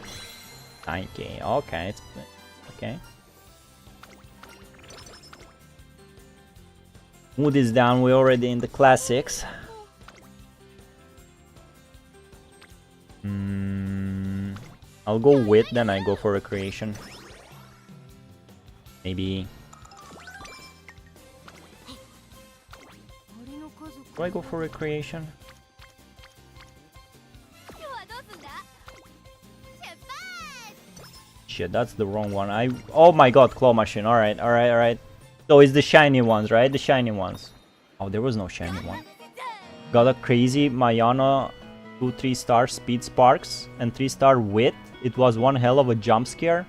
9k, okay, it's okay. Mood is down, we're already in the classics. I'll go with, then I go for recreation. Maybe. Do I go for recreation? Shit, that's the wrong one. Oh my god, claw machine. Alright, alright, alright. So it's the shiny ones, right? The shiny ones. Oh, there was no shiny one. Got a crazy Mayana 2 3-star speed sparks and 3-star wit. It was one hell of a jump scare.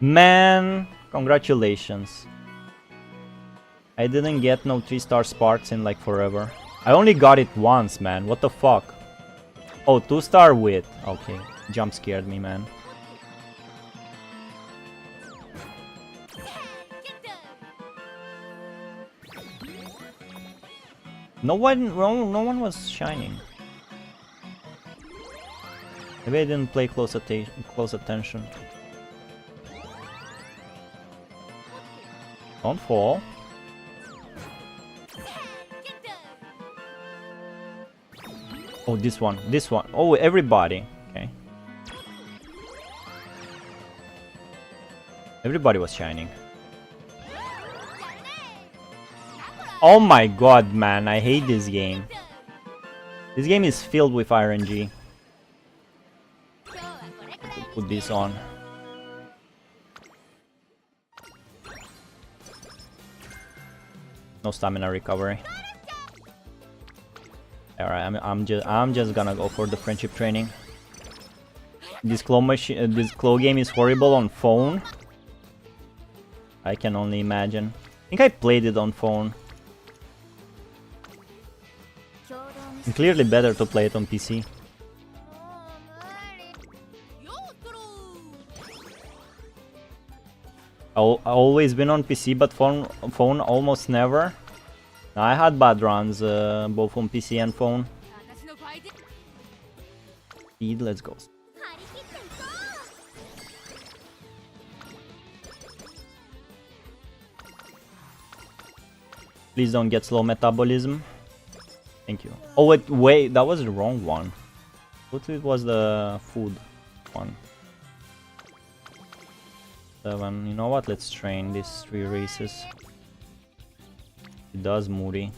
Man, congratulations. I didn't get no 3-star sparks in like forever. I only got it once, man. What the fuck? Oh, 2-star wit. Okay, jump scared me, man. No one was shining. Maybe I didn't play close attention. Don't fall. Oh, this one. Oh, everybody. Okay. Everybody was shining. Oh my god, man, I hate this game. This game is filled with RNG. Put this on. No stamina recovery. Alright, I'm just gonna go for the friendship training. This claw game is horrible on phone. I can only imagine. I think I played it on phone. It's clearly better to play it on PC. I've always been on PC, but phone almost never. I had bad runs, both on PC and phone. Speed, let's go. Please don't get slow metabolism. Thank you. Oh wait, that was the wrong one. What it was the food one. 7. You know what? Let's train these 3 races. It does moody.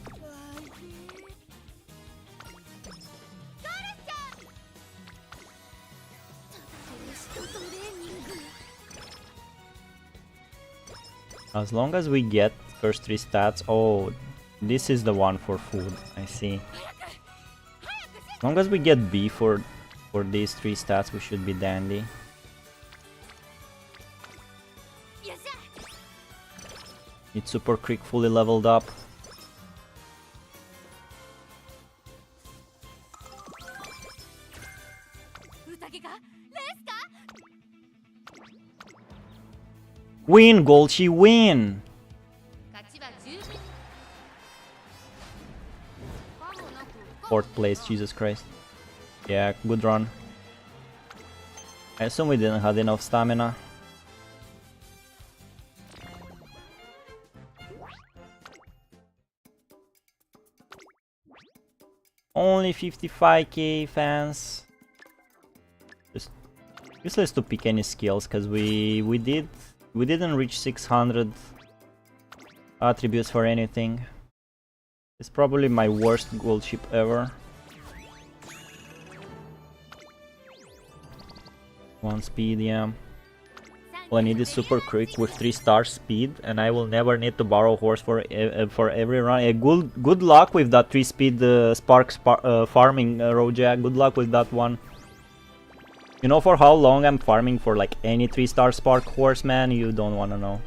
As long as we get first 3 stats. Oh, this is the one for food. I see. As long as we get B for these 3 stats, we should be dandy. Need Super Creek fully leveled up. Win, Golchi, win! 4th place, Jesus Christ. Yeah, good run. I assume we didn't have enough stamina. Only 55k fans. Just useless to pick any skills because we didn't reach 600 attributes for anything. It's probably my worst gold ship ever. 1 speed, yeah. All I need is Super Quick with 3-star speed, and I will never need to borrow horse for every run. Good luck with that 3-speed farming, Roja. Good luck with that one. You know for how long I'm farming for like any 3-star spark horse, man? You don't wanna know.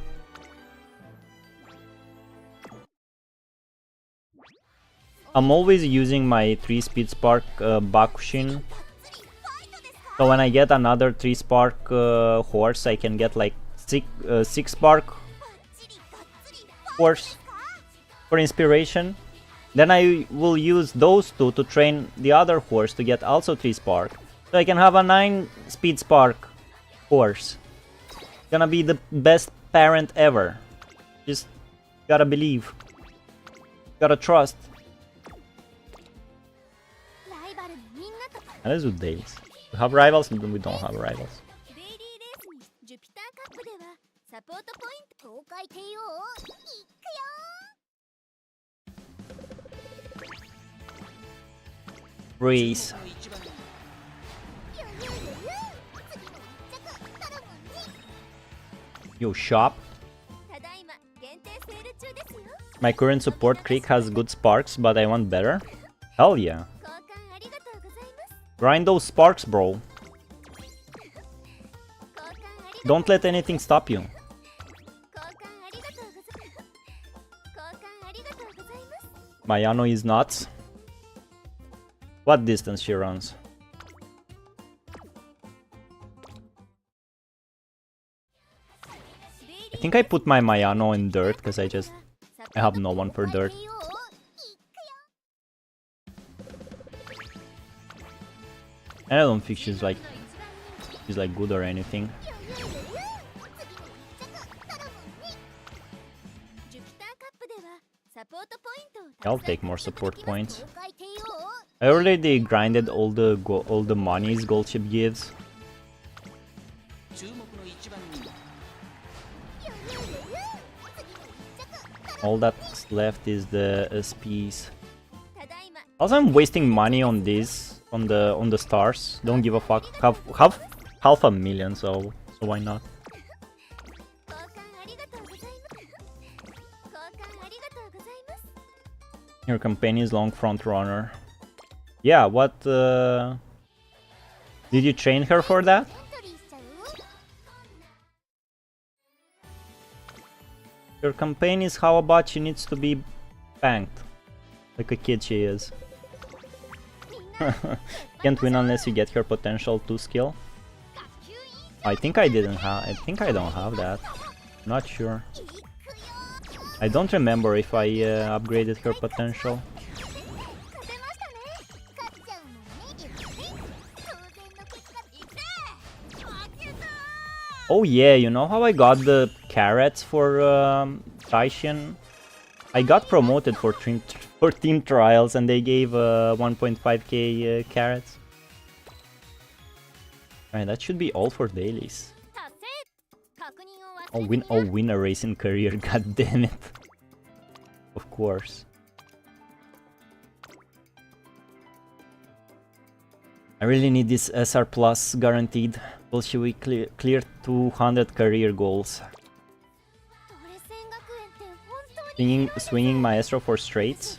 I'm always using my 3-speed spark Bakushin. So when I get another 3-spark horse, I can get like 6-spark horse for inspiration. Then I will use those 2 to train the other horse to get also 3-spark. So I can have a 9-speed spark horse. Gonna be the best parent ever. Just gotta believe. Gotta trust. And let's do days. We have rivals and we don't have rivals. Race. Yo, shop. My current support creek has good sparks, but I want better. Hell yeah. Grind those sparks, bro. Don't let anything stop you. Mayano is nuts. What distance she runs? I think I put my Mayano in dirt because I have no one for dirt. And I don't think she's like good or anything. I'll take more support points. I already grinded all the monies gold ship gives. All that's left is the SPs. Also, I'm wasting money on this, on the stars. Don't give a fuck. Have half a million, so why not? Your campaign is long front runner. Yeah, what? Did you train her for that? Your campaign is how about she needs to be banked. Like a kid she is. Can't win unless you get her potential 2 skill. I think I don't have that. Not sure. I don't remember if I upgraded her potential. Oh yeah, you know how I got the carrots for Taishin? I got promoted for team trials and they gave 1.5k carrots. Alright, that should be all for dailies. Win a racing career, god damn it. Of course. I really need this SR plus guaranteed. Will she we clear 200 career goals? Swinging Maestro for straights.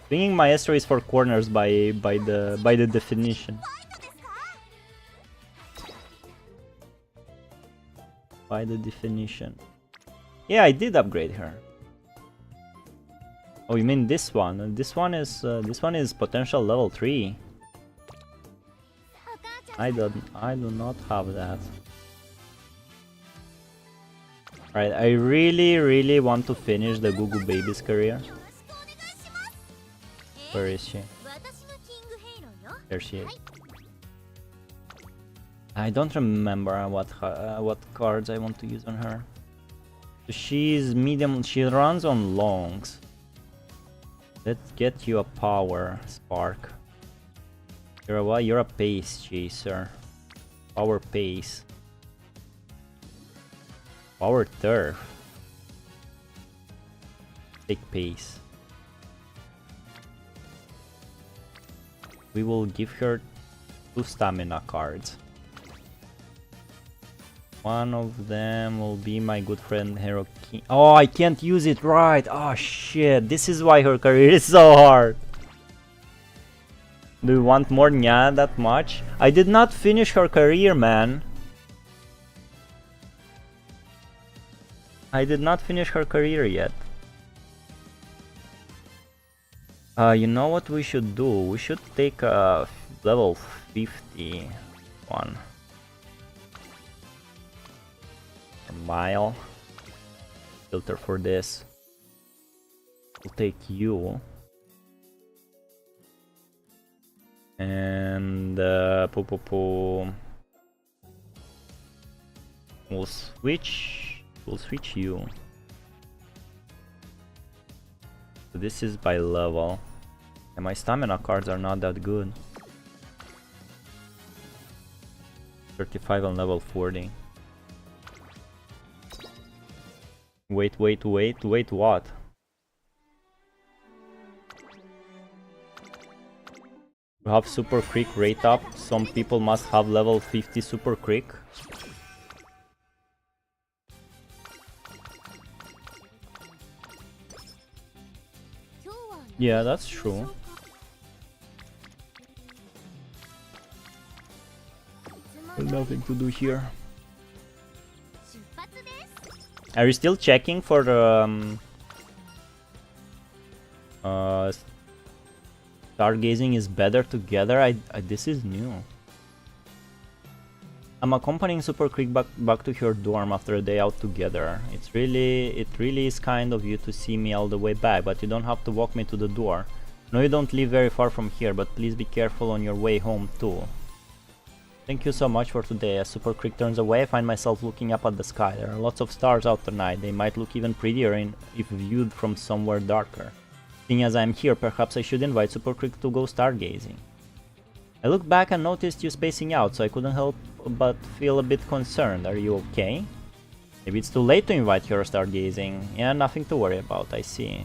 Swinging Maestro is for corners by the definition. By the definition. Yeah, I did upgrade her. Oh, you mean this one? This one is potential level 3. I do not have that. Right, I really want to finish the Gugu Baby's career. Where is she? There she is. I don't remember what cards I want to use on her. So she's medium. She runs on longs. Let's get you a power spark. You're a what? You're a pace chaser. Power pace. Power turf. Take pace. We will give her 2 stamina cards. One of them will be my good friend Hiroki. Oh, I can't use it right. Oh shit, this is why her career is so hard. Do you want more Nya that much? I did not finish her career, man. I did not finish her career yet. You know what we should do? We should take a level 50 one. A mile. Filter for this. We'll take you. And we'll switch you. So this is by level. And my stamina cards are not that good. 35 on level 40. Wait, what? To have Super Creek rate up, some people must have level 50 Super Creek. Yeah, that's true. There's nothing to do here. Are you still checking for stargazing is better together? This is new. I'm accompanying Super Creek back to her dorm after a day out together. It really is kind of you to see me all the way back, but you don't have to walk me to the door. No, you don't live very far from here, but please be careful on your way home too. Thank you so much for today. As Super Creek turns away, I find myself looking up at the sky. There are lots of stars out tonight. They might look even prettier if viewed from somewhere darker. Seeing as I'm here, perhaps I should invite Super Creek to go stargazing. I looked back and noticed you spacing out, so I couldn't help but feel a bit concerned. Are you okay? Maybe it's too late to invite her stargazing. Yeah, nothing to worry about, I see.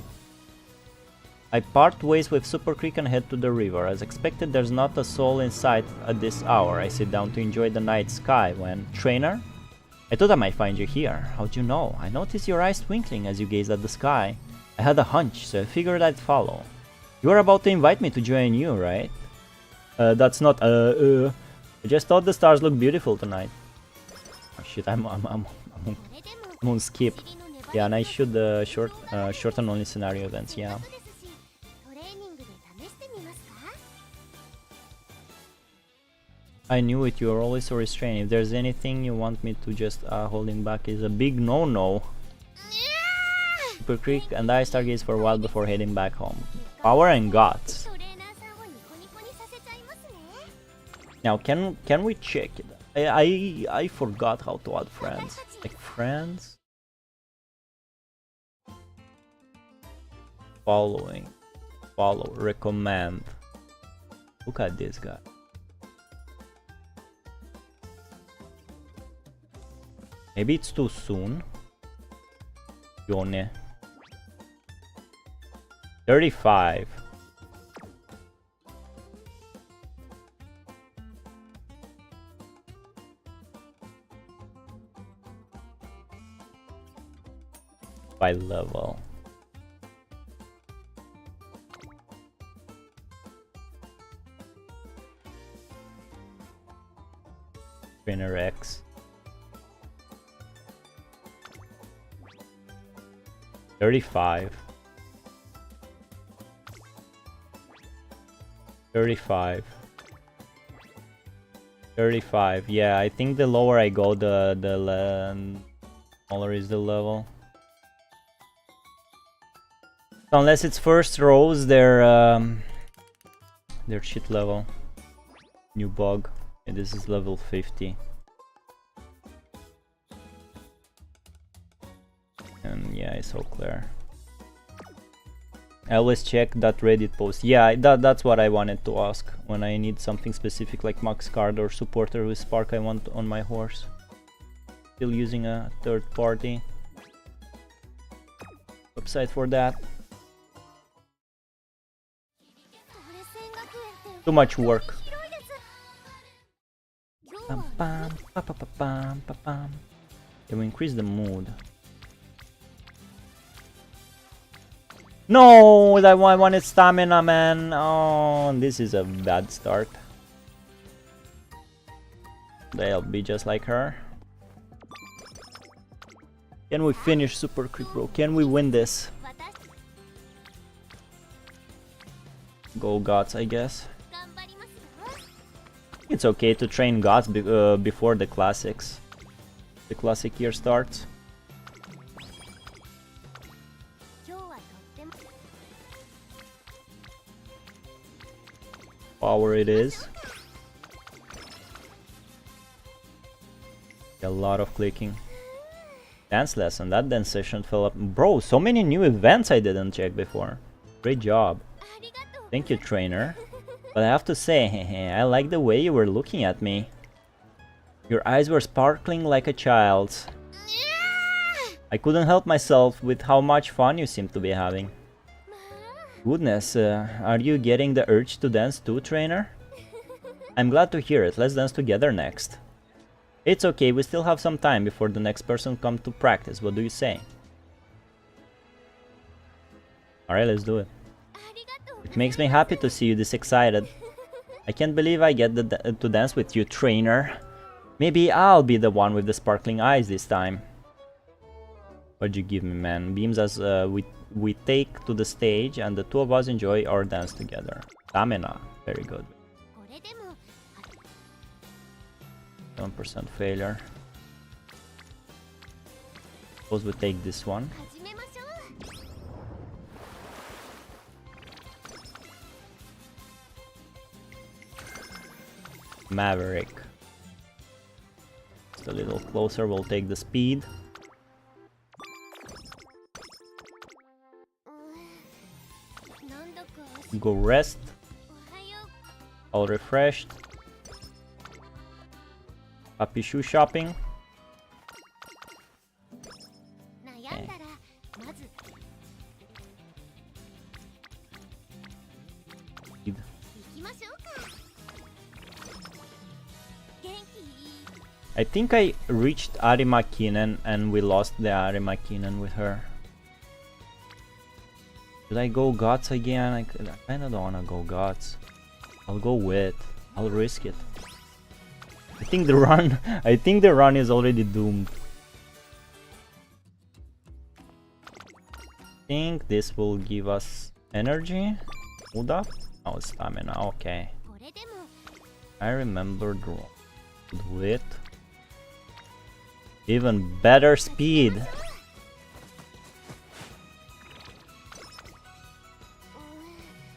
I part ways with Super Creek and head to the river. As expected, there's not a soul in sight at this hour. I sit down to enjoy the night sky when... Trainer? I thought I might find you here. How'd you know? I noticed your eyes twinkling as you gazed at the sky. I had a hunch, so I figured I'd follow. You were about to invite me to join you, right? That's not I just thought the stars looked beautiful tonight. Oh shit, I'm on skip. Yeah, and I should shorten only scenario events, yeah. I knew it, you are always so restrained. If there's anything you want me to just holding back is a big no-no. Super Creek and I stargaze for a while before heading back home. Power and guts. Now, can we check it? I forgot how to add friends. Like friends? Following. Follow. Recommend. Look at this guy. Maybe it's too soon. Yone. 35. By level. Trainer X. 35. 35. 35. Yeah, I think the lower I go, the smaller is the level. So unless it's first rows, they're shit level. New bug. And this is level 50. And yeah, it's so clear. I always check that Reddit post. Yeah, that's what I wanted to ask. When I need something specific like max card or supporter with spark I want on my horse. Still using a third party website for that. Too much work. Can we increase the mood? No, I wanted stamina, man. Oh, this is a bad start. They'll be just like her. Can we finish Super Creep, bro? Can we win this? Go gods, I guess. It's okay to train gods before the classics. The classic year starts. Power it is. A lot of clicking. Dance lesson. That dance session fell up. Bro, so many new events I didn't check before. Great job. Thank you, trainer. But I have to say, I like the way you were looking at me. Your eyes were sparkling like a child's. I couldn't help myself with how much fun you seem to be having. Goodness, are you getting the urge to dance too, trainer? I'm glad to hear it. Let's dance together next. It's okay, we still have some time before the next person comes to practice. What do you say? Alright, let's do it. It makes me happy to see you this excited. I can't believe I get to dance with you, trainer. Maybe I'll be the one with the sparkling eyes this time. What'd you give me, man? Beams as we take to the stage and the two of us enjoy our dance together. Stamina. Very good. 1% failure. Suppose we take this one. Maverick. Just a little closer, we'll take the speed. Go rest. All refreshed. Happy shoe shopping. Okay. I think I reached Arimakinen and we lost the Arimakinen with her. Should I go gods again? I kinda don't wanna go gods. I'll go with. I'll risk it. I think the run is already doomed. I think this will give us energy. Hold up. Oh, stamina. Okay. I remember do it. Even better speed.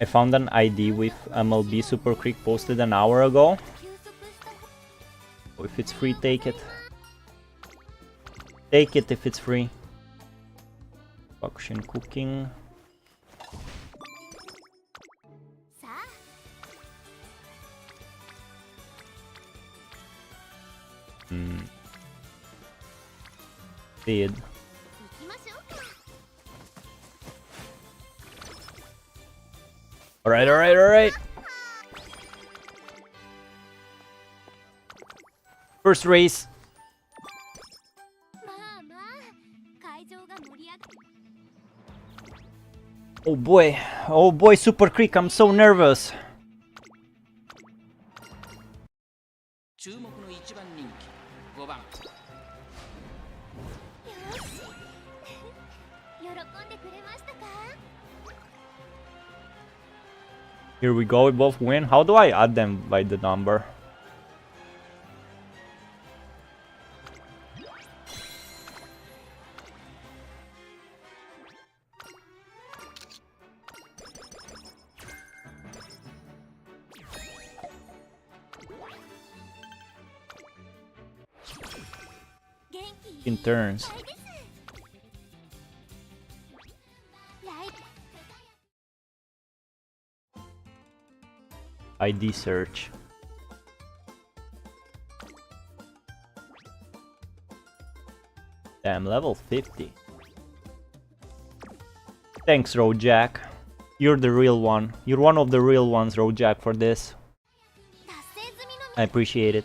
I found an ID with MLB Super Creek posted an hour ago. If it's free, take it. Take it if it's free. Bakushin cooking. Did. Alright, alright, alright. First race. Oh boy, Super Creek, I'm so nervous. 注目の一番人気5番 Here we go, we both win. How do I add them by the number? In turns. ID search. Damn, level 50. Thanks, Rojack. You're the real one. You're one of the real ones, Rojack, for this. I appreciate it.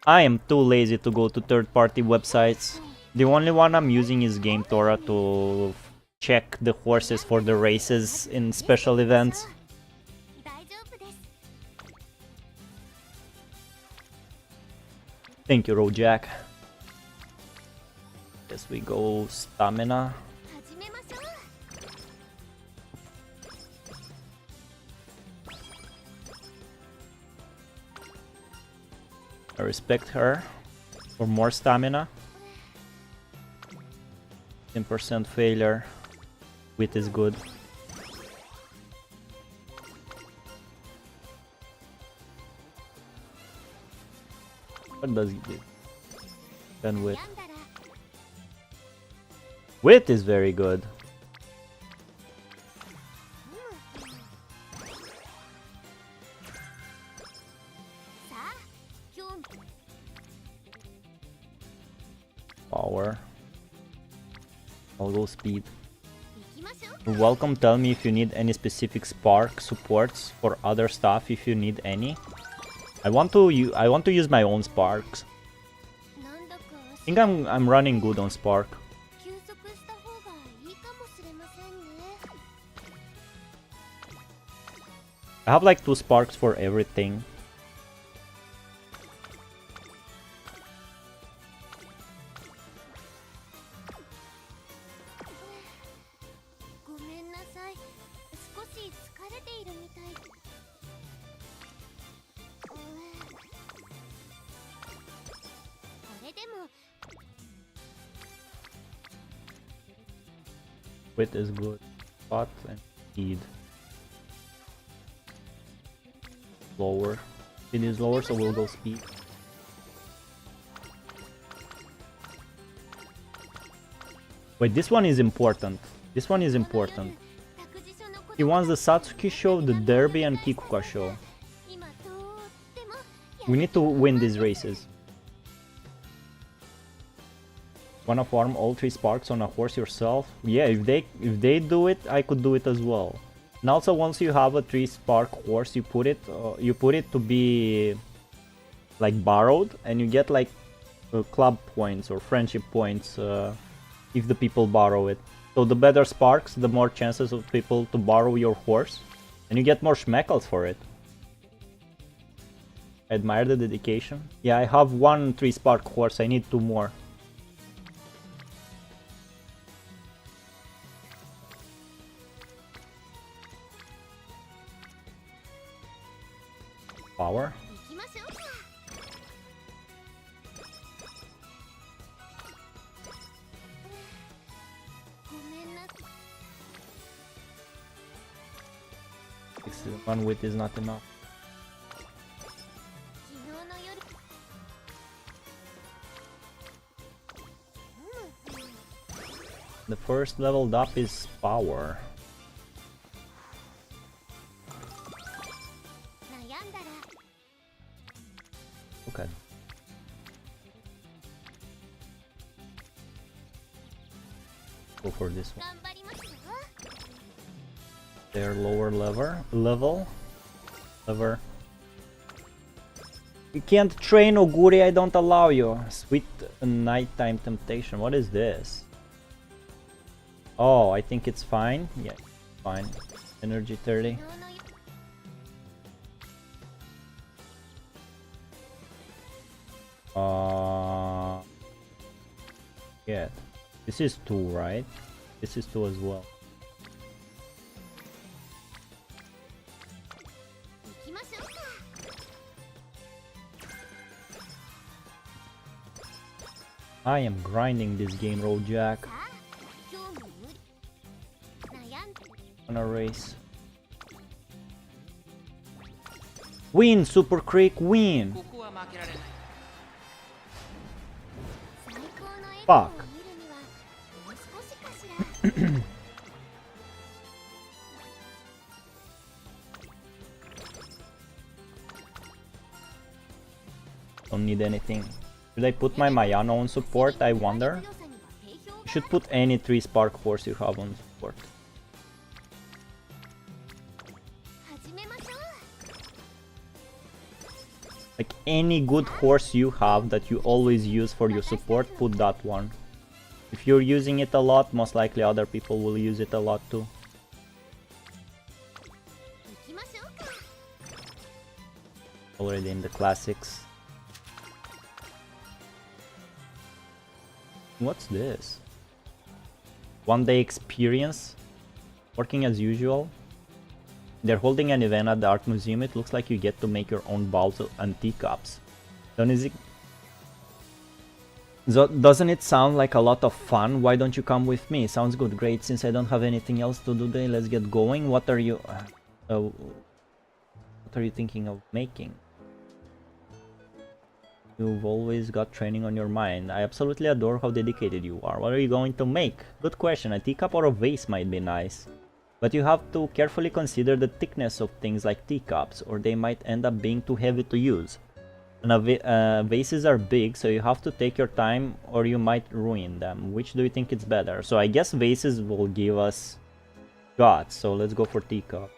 I am too lazy to go to third-party websites. The only one I'm using is GameTora to check the horses for the races in special events. Thank you, Rojack. Guess we go stamina. I respect her for more stamina. 10% failure. Wit is good. What does it do? Then wit. Wit is very good. Power. I'll go speed. You're welcome. Tell me if you need any specific spark supports for other stuff. If you need any, I want to use my own sparks. I think I'm running good on spark. I have like 2 sparks for everything. Wit is good. Spot and speed. Lower. Speed is lower, so we'll go speed. Wait, this one is important. This one is important. He wants the Satsuki show, the Derby, and Kikuka show. We need to win these races. Wanna farm all 3 sparks on a horse yourself? Yeah, if they do it, I could do it as well. And also, once you have a 3 spark horse, you put it to be like borrowed, and you get like club points or friendship points if the people borrow it. So the better sparks, the more chances of people to borrow your horse, and you get more schmeckles for it. I admire the dedication. Yeah, I have 1 3 spark horse. I need 2 more. Power. One wit is not enough. The first leveled up is power. for this one. Their lower level. You can't train, Oguri, I don't allow you. Sweet nighttime temptation. What is this? Oh, I think it's fine. Yeah, fine. Energy 30. Yeah. This is 2, right? This is 2 as well. I am grinding this game, Jack. On a race. Win, Super Creek, win! Fuck. Don't need anything. Should I put my Mayano on support, I wonder? You should put any 3 Spark Force you have on support. Like any good horse you have that you always use for your support, put that one. If you're using it a lot, most likely other people will use it a lot too. Already in the classics. What's this? 1-day experience? Working as usual? They're holding an event at the art museum. It looks like you get to make your own bowls and teacups. Doesn't it sound like a lot of fun? Why don't you come with me? Sounds good. Great. Since I don't have anything else to do today, let's get going. What are you thinking of making? You've always got training on your mind. I absolutely adore how dedicated you are. What are you going to make? Good question. A teacup or a vase might be nice. But you have to carefully consider the thickness of things like teacups, or they might end up being too heavy to use. And vases are big, so you have to take your time or you might ruin them. Which do you think is better? So I guess vases will give us guts, so let's go for teacup.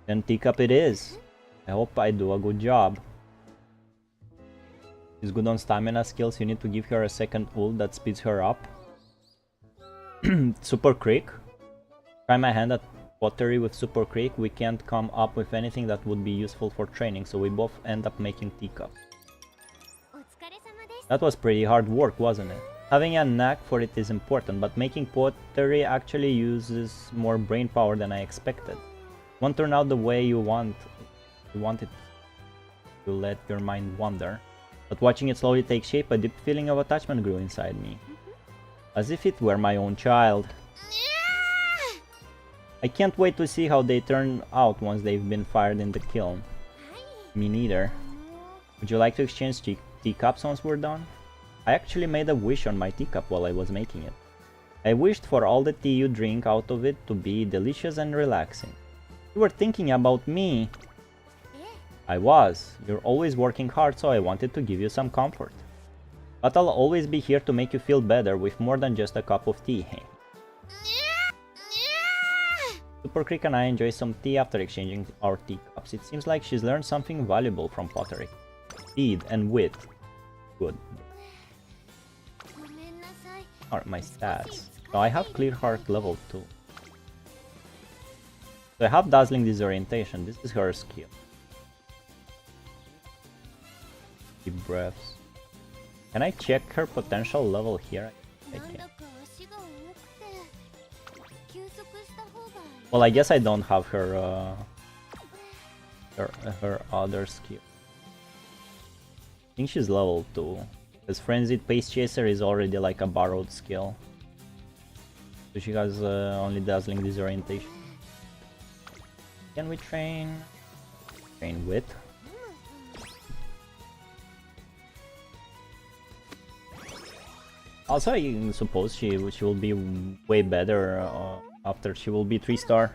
Then teacup it is. I hope I do a good job. She's good on stamina skills. You need to give her a second ult that speeds her up. Super Creek. Try my hand at pottery with Super Creek. We can't come up with anything that would be useful for training, so we both end up making teacups. That was pretty hard work, wasn't it? Having a knack for it is important, but making pottery actually uses more brain power than I expected. Won't turn out the way you want it to let your mind wander. But watching it slowly take shape, a deep feeling of attachment grew inside me. As if it were my own child. I can't wait to see how they turn out once they've been fired in the kiln. Me neither. Would you like to exchange teacups once we're done? I actually made a wish on my teacup while I was making it. I wished for all the tea you drink out of it to be delicious and relaxing. You were thinking about me. I was. You're always working hard, so I wanted to give you some comfort. But I'll always be here to make you feel better with more than just a cup of tea. Super Creek and I enjoy some tea after exchanging our teacups. It seems like she's learned something valuable from pottery. Speed and wit. Good. Alright, my stats. So I have Clear Heart level 2. So I have Dazzling Disorientation. This is her skill. Deep breaths. Can I check her potential level here? I can. Well, I guess I don't have her her other skill. I think she's level 2. Because Frenzied Pace Chaser is already like a borrowed skill. So she has only Dazzling Disorientation. Can we train? Train Wit. Also, I suppose she will be way better after she will be 3-star.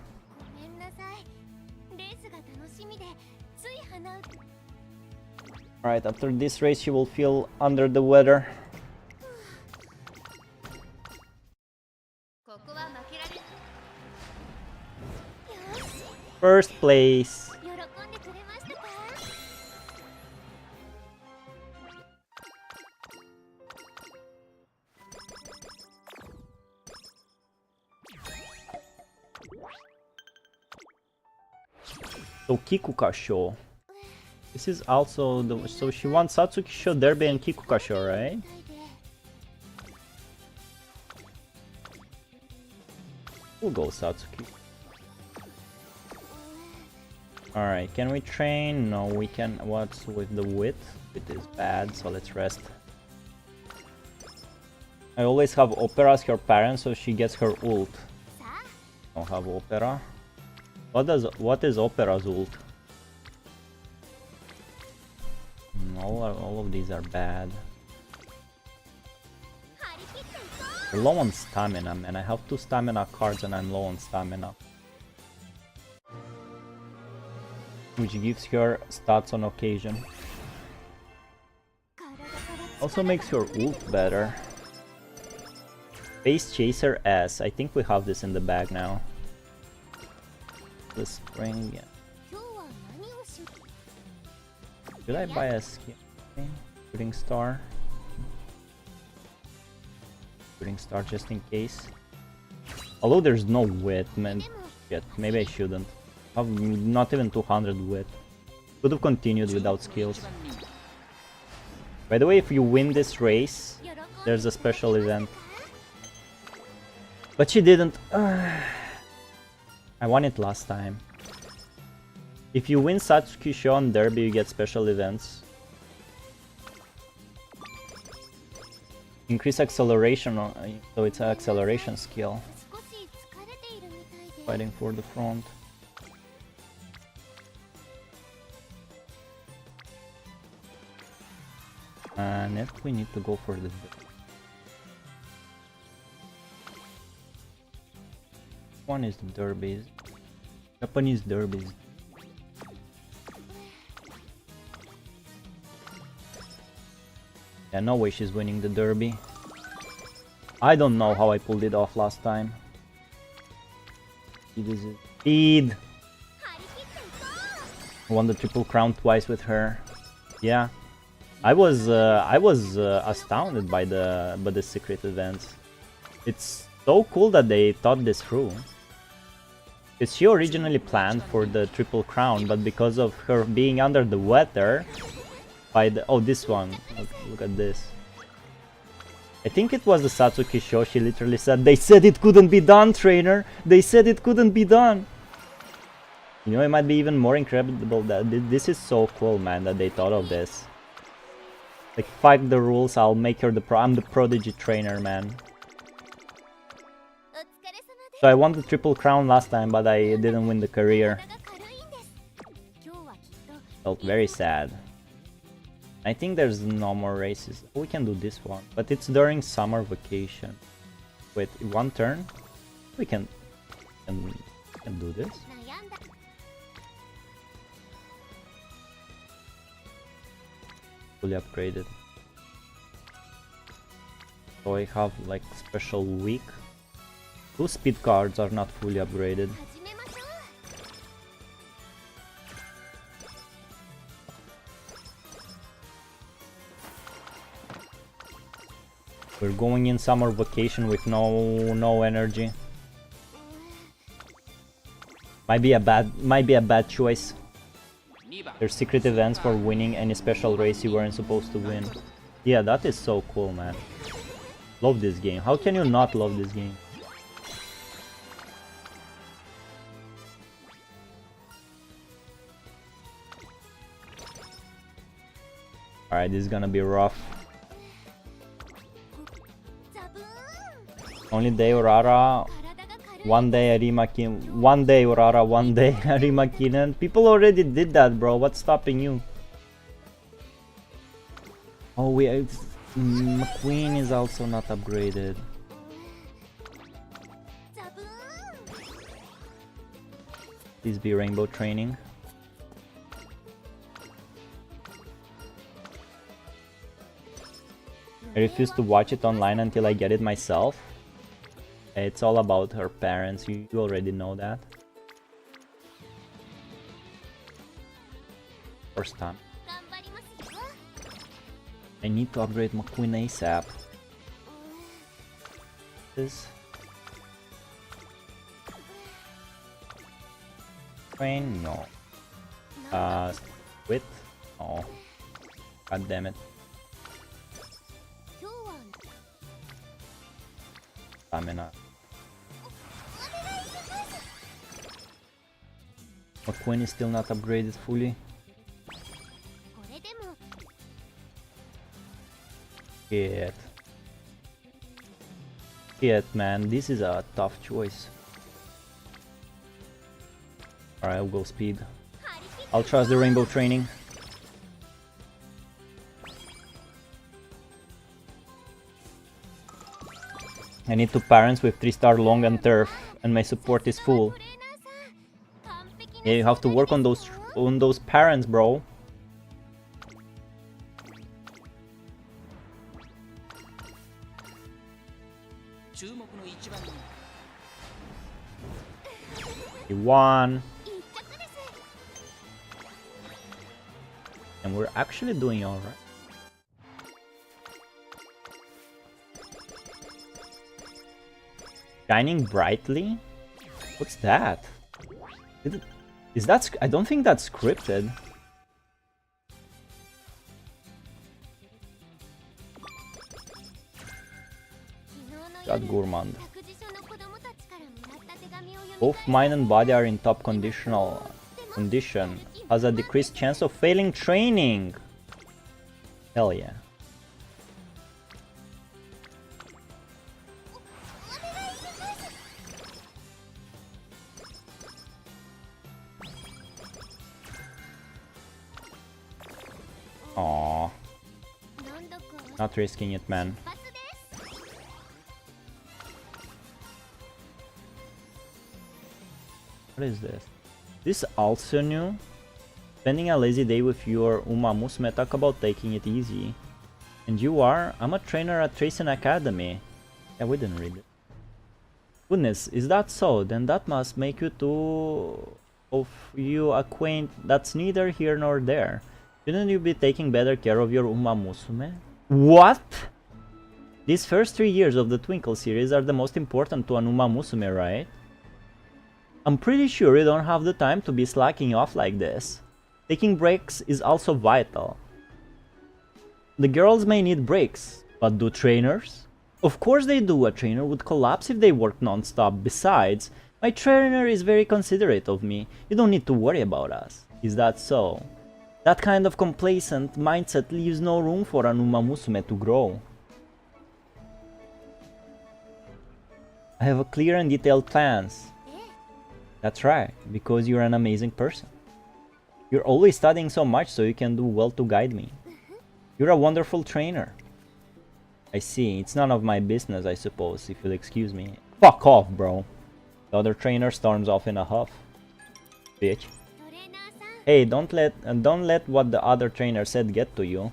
Alright, after this race she will feel under the weather. First place. So Kikukasho. This is also the so she wants Satsukisho, Derby, and Kikukasho, right? We'll go Satsuki. Alright, can we train? No, we can. What's with the wit? It is bad, so let's rest. I always have Opera as her parent, so she gets her ult. Don't have Opera. What is Opera's ult? All of these are bad. We're low on stamina, man. I have 2 stamina cards and I'm low on stamina. Which gives her stats on occasion. Also makes her ult better. Face Chaser S. I think we have this in the bag now. The spring, yeah. Should I buy a skin? Shooting Star? Shooting Star just in case. Although there's no wit, man. Shit, maybe I shouldn't. I have not even 200 wit. Could have continued without skills. By the way, if you win this race, there's a special event. But she didn't. I won it last time. If you win Satsukisho on Derby, you get special events. Increase acceleration, so it's an acceleration skill. Fighting for the front. And if we need to go for the... One is the derbies. Japanese derbies. Yeah, no way she's winning the derby. I don't know how I pulled it off last time. Speed! Won the Triple Crown twice with her. Yeah. I was astounded by the secret events. It's so cool that they thought this through. Because she originally planned for the Triple Crown, but because of her being under the weather, by the this one, look at this. I think it was the Satsukisho. She literally said, "They said it couldn't be done, trainer. They said it couldn't be done." You know, it might be even more incredible that this is so cool, man, that they thought of this. Like, fuck the rules. I'll make her I'm the prodigy trainer, man. So I won the Triple Crown last time, but I didn't win the career. Felt very sad. I think there's no more races. We can do this one, but it's during summer vacation. Wait, 1 turn? We can do this. Fully upgraded. So I have like special week. 2 speed cards are not fully upgraded. We're going in summer vacation with no energy. Might be a bad choice. There's secret events for winning any special race you weren't supposed to win. Yeah, that is so cool, man. Love this game. How can you not love this game? Alright, this is gonna be rough. Only day Urara, one day Arimakin, one day Urara, one day Arimakinen. People already did that, bro. What's stopping you? Oh, McQueen is also not upgraded. Please be rainbow training. I refuse to watch it online until I get it myself. It's all about her parents, you already know that. First time. I need to upgrade my queen ASAP. This train? No. Width? No. God damn it. Stamina. My queen is still not upgraded fully. Shit. Shit, man, this is a tough choice. Alright, I'll go speed. I'll trust the rainbow training. I need 2 parents with 3-star long and turf, and my support is full. Yeah, you have to work on those parents, bro. He won. And we're actually doing alright. Shining brightly? What's that? Is that... I don't think that's scripted. Got gourmand. Both mind and body are in top condition. Has a decreased chance of failing training. Hell yeah. Aww. Not risking it, man. What is this? This also new? Spending a lazy day with your Uma Musume, talk about taking it easy. And you are? I'm a trainer at Tracing Academy. Yeah, we didn't read it. Goodness, is that so? Then that must make you two of you acquaint. That's neither here nor there. Shouldn't you be taking better care of your Uma Musume? What? These first 3 years of the Twinkle series are the most important to an Uma Musume, right? I'm pretty sure you don't have the time to be slacking off like this. Taking breaks is also vital. The girls may need breaks, but do trainers? Of course they do. A trainer would collapse if they worked non-stop. Besides, my trainer is very considerate of me. You don't need to worry about us. Is that so? That kind of complacent mindset leaves no room for an Uma Musume to grow. I have a clear and detailed plans. That's right, because you're an amazing person. You're always studying so much, so you can do well to guide me. You're a wonderful trainer. I see, it's none of my business, I suppose, if you'll excuse me. Fuck off, bro. The other trainer storms off in a huff. Bitch. Hey, don't let what the other trainer said get to you.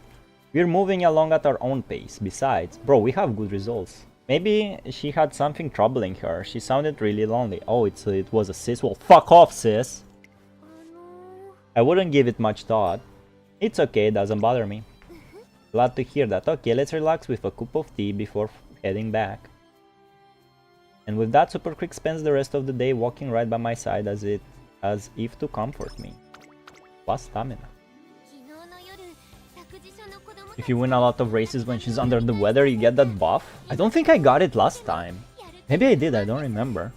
We're moving along at our own pace. Besides, bro, we have good results. Maybe she had something troubling her. She sounded really lonely. Oh, it was a sis. Well, fuck off, sis. I wouldn't give it much thought. It's okay, doesn't bother me. Glad to hear that. Okay, let's relax with a cup of tea before heading back. And with that, Super Quick spends the rest of the day walking right by my side as if to comfort me. Plus stamina. If you win a lot of races when she's under the weather, you get that buff? I don't think I got it last time. Maybe I did, I don't remember.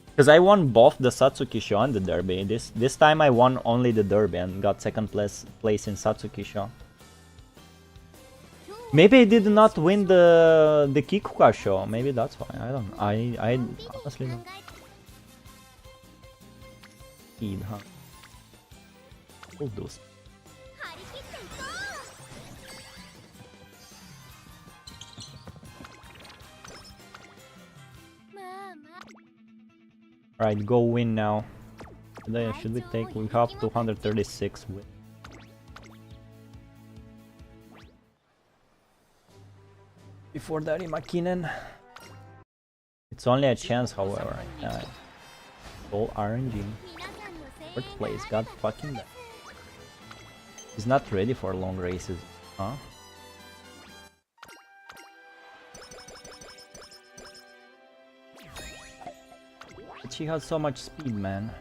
Because I won both the Satsuki Sho and the Derby. This time I won only the Derby and got second place in Satsuki Sho. Maybe I did not win the Kikuka Sho. Maybe that's why. I don't know. I honestly don't. Speed, huh? We'll do. Alright, go win now. Today, should we take? We have 236 win. Before that, Makinen. It's only a chance, however. Yeah. All RNG. Fourth place, god fucking damn. He's not ready for long races, huh? But she has so much speed, man.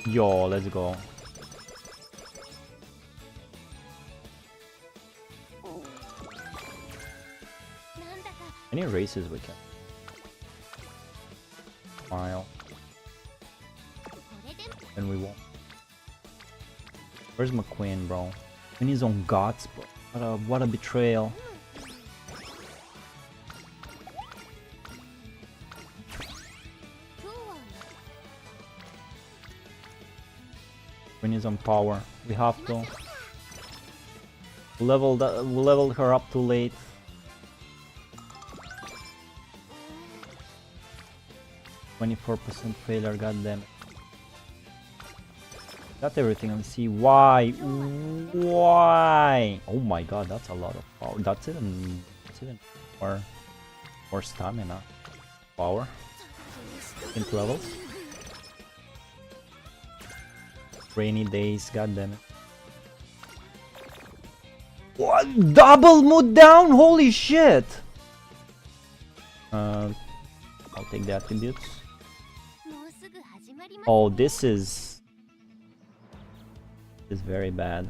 Yo, let's go. Any races we can? Mile. And we won't. Where's McQueen, bro? When he's on Gods, bro. What a betrayal. When he's on power, we have to. We leveled her up too late. %failure, goddamn. Got everything on C. Why? Why? Oh my god, that's a lot of power. That's even more stamina. Power. Into levels. Rainy days, goddamn it. What? Double mood down? Holy shit! I'll take the attributes. Oh, this is very bad.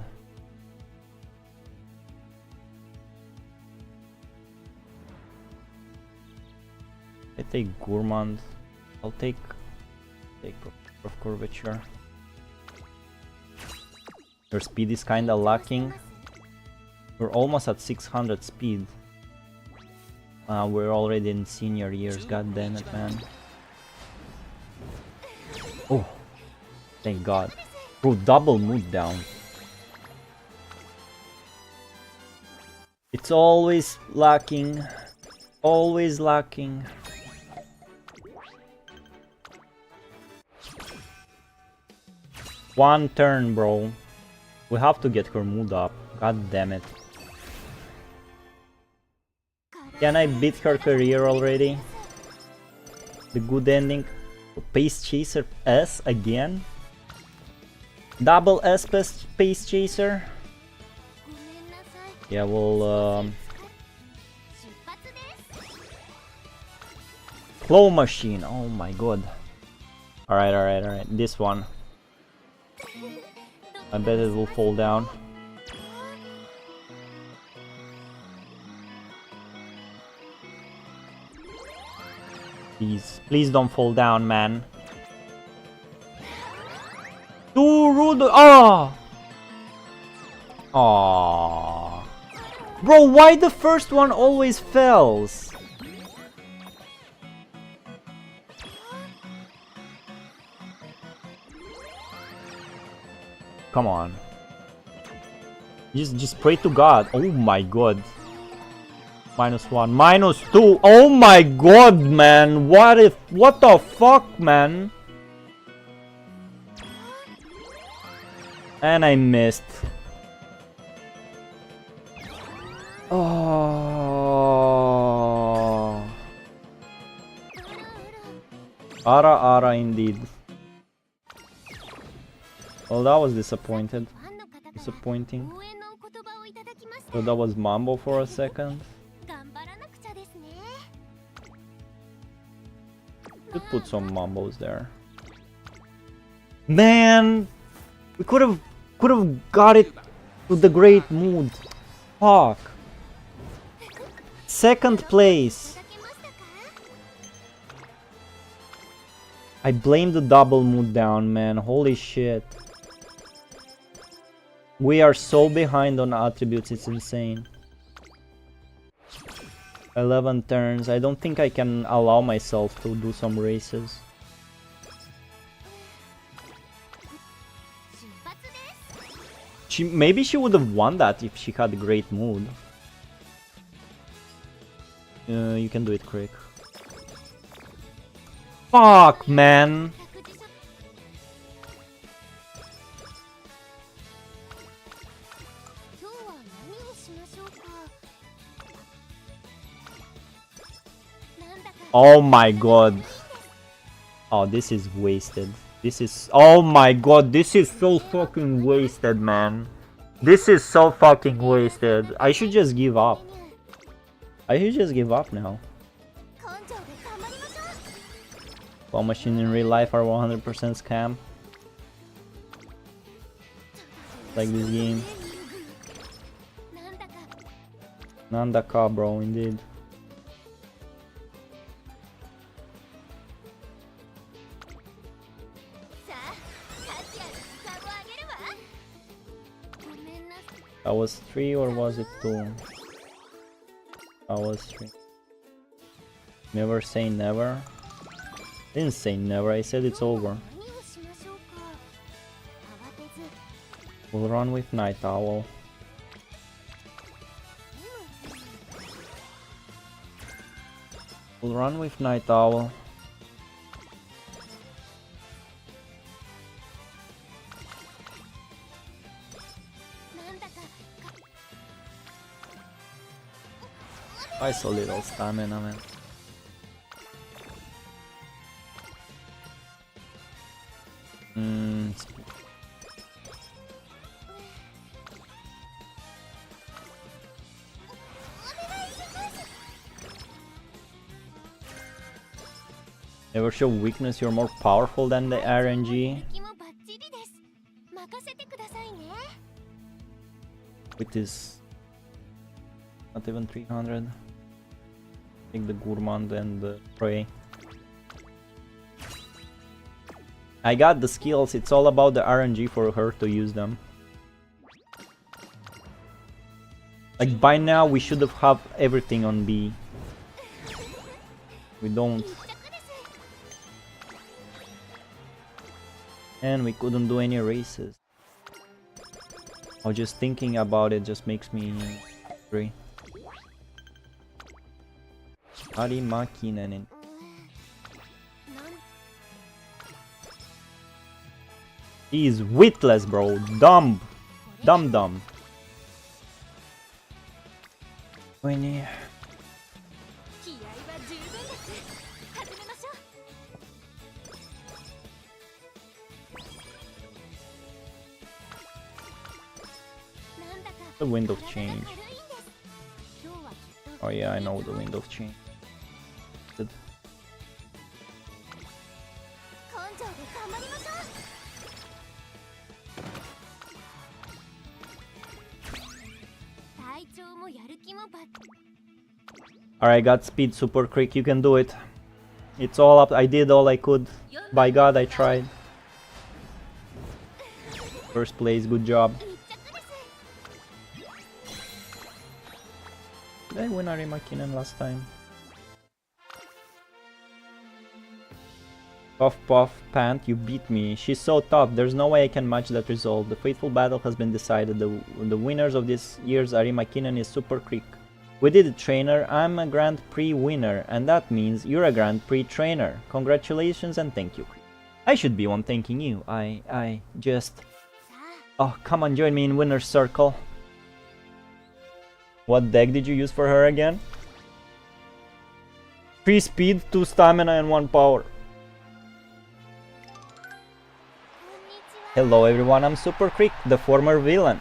I take Gourmand. I'll take of Curvature. Your speed is kinda lacking. We're almost at 600 speed. We're already in senior years, god damn it, man. Oh, thank god. Bro, double mood down. It's always lacking. Always lacking. One turn, bro. We have to get her mood up. God damn it. Can I beat her career already? The good ending. Pace Chaser S again? Double S Pace Chaser? Yeah, we'll Claw Machine, oh my god. Alright. This one. I bet it will fall down. Please don't fall down, man. Too rude. Ah! Aww. Bro, why the first one always fails? Come on. Just pray to God. Oh my god. -1, -2. Oh my god, man. What the fuck, man? And I missed. Oh. Ara indeed. Well, that was disappointing. So that was Mambo for a second. Should put some Mambos there. Man, we could have got it with the great mood. Fuck. Second place. I blame the double mood down, man. Holy shit. We are so behind on attributes, it's insane. 11 turns. I don't think I can allow myself to do some races. Maybe she would have won that if she had a great mood. You can do it quick. Fuck, man! Oh my god. Oh, this is wasted. This is... Oh my god, this is so fucking wasted, man. This is so fucking wasted. I should just give up. I should just give up now. Claw machine in real life are 100% scam. Like this game. Nandaka, bro, indeed. That was 3 or was it 2? That was 3. Never say never. Didn't say never, I said it's over. We'll run with Night Owl. We'll run with Night Owl. I saw little stamina, man. Never show weakness, you're more powerful than the RNG. With this... not even 300. Take the Gourmand and the Prey. I got the skills, it's all about the RNG for her to use them. Like by now we should have everything on B. We don't. And we couldn't do any races. Oh, just thinking about it just makes me angry. Ari Makinen. He's witless, bro. Dumb. Dumb. Winnie. The wind of change. Oh yeah, I know the wind of change. Good. Alright, got speed super quick, you can do it. It's all up, I did all I could. By God, I tried. First place, good job. Did I win Ari Makinen last time? Puff puff pant, you beat me. She's so tough, there's no way I can match that result. The fateful battle has been decided. The winners of this year's Ari Makinen is Super Creek. We did it, trainer. I'm a Grand Prix winner, and that means you're a Grand Prix trainer. Congratulations and thank you. I should be one thanking you. I just... Oh, come on, join me in winner's circle. What deck did you use for her again? 3 speed, 2 stamina and 1 power. Hello everyone, I'm Super Creek, the former villain.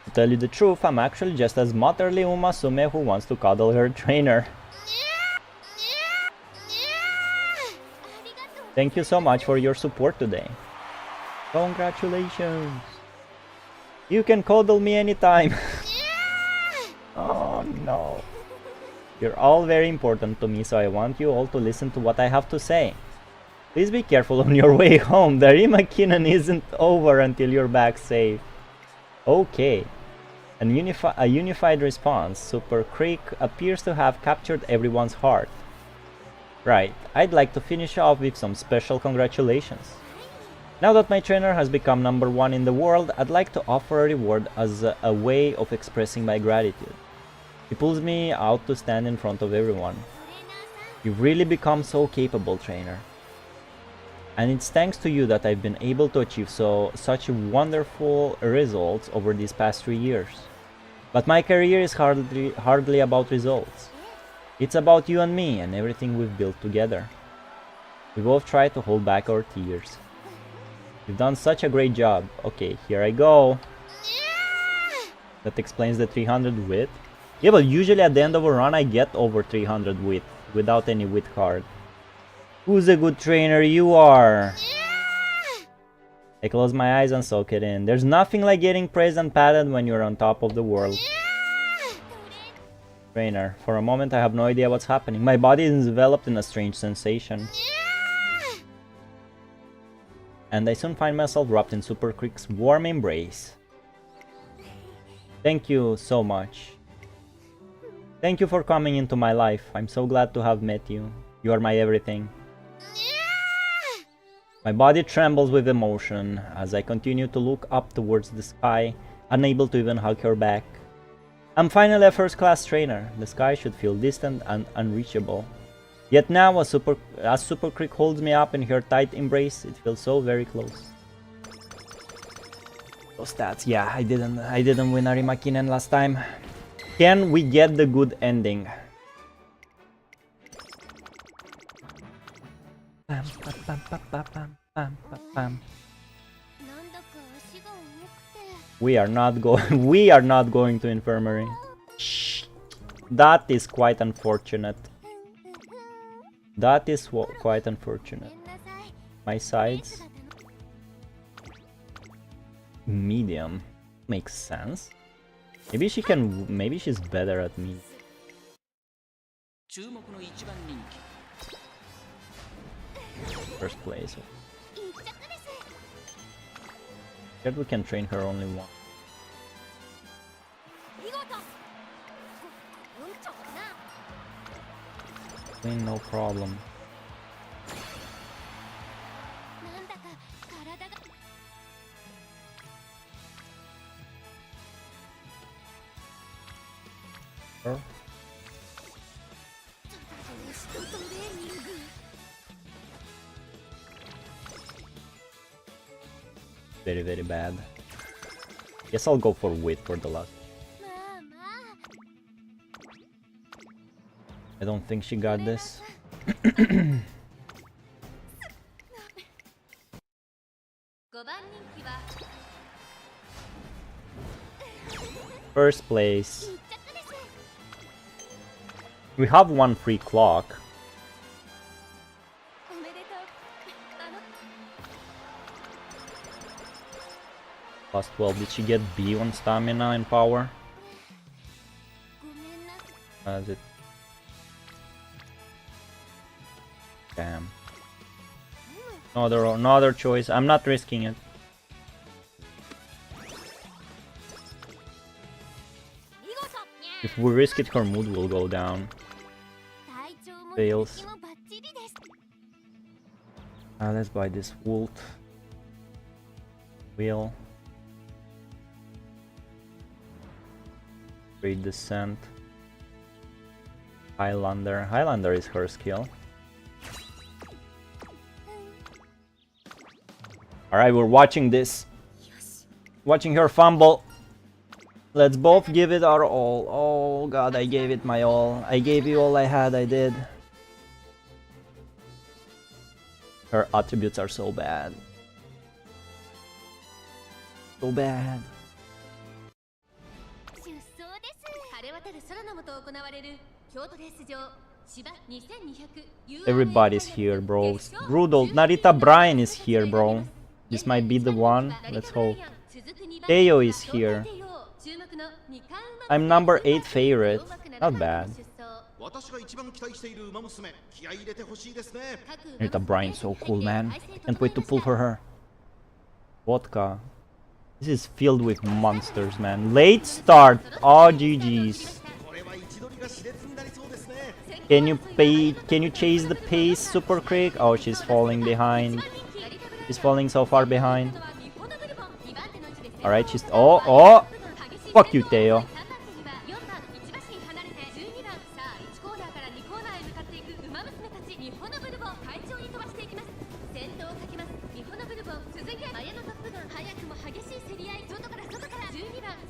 To tell you the truth, I'm actually just as motherly Umasume who wants to cuddle her trainer. Thank you so much for your support today. Congratulations. You can cuddle me anytime. Oh no. You're all very important to me, so I want you all to listen to what I have to say. Please be careful on your way home. The Ari Makinen isn't over until you're back safe. Okay. A unified response. Super Creek appears to have captured everyone's heart. Right. I'd like to finish off with some special congratulations. Now that my trainer has become #1 in the world, I'd like to offer a reward as a way of expressing my gratitude. He pulls me out to stand in front of everyone. You've really become so capable, trainer. And it's thanks to you that I've been able to achieve such wonderful results over these past 3 years. But my career is hardly about results. It's about you and me and everything we've built together. We both try to hold back our tears. You've done such a great job. Okay, here I go. That explains the 300 wit. Yeah, but usually at the end of a run I get over 300 wit without any wit card. Who's a good trainer? You are! I close my eyes and soak it in. There's nothing like getting praised and patted when you're on top of the world. Trainer, for a moment I have no idea what's happening. My body is enveloped in a strange sensation. And I soon find myself wrapped in Super Creek's warm embrace. Thank you so much. Thank you for coming into my life. I'm so glad to have met you. You are my everything. My body trembles with emotion as I continue to look up towards the sky, unable to even hug her back. I'm finally a first-class trainer. The sky should feel distant and unreachable. Yet now, as Super Creek holds me up in her tight embrace, it feels so very close. Those stats, yeah, I didn't win Arimakinen last time. Can we get the good ending? We are not going to infirmary. Shh. That is quite unfortunate. That is quite unfortunate. My sides. Medium. Makes sense. Maybe she's better at me. First place. Yet we can train her only one. No problem. Sure. Very, very bad. Guess I'll go for wit for the last. I don't think she got this. First place. We have one free clock. Plus 12. Did she get B on stamina and power? Has it? Damn. No other choice. I'm not risking it. If we risk it, her mood will go down. Fails. Let's buy this Wolt. Wheel. Great Descent. Highlander. Highlander is her skill. Alright, we're watching this. Watching her fumble. Let's both give it our all. Oh god, I gave it my all. I gave you all I had, I did. Her attributes are so bad. So bad. Everybody's here, bro. Rudolph, Narita Bryan is here, bro. This might be the one. Let's hope. Teo is here. I'm number 8 favorite. Not bad. Narita Bryan's so cool, man. Can't wait to pull for her. Vodka. This is filled with monsters, man. Late start. Oh, GG's. Can you chase the pace, Super Creek? Oh, she's falling behind. She's falling so far behind. Alright, she's... Oh! Fuck you, Teo.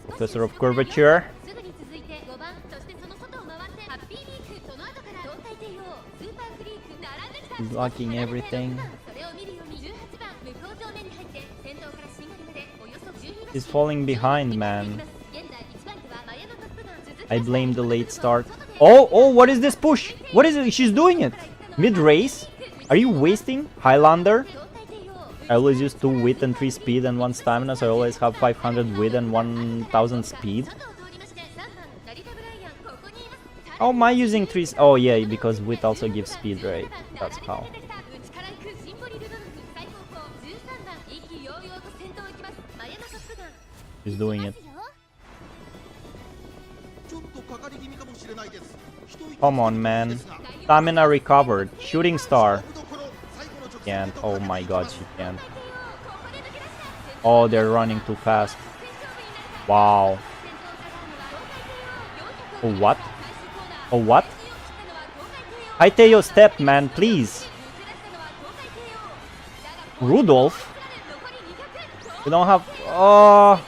Professor of Curvature. Blocking everything. He's falling behind, man. I blame the late start. Oh, what is this push? What is it? She's doing it. Mid-race? Are you wasting? Highlander? I always use 2 wit and 3 speed and 1 stamina, so I always have 500 wit and 1000 speed. How am I using 3? Oh yeah, because wit also gives speed, right? That's how. He's doing it. Come on, man. Stamina recovered. Shooting star. Can't. Oh my god, she can't. Oh, they're running too fast. Wow. Oh, what? Oh, what? Haiteo, step, man, please. Rudolph? We don't have... Oh...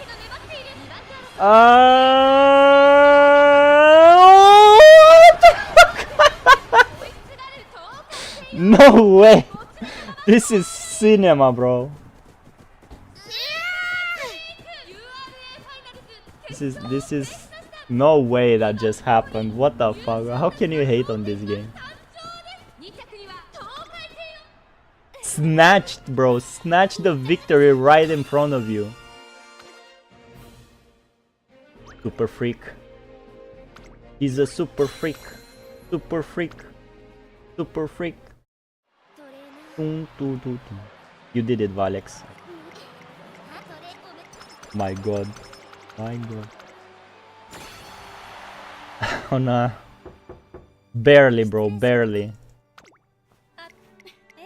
No way! This is cinema, bro. This is no way that just happened. What the fuck? How can you hate on this game? Snatched, bro. Snatched the victory right in front of you. Super freak. He's a super freak. Super freak. Super freak. You did it, Valics. My god. My god. Oh no. Barely, bro. Barely.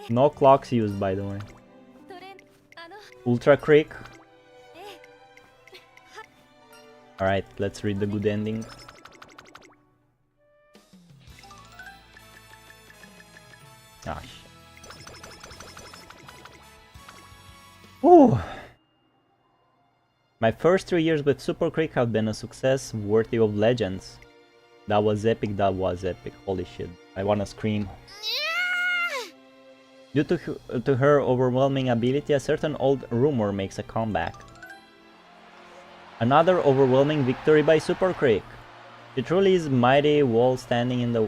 No clocks used, by the way. Ultra Creek. Alright, let's read the good ending. Ah, shit. Ooh. My first 3 years with Super Creek have been a success worthy of legends. That was epic, that was epic. Holy shit. I wanna scream. Due to her overwhelming ability, a certain old rumor makes a comeback. Another overwhelming victory by Super Creek. She truly is mighty wall standing in the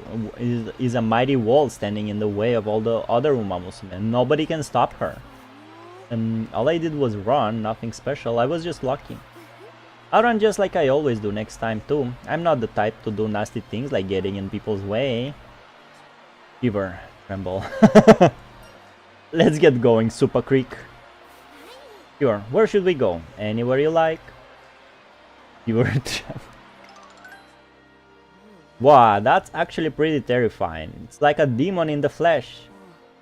is a mighty wall standing in the way of all the other Umamusume. Nobody can stop her. And all I did was run, nothing special. I was just lucky. I'll run just like I always do next time too. I'm not the type to do nasty things like getting in people's way. Fever, tremble. Let's get going, Super Creek. Sure, where should we go? Anywhere you like. Fever, tremble. Wow, that's actually pretty terrifying. It's like a demon in the flesh.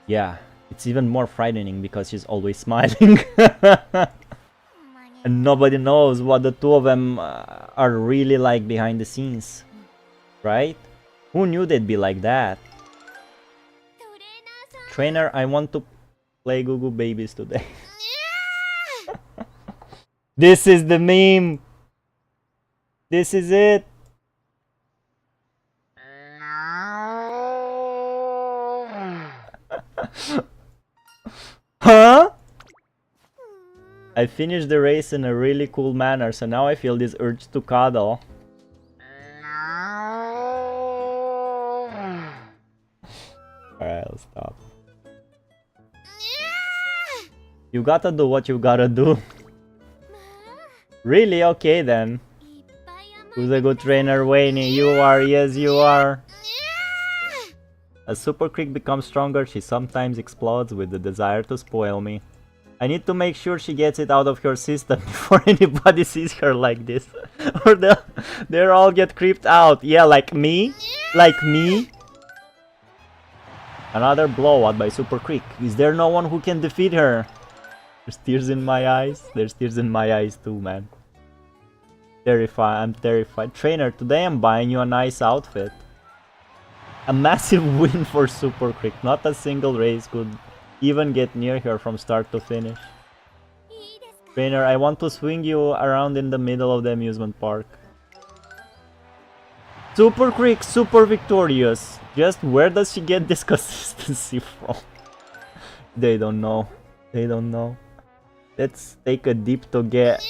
Yeah, it's even more frightening because she's always smiling. And nobody knows what the two of them are really like behind the scenes. Right? Who knew they'd be like that? Trainer, I want to play Goo Goo Babies today. This is the meme! This is it! Huh? I finished the race in a really cool manner, so now I feel this urge to cuddle. Alright, I'll stop. You gotta do what you gotta do. Really? Okay then. Who's a good trainer, Wayne? You are, yes you are. As Super Creek becomes stronger, she sometimes explodes with the desire to spoil me. I need to make sure she gets it out of her system before anybody sees her like this. Or they'll all get creeped out. Yeah, like me? Like me? Another blowout by Super Creek. Is there no one who can defeat her? There's tears in my eyes. There's tears in my eyes too, man. Terrified. I'm terrified. Trainer, today I'm buying you a nice outfit. A massive win for Super Creek. Not a single race could even get near her from start to finish. Trainer, I want to swing you around in the middle of the amusement park. Super Creek, super victorious. Just where does she get this consistency from? They don't know. They don't know. Let's take a dip to get...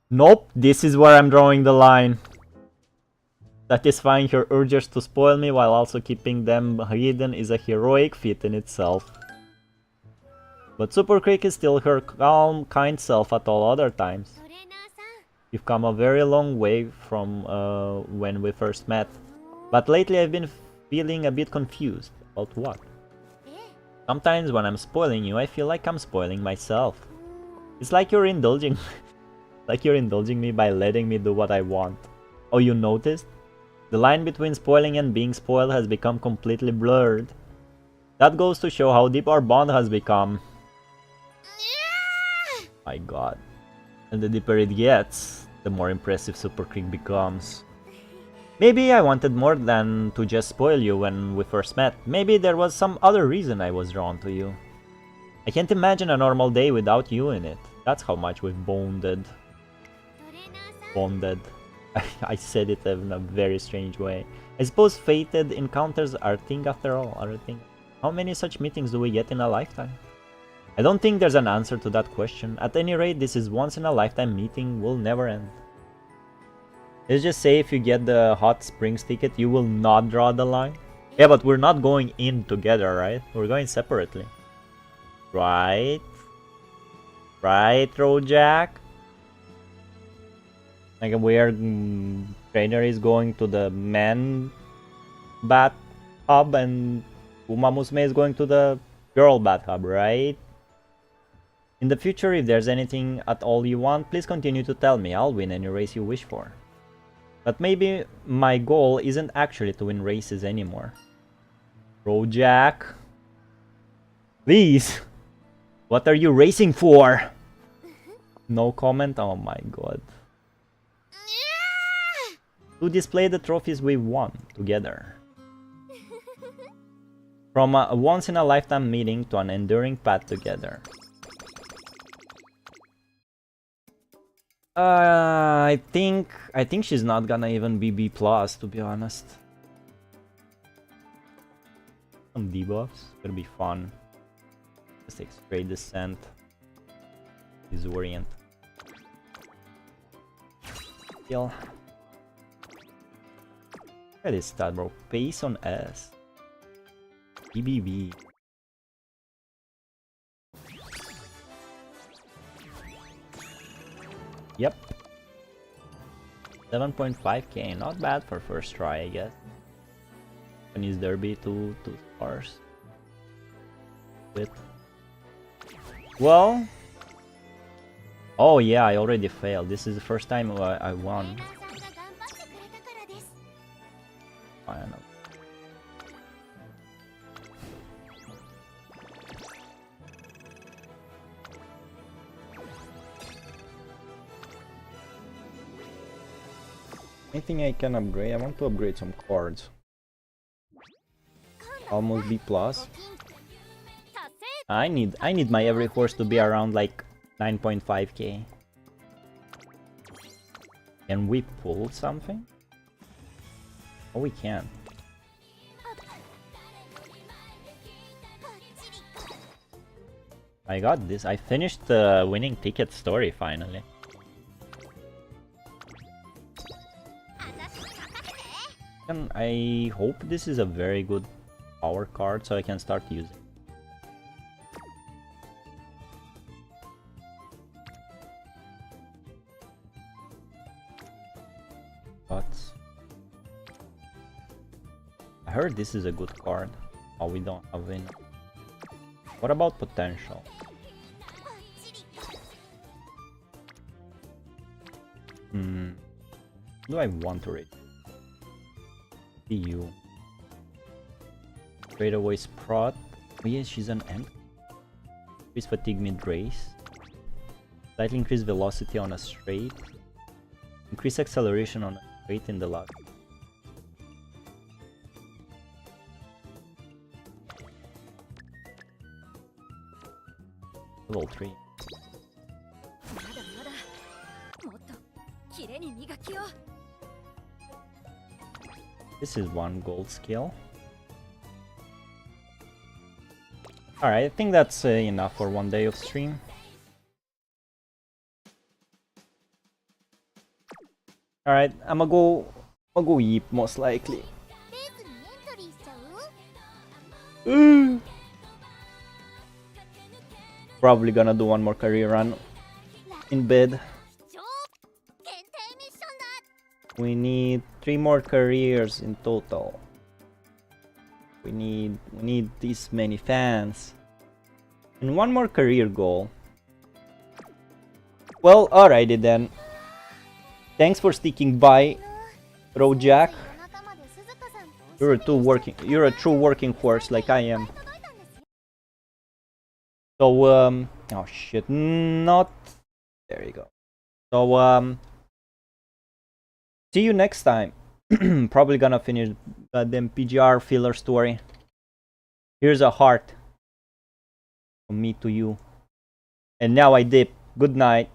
Nope, this is where I'm drawing the line. Satisfying her urges to spoil me while also keeping them hidden is a heroic feat in itself. But Super Creek is still her calm, kind self at all other times. You've come a very long way from when we first met. But lately I've been feeling a bit confused. About what? Sometimes when I'm spoiling you, I feel like I'm spoiling myself. It's like you're indulging me by letting me do what I want. Oh, you noticed? The line between spoiling and being spoiled has become completely blurred. That goes to show how deep our bond has become. My god. And the deeper it gets, the more impressive Super Creek becomes. Maybe I wanted more than to just spoil you when we first met. Maybe there was some other reason I was drawn to you. I can't imagine a normal day without you in it. That's how much we've bonded. Bonded. I said it in a very strange way. I suppose fated encounters are a thing after all. Are a thing. How many such meetings do we get in a lifetime? I don't think there's an answer to that question. At any rate, this is once in a lifetime meeting, will never end. Let's just say if you get the Hot Springs ticket, you will not draw the line. Yeah, but we're not going in together, right? We're going separately. Right? Right, Rojack? Like a weird trainer is going to the man bathtub and Uma Musume is going to the girl bathtub, right? In the future, if there's anything at all you want, please continue to tell me. I'll win any race you wish for. But maybe my goal isn't actually to win races anymore. Rojack. Please! What are you racing for? No comment? Oh my god. To display the trophies we won together. From a once-in-a-lifetime meeting to an enduring path together. I think she's not gonna even be B+, to be honest. Some debuffs, gonna be fun. Let's take straight descent. Disorient. Kill. Look at this stat, bro. Pace on S. BBB. Yep. 7.5k, not bad for first try, I guess. Japanese Derby, 2 stars. Bit. Well. Oh yeah, I already failed. This is the first time I won. I don't know. Anything I can upgrade? I want to upgrade some cards. Almost B+. I need my every horse to be around like 9.5k. Can we pull something? Oh, we can. I got this. I finished the winning ticket story finally. And I hope this is a very good power card so I can start using. But I heard this is a good card. Oh, we don't have any. What about potential? Do I want to read? See you. Straight away Sprott. Oh yes, she's an end. Increase fatigue mid-race. Slightly increase velocity on a straight. Increase acceleration on a Straight in the lock. Level 3. This is 1 gold skill. Alright, I think that's enough for 1 day of stream. Alright, I'ma go Yeep most likely. Probably gonna do 1 more career run in bed. We need 3 more careers in total. We need this many fans. And 1 more career goal. Well, alrighty then. Thanks for sticking by, Rojack. You're a true working horse like I am. So oh shit, not there you go. So see you next time. Probably gonna finish goddamn PGR filler story. Here's a heart from me to you. And now I dip. Good night.